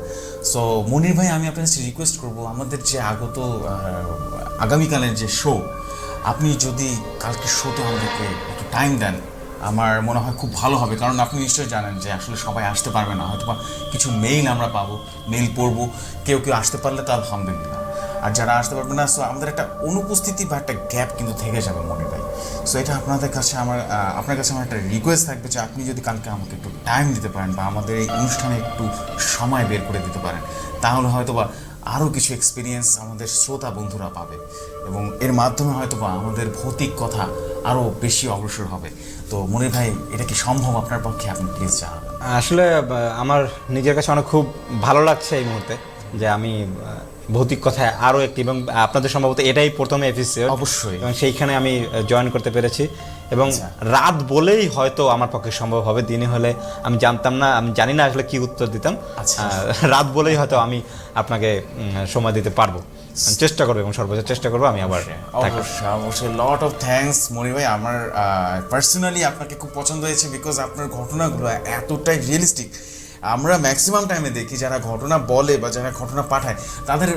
সো মনির ভাই, আমি আপনার কাছে রিকোয়েস্ট করবো, আমাদের যে আগামীকালের যে শো, আপনি যদি কালকে শোতে আমাদেরকে একটু টাইম দেন, আমার মনে হয় খুব ভালো হবে। কারণ আপনি নিশ্চয়ই জানেন যে আসলে সবাই আসতে পারবে না, হয়তো বা কিছু মেইল আমরা পাবো, মেইল পড়বো, কেউ আসতে পারলে তো আলহামদুলিল্লাহ, আর যারা আসতে পারবে না, সো আমাদের একটা অনুপস্থিতি বা একটা গ্যাপ কিন্তু থেকে যাবে মনে ভাই। সো এটা আপনার কাছে আমার একটা রিকোয়েস্ট থাকবে যে আপনি যদি কালকে আমাকে একটু টাইম দিতে পারেন বা আমাদের এই অনুষ্ঠানে একটু সময় বের করে দিতে পারেন, তাহলে হয়তো বা আরও কিছু এক্সপিরিয়েন্স আমাদের শ্রোতা বন্ধুরা পাবে, এবং এর মাধ্যমে হয়তো বা আমাদের ভৌতিক কথা আরও বেশি অগ্রসর হবে। তো মনির ভাই, এটা কি সম্ভব আপনার পক্ষে? আপনি প্লিজ জানাবেন। আসলে আমার নিজের কাছে অনেক খুব ভালো লাগছে এই মুহূর্তে যে আমি ভৌতিক কথায় আরও একটি, এবং আপনাদের সম্ভবত এটাই প্রথম এপিসোড, অবশ্যই, এবং সেইখানে আমি জয়েন করতে পেরেছি, এবং রাত বলেই হয়তো আমার পক্ষে সম্ভব হবে, দিনে হলে আমি জানতাম না, আমি জানি না আসলে কি উত্তর দিতাম। রাত বলেই হয়তো আমি আপনাকে সময় দিতে পারবো, চেষ্টা করবো এবং সর্বোচ্চ চেষ্টা করবো আমি আবার। অবশ্যই লট অফ থ্যাঙ্কস মনির ভাই। আমার পার্সোনালি আপনাকে খুব পছন্দ হয়েছে, বিকজ আপনার ঘটনাগুলো এতটাই রিয়েলিস্টিক। আমরা ম্যাক্সিমাম টাইমে দেখি যারা ঘটনা বলে বা যারা ঘটনা পাঠায়, তাদের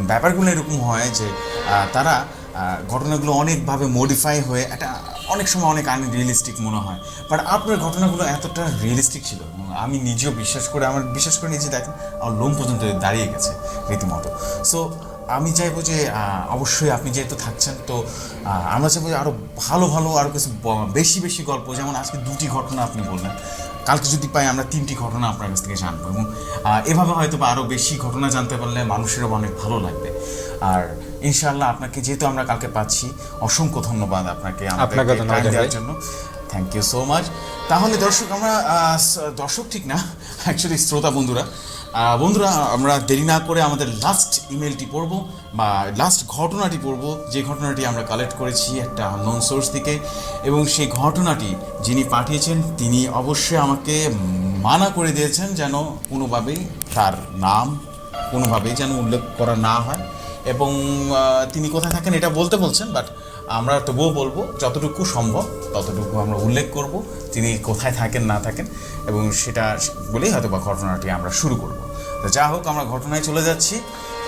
ব্যাপারগুলো এরকম হয় যে তারা ঘটনাগুলো অনেকভাবে মডিফাই হয়ে অনেক সময় অনেক আনরিয়েলিস্টিক মনে হয়, বাট আপনার ঘটনাগুলো এতটা রিয়েলিস্টিক ছিল, আমি নিজেও বিশ্বাস করে নিজে দেখেন আমার লোম পর্যন্ত দাঁড়িয়ে গেছে রীতিমতো। সো আমি চাইবো যে অবশ্যই আপনি যেহেতু থাকছেন, তো আমরা চাইবো যে আরও ভালো আরও কিছু বেশি গল্প, যেমন আজকে 2টি ঘটনা আপনি বললেন, কালকে যদি পাই আমরা 3টি ঘটনা আপনার কাছ থেকে জানবো, এবং এভাবে হয়তো বা আরও বেশি ঘটনা জানতে পারলে মানুষেরও অনেক ভালো লাগবে। আর ইনশাআল্লাহ আপনাকে যেহেতু আমরা কালকে পাচ্ছি, অসংখ্য ধন্যবাদ আপনাকে দেওয়ার জন্য। Thank you so much. তাহলে দর্শক ঠিক না, অ্যাকচুয়ালি শ্রোতা বন্ধুরা, আমরা দেরি না করে আমাদের লাস্ট ইমেলটি পড়ব বা লাস্ট ঘটনাটি পড়ব, যে ঘটনাটি আমরা কালেক্ট করেছি একটা আননোন সোর্স থেকে, এবং সেই ঘটনাটি যিনি পাঠিয়েছেন তিনি অবশ্যই আমাকে মানা করে দিয়েছেন যেন কোনোভাবেই তার নাম কোনোভাবেই যেন উল্লেখ করা না হয়, এবং তিনি কোথায় থাকেন এটা বলতে বলছেন, বাট আমরা তবুও বলবো যতটুকু সম্ভব ততটুকু আমরা উল্লেখ করব তিনি কোথায় থাকেন না থাকেন, এবং সেটা বলেই হয়তো বা ঘটনাটি আমরা শুরু করব। তো যা হোক, আমরা ঘটনায় চলে যাচ্ছি,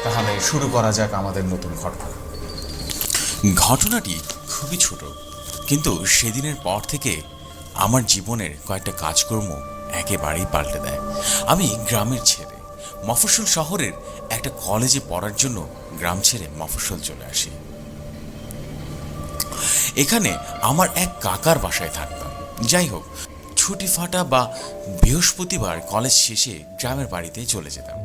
তাহলে শুরু করা যাক আমাদের নতুন ঘটনা। ঘটনাটি খুবই ছোট, কিন্তু সেদিনের পর থেকে আমার জীবনের কয়েকটা কাজকর্ম একেবারেই পাল্টে দেয়। আমি গ্রামের ছেলে, মফস্বল শহরের একটা কলেজে পড়ার জন্য গ্রাম ছেড়ে মফস্বল চলে আসি। এখানে আমার এক কাকার বাসায় থাকতাম। যাই হোক, ছুটি ফাটা বা বৃহস্পতিবার কলেজ শেষে গ্রামের বাড়িতে চলে যেতাম।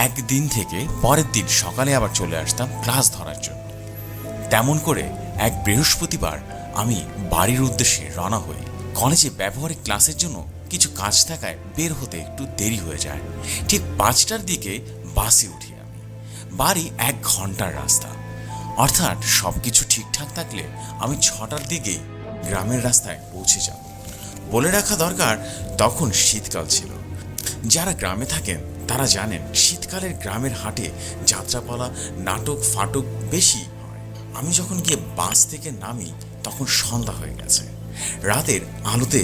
একদিন থেকে পরের দিন সকালে আবার চলে আসতাম ক্লাস ধরার জন্য। তেমন করে এক বৃহস্পতিবার আমি বাড়ির উদ্দেশ্যে রওনা হই। কলেজে ব্যবহারিক ক্লাসের জন্য কিছু কাজ থাকায় বের হতে একটু দেরি হয়ে যায়। ঠিক 5টার দিকে বাসে উঠি আমি। বাড়ি 1 ঘন্টার রাস্তা, অর্থাৎ সব কিছু ঠিকঠাক থাকলে আমি 6টার দিকে গ্রামের রাস্তায় পৌঁছে যাব। বলে রাখা দরকার, তখন শীতকাল ছিল। যারা গ্রামে থাকেন তারা জানেন শীতকালের গ্রামের হাটে যাত্রাপালা, নাটক ফাটক বেশি হয়। আমি যখন গিয়ে বাস থেকে নামি তখন সন্ধ্যা হয়ে গেছে। রাতের আলোতে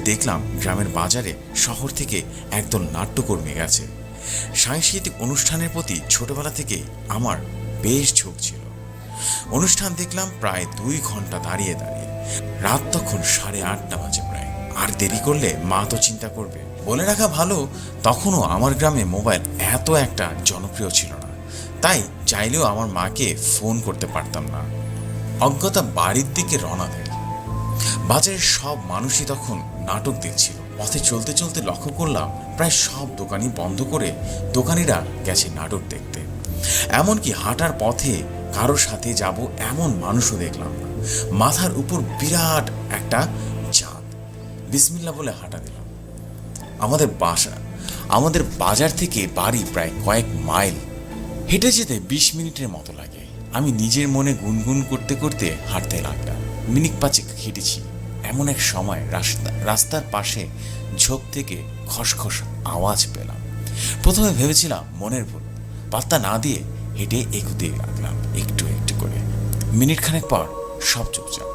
দেখলাম গ্রামের বাজারে শহর থেকে একদল নাট্যকর্মী গেছে। সাংস্কৃতিক অনুষ্ঠানের প্রতি ছোটবেলা থেকে আমার বেশ ঝোঁক ছিল। অনুষ্ঠান দেখলাম প্রায় 2 ঘন্টা দাঁড়িয়ে দাঁড়িয়ে। রাত তখন 8:30 বাজে প্রায়। আর দেরি করলে মা তো চিন্তা করবে। বলে রাখা ভালো, তখনও আমার গ্রামে মোবাইল এত একটা জনপ্রিয় ছিল না, তাই চাইলেও আমার মাকে ফোন করতে পারতাম না। অজ্ঞতা বাড়ির দিকে রওনা দেয়। বাজারের সব মানুষই তখন নাটক দেখছিল। পথে চলতে চলতে লক্ষ্য করলাম প্রায় সব দোকানই বন্ধ করে দোকানিরা গেছে নাটক দেখতে। এমনকি হাঁটার পথে কারোর সাথে যাব এমন মানুষও দেখলাম না। মাথার উপর বিরাট একটা চাঁদ। বিসমিল্লাহ বলে হাঁটা দিলাম। আমাদের বাজার থেকে বাড়ি প্রায় কয়েক মাইল। হেঁটে যেতে 20 মিনিটের মতো লাগে। আমি নিজের মনে গুনগুন করতে করতে হাঁটতে লাগলাম। মিনিট 5 হেঁটেছি। এমন এক সময় রাস্তার পাশে ঝোপ থেকে খসখস আওয়াজ পেলাম। প্রথমে ভেবেছিলাম মনের ভুল, পাত্তা না দিয়ে হেঁটে এগুতে লাগলাম একটু একটু করে। মিনিট খানেক পর সব চুপচাপ।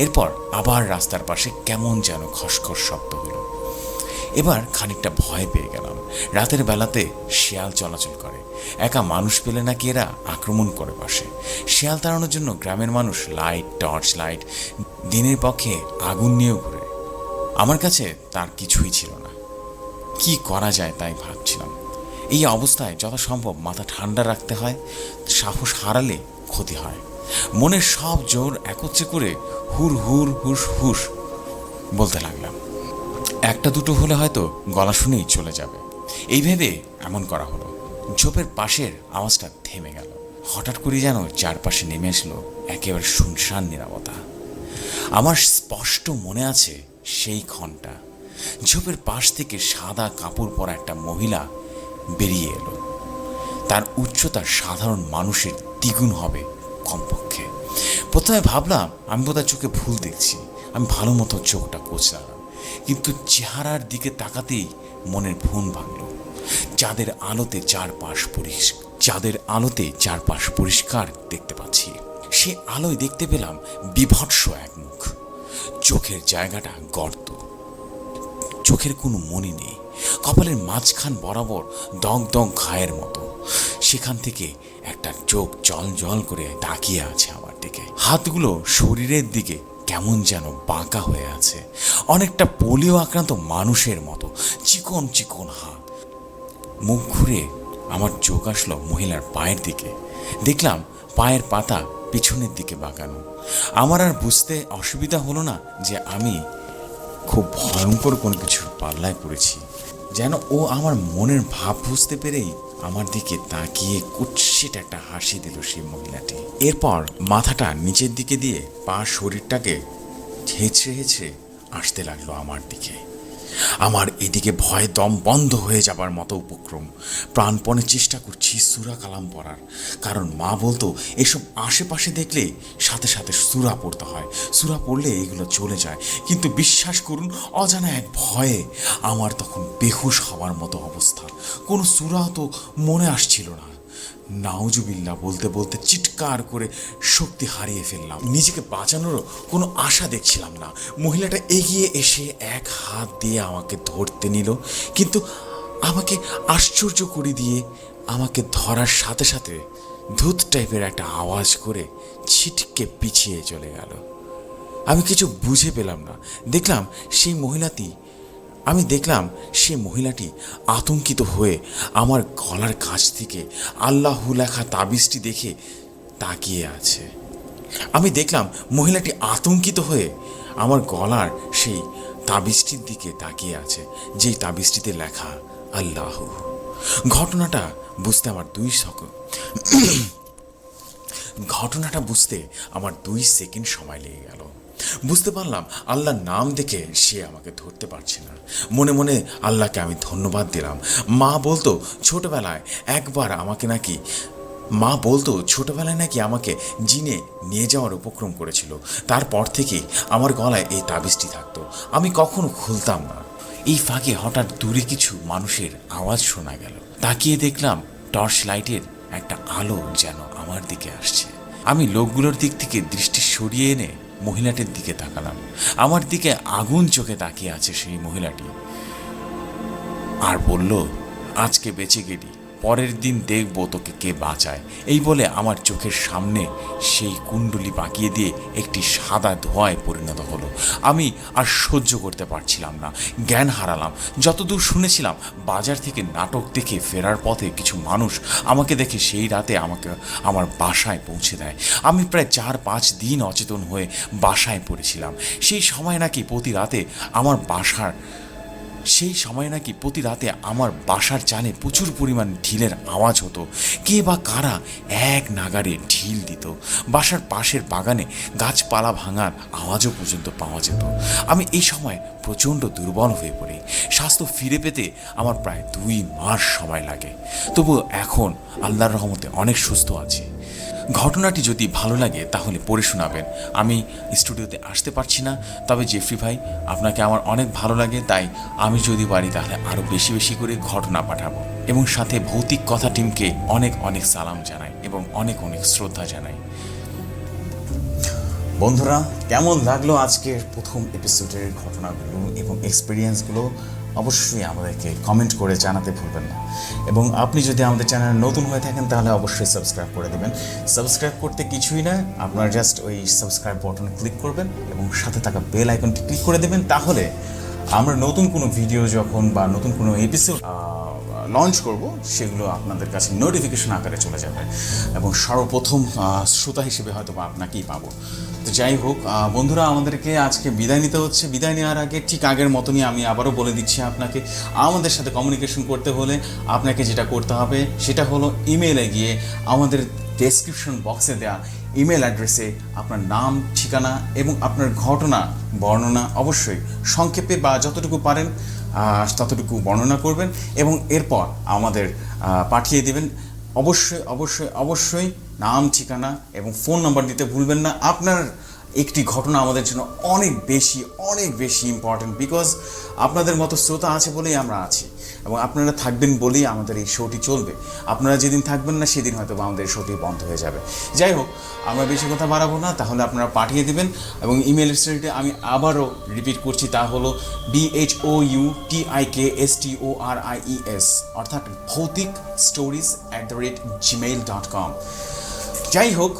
এরপর আবার রাস্তার পাশে কেমন যেন খসখস শব্দ হলো। এবার খানিকটা ভয় পেয়ে গেলাম। রাতের বেলাতে শিয়াল চলাচল করে। একা মানুষ পেলে নাকি এরা আক্রমণ করে বসে। শিয়াল তাড়ানোর জন্য গ্রামের মানুষ টর্চ লাইট, দিনের পক্ষে আগুন নিয়েও ঘুরে। আমার কাছে তার কিছুই ছিল না। কি করা যায় তাই ভাবছিলাম। এই অবস্থায় যথাসম্ভব মাথা ঠান্ডা রাখতে হয়। সাহস হারালে ক্ষতি হয়। মনের সব জোর একত্রে করে হুর হুর হুস হুস বলতে লাগলাম। একটা দুটো হলে হয়তো গলা শুনেই চলে যাবে, এই ভেবে এমন করা হলো। ঝোপের পাশের আওয়াজটা থেমে গেল। হঠাৎ করে যেন চারপাশে নেমে আসলো একেবারে শুনশান নীরবতা। আমার স্পষ্ট মনে আছে সেই ক্ষণটা। ঝোপের পাশ থেকে সাদা কাপড় পরা একটা মহিলা বেরিয়ে এলো। তার উচ্চতা সাধারণ মানুষের দ্বিগুণ হবে কমপক্ষে। প্রথমে ভাবলাম আমি বোধহয় চোখে ভুল দেখছি। আমি ভালো মতো চোখটা কচলাম, কিন্তু চেহারার দিকে তাকাতেই মনের ভুল ভাঙল। চাঁদের আলোতে চারপাশ পরিষ্কার দেখতে পাচ্ছি। সে আলোয় দেখতে পেলাম বিভৎস এক মুখ। চোখের জায়গাটা গর্ত, চোখের কোনো মনি নেই। কপালের মাঝখান বরাবর দগ দগ ঘায়ের মতো। সেখান থেকে একটা চোখ জল জল করে তাকিয়ে আছে আমার দিকে। হাতগুলো শরীরের দিকে কেমন যেন বাঁকা হয়ে আছে, অনেকটা পোলিও আক্রান্ত মানুষের মতো। চিকন চিকন হাত। মুখ ঘুরে আমার চোখ আসলো মহিলার পায়ের দিকে। দেখলাম পায়ের পাতা পিছনের দিকে বাঁকানো। আমার আর বুঝতে অসুবিধা হলো না যে আমি খুব ভয়ঙ্কর কোনো কিছুর পাল্লায় পড়েছি। যেন ও আমার মনের ভাব বুঝতে পেরেই আমার দিকে তাকিয়ে কুৎসিত একটা হাসি দিল সেই মহিলাটি। এরপর মাথাটা নিচের দিকে দিয়ে পা শরীরটাকে হেঁচড়ে হেঁচড়ে আসতে লাগলো আমার দিকে। আমার এদিকে ভয়ে দম বন্ধ হয়ে যাবার মতো উপক্রম। প্রাণপণে চেষ্টা করছি সূরা কালাম পড়ার, কারণ মা বলতো এসব আশেপাশে দেখলে সাথে সাথে সূরা পড়তে হয়, সূরা পড়লে এগুলো চলে যায়। কিন্তু বিশ্বাস করুন, অজানা এক ভয়ে আমার তখন বেহুশ হওয়ার মতো অবস্থা। কোনো সূরাও তো মনে আসছিল না। নাউজুবিল্লাহ বলতে বলতে চিৎকার করে শক্তি হারিয়ে ফেললাম। নিজেকে বাঁচানোরও কোনো আশা দেখছিলাম না। মহিলাটা এগিয়ে এসে এক হাত দিয়ে আমাকে ধরতে নিল, কিন্তু আমাকে আশ্চর্য করে দিয়ে আমাকে ধরার সাথে সাথে ধুত টাইপের একটা আওয়াজ করে ছিটকে পিছিয়ে চলে গেল। আমি কিছু বুঝে পেলাম না। দেখলাম সেই মহিলাটি আতঙ্কিত হয়ে আমার গলার কাছ থেকে আল্লাহু লেখা তাবিজটি দেখে তাকিয়ে আছে। আমি দেখলাম মহিলাটি আতঙ্কিত হয়ে আমার গলার সেই তাবিজটির দিকে তাকিয়ে আছে, যেই তাবিজটিতে লেখা আল্লাহু। ঘটনাটা বুঝতে আমার 2 সেকেন্ড সময় লেগে গেল। বুঝতে পারলাম আল্লাহর নাম দেখে সে আমাকে ধরতে পারছে না। মনে মনে আল্লাহকে আমি ধন্যবাদ দিলাম। মা বলতো ছোটবেলায় নাকি আমাকে জিনে নিয়ে যাওয়ার উপক্রম করেছিল। তারপর থেকেই আমার গলায় এই তাবিজটি থাকতো, আমি কখনো খুলতাম না। এই ফাঁকে হঠাৎ দূরে কিছু মানুষের আওয়াজ শোনা গেল। তাকিয়ে দেখলাম টর্চ লাইটের একটা আলো যেন আমার দিকে আসছে। আমি লোকগুলোর দিক থেকে দৃষ্টি সরিয়ে এনে মহিলাটির দিকে তাকালাম। আমার দিকে আগুন চোখে তাকিয়ে আছে সেই মহিলাটি, আর বলল, আজকে বেঁচে গেলি, পরের দিন দেখবো তোকে কে বাঁচায়। এই বলে আমার চোখের সামনে সেই কুণ্ডলি বাঁকিয়ে দিয়ে একটি সাদা ধোঁয়ায় পরিণত হলো। আমি আর সহ্য করতে পারছিলাম না, জ্ঞান হারালাম। যতদূর শুনেছিলাম, বাজার থেকে নাটক দেখে ফেরার পথে কিছু মানুষ আমাকে দেখে সেই রাতে আমাকে আমার বাসায় পৌঁছে দেয়। আমি প্রায় 4-5 দিন অচেতন হয়ে বাসায় পড়েছিলাম। সেই সময় নাকি প্রতি রাতে আমার বাসার চালে প্রচুর পরিমাণ ঢিলের আওয়াজ হতো। কে বা কারা এক নাগারে ঢিল দিত। বাসার পাশের বাগানে গাছপালা ভাঙার আওয়াজও পর্যন্ত পাওয়া যেত। আমি এই সময় প্রচণ্ড দুর্বল হয়ে পড়ি। স্বাস্থ্য ফিরে পেতে আমার প্রায় 2 মাস সময় লাগে। তবুও এখন আল্লাহর রহমতে অনেক সুস্থ আছি। ঘটনাটি যদি ভালো লাগে তাহলে পড়ে শোনাবেন। আমি স্টুডিওতে আসতে পারছি না, তবে জেফরি ভাই, আপনাকে আমার অনেক ভালো লাগে, তাই আমি যদি পারি তাহলে আরও বেশি বেশি করে ঘটনা পাঠাবো, এবং সাথে ভৌতিক কথা টিমকে অনেক অনেক সালাম জানাই এবং অনেক অনেক শ্রদ্ধা জানাই। বন্ধুরা, কেমন লাগলো আজকের প্রথম এপিসোডের ঘটনাগুলো এবং এক্সপিরিয়েন্সগুলো? অবশ্যই আমাদেরকে কমেন্ট করে জানাতে ভুলবেন না। এবং আপনি যদি আমাদের চ্যানেলে নতুন হয়ে থাকেন তাহলে অবশ্যই সাবস্ক্রাইব করে দেবেন। সাবস্ক্রাইব করতে কিছুই না, আপনারা জাস্ট ওই সাবস্ক্রাইব বাটনে ক্লিক করবেন এবং সাথে থাকা বেল আইকনটি ক্লিক করে দেবেন। তাহলে আমরা নতুন কোনো ভিডিও যখন বা নতুন কোনো এপিসোড লঞ্চ করব, সেগুলো আপনাদের কাছে নোটিফিকেশন আকারে চলে যাবে এবং সর্বপ্রথম শ্রোতা হিসেবে হয়তো বা আপনাকেই পাবো। তো যাই হোক বন্ধুরা, আমাদেরকে আজকে বিদায় নিতে হচ্ছে। বিদায় নেওয়ার আগে ঠিক আগের মতনই আমি আবারও বলে দিচ্ছি, আপনাকে আমাদের সাথে কমিউনিকেশন করতে হলে আপনাকে যেটা করতে হবে সেটা হলো ইমেইলে গিয়ে আমাদের ডেসক্রিপশন বক্সে দেওয়া ইমেল অ্যাড্রেসে আপনার নাম, ঠিকানা এবং আপনার ঘটনা বর্ণনা অবশ্যই সংক্ষেপে বা যতটুকু পারেন ততটুকু বর্ণনা করবেন এবং এরপর আমাদের পাঠিয়ে দেবেন। অবশ্যই অবশ্যই অবশ্যই নাম, ঠিকানা এবং ফোন নাম্বার দিতে ভুলবেন না। আপনার একটি ঘটনা আমাদের জন্য অনেক বেশি ইম্পর্ট্যান্ট, বিকজ আপনাদের মতো শ্রোতা আছে বলেই আমরা আছি এবং আপনারা থাকবেন বলেই আমাদের এই শোটি চলবে। আপনারা যেদিন থাকবেন না সেদিন হয়তো আমাদের শোটি বন্ধ হয়ে যাবে। যাই হোক, আমরা বেশি কথা বাড়াবো না, তাহলে আপনারা পাঠিয়ে দেবেন। এবং ইমেল স্টোরিটা আমি আবারও রিপিট করছি, তা হলো BHOUTIKSTORIES, অর্থাৎ ভৌতিক stories@gmail.com। যাই হোক,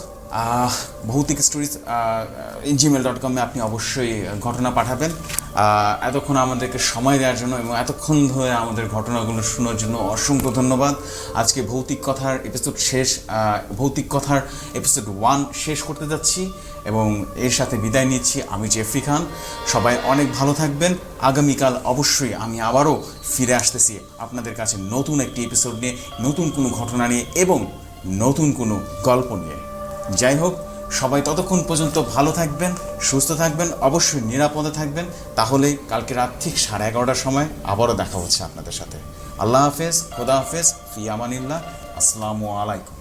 ভৌতিক স্টোরিজ gmail.com আপনি অবশ্যই ঘটনা পাঠাবেন। এতক্ষণ আমাদেরকে সময় দেওয়ার জন্য এবং এতক্ষণ ধরে আমাদের ঘটনাগুলো শোনার জন্য অসংখ্য ধন্যবাদ। আজকে ভৌতিক কথার এপিসোড 1 শেষ করতে যাচ্ছি এবং এর সাথে বিদায় নিচ্ছি। আমি জেফরি খান। সবাই অনেক ভালো থাকবেন। আগামীকাল অবশ্যই আমি আবারও ফিরে আসতেছি আপনাদের কাছে নতুন একটি এপিসোড নিয়ে, নতুন কোনো ঘটনা নিয়ে এবং নতুন কোনো গল্প নিয়ে। যাই হোক, সবাই ততক্ষণ পর্যন্ত ভালো থাকবেন, সুস্থ থাকবেন, অবশ্যই নিরাপদে থাকবেন। তাহলে কালকে রাত ঠিক 11:30টার সময় আবারও দেখা হচ্ছে আপনাদের সাথে। আল্লাহ হাফেজ, খোদা হাফেজ, ফি আমানিল্লাহ, আসসালামু আলাইকুম।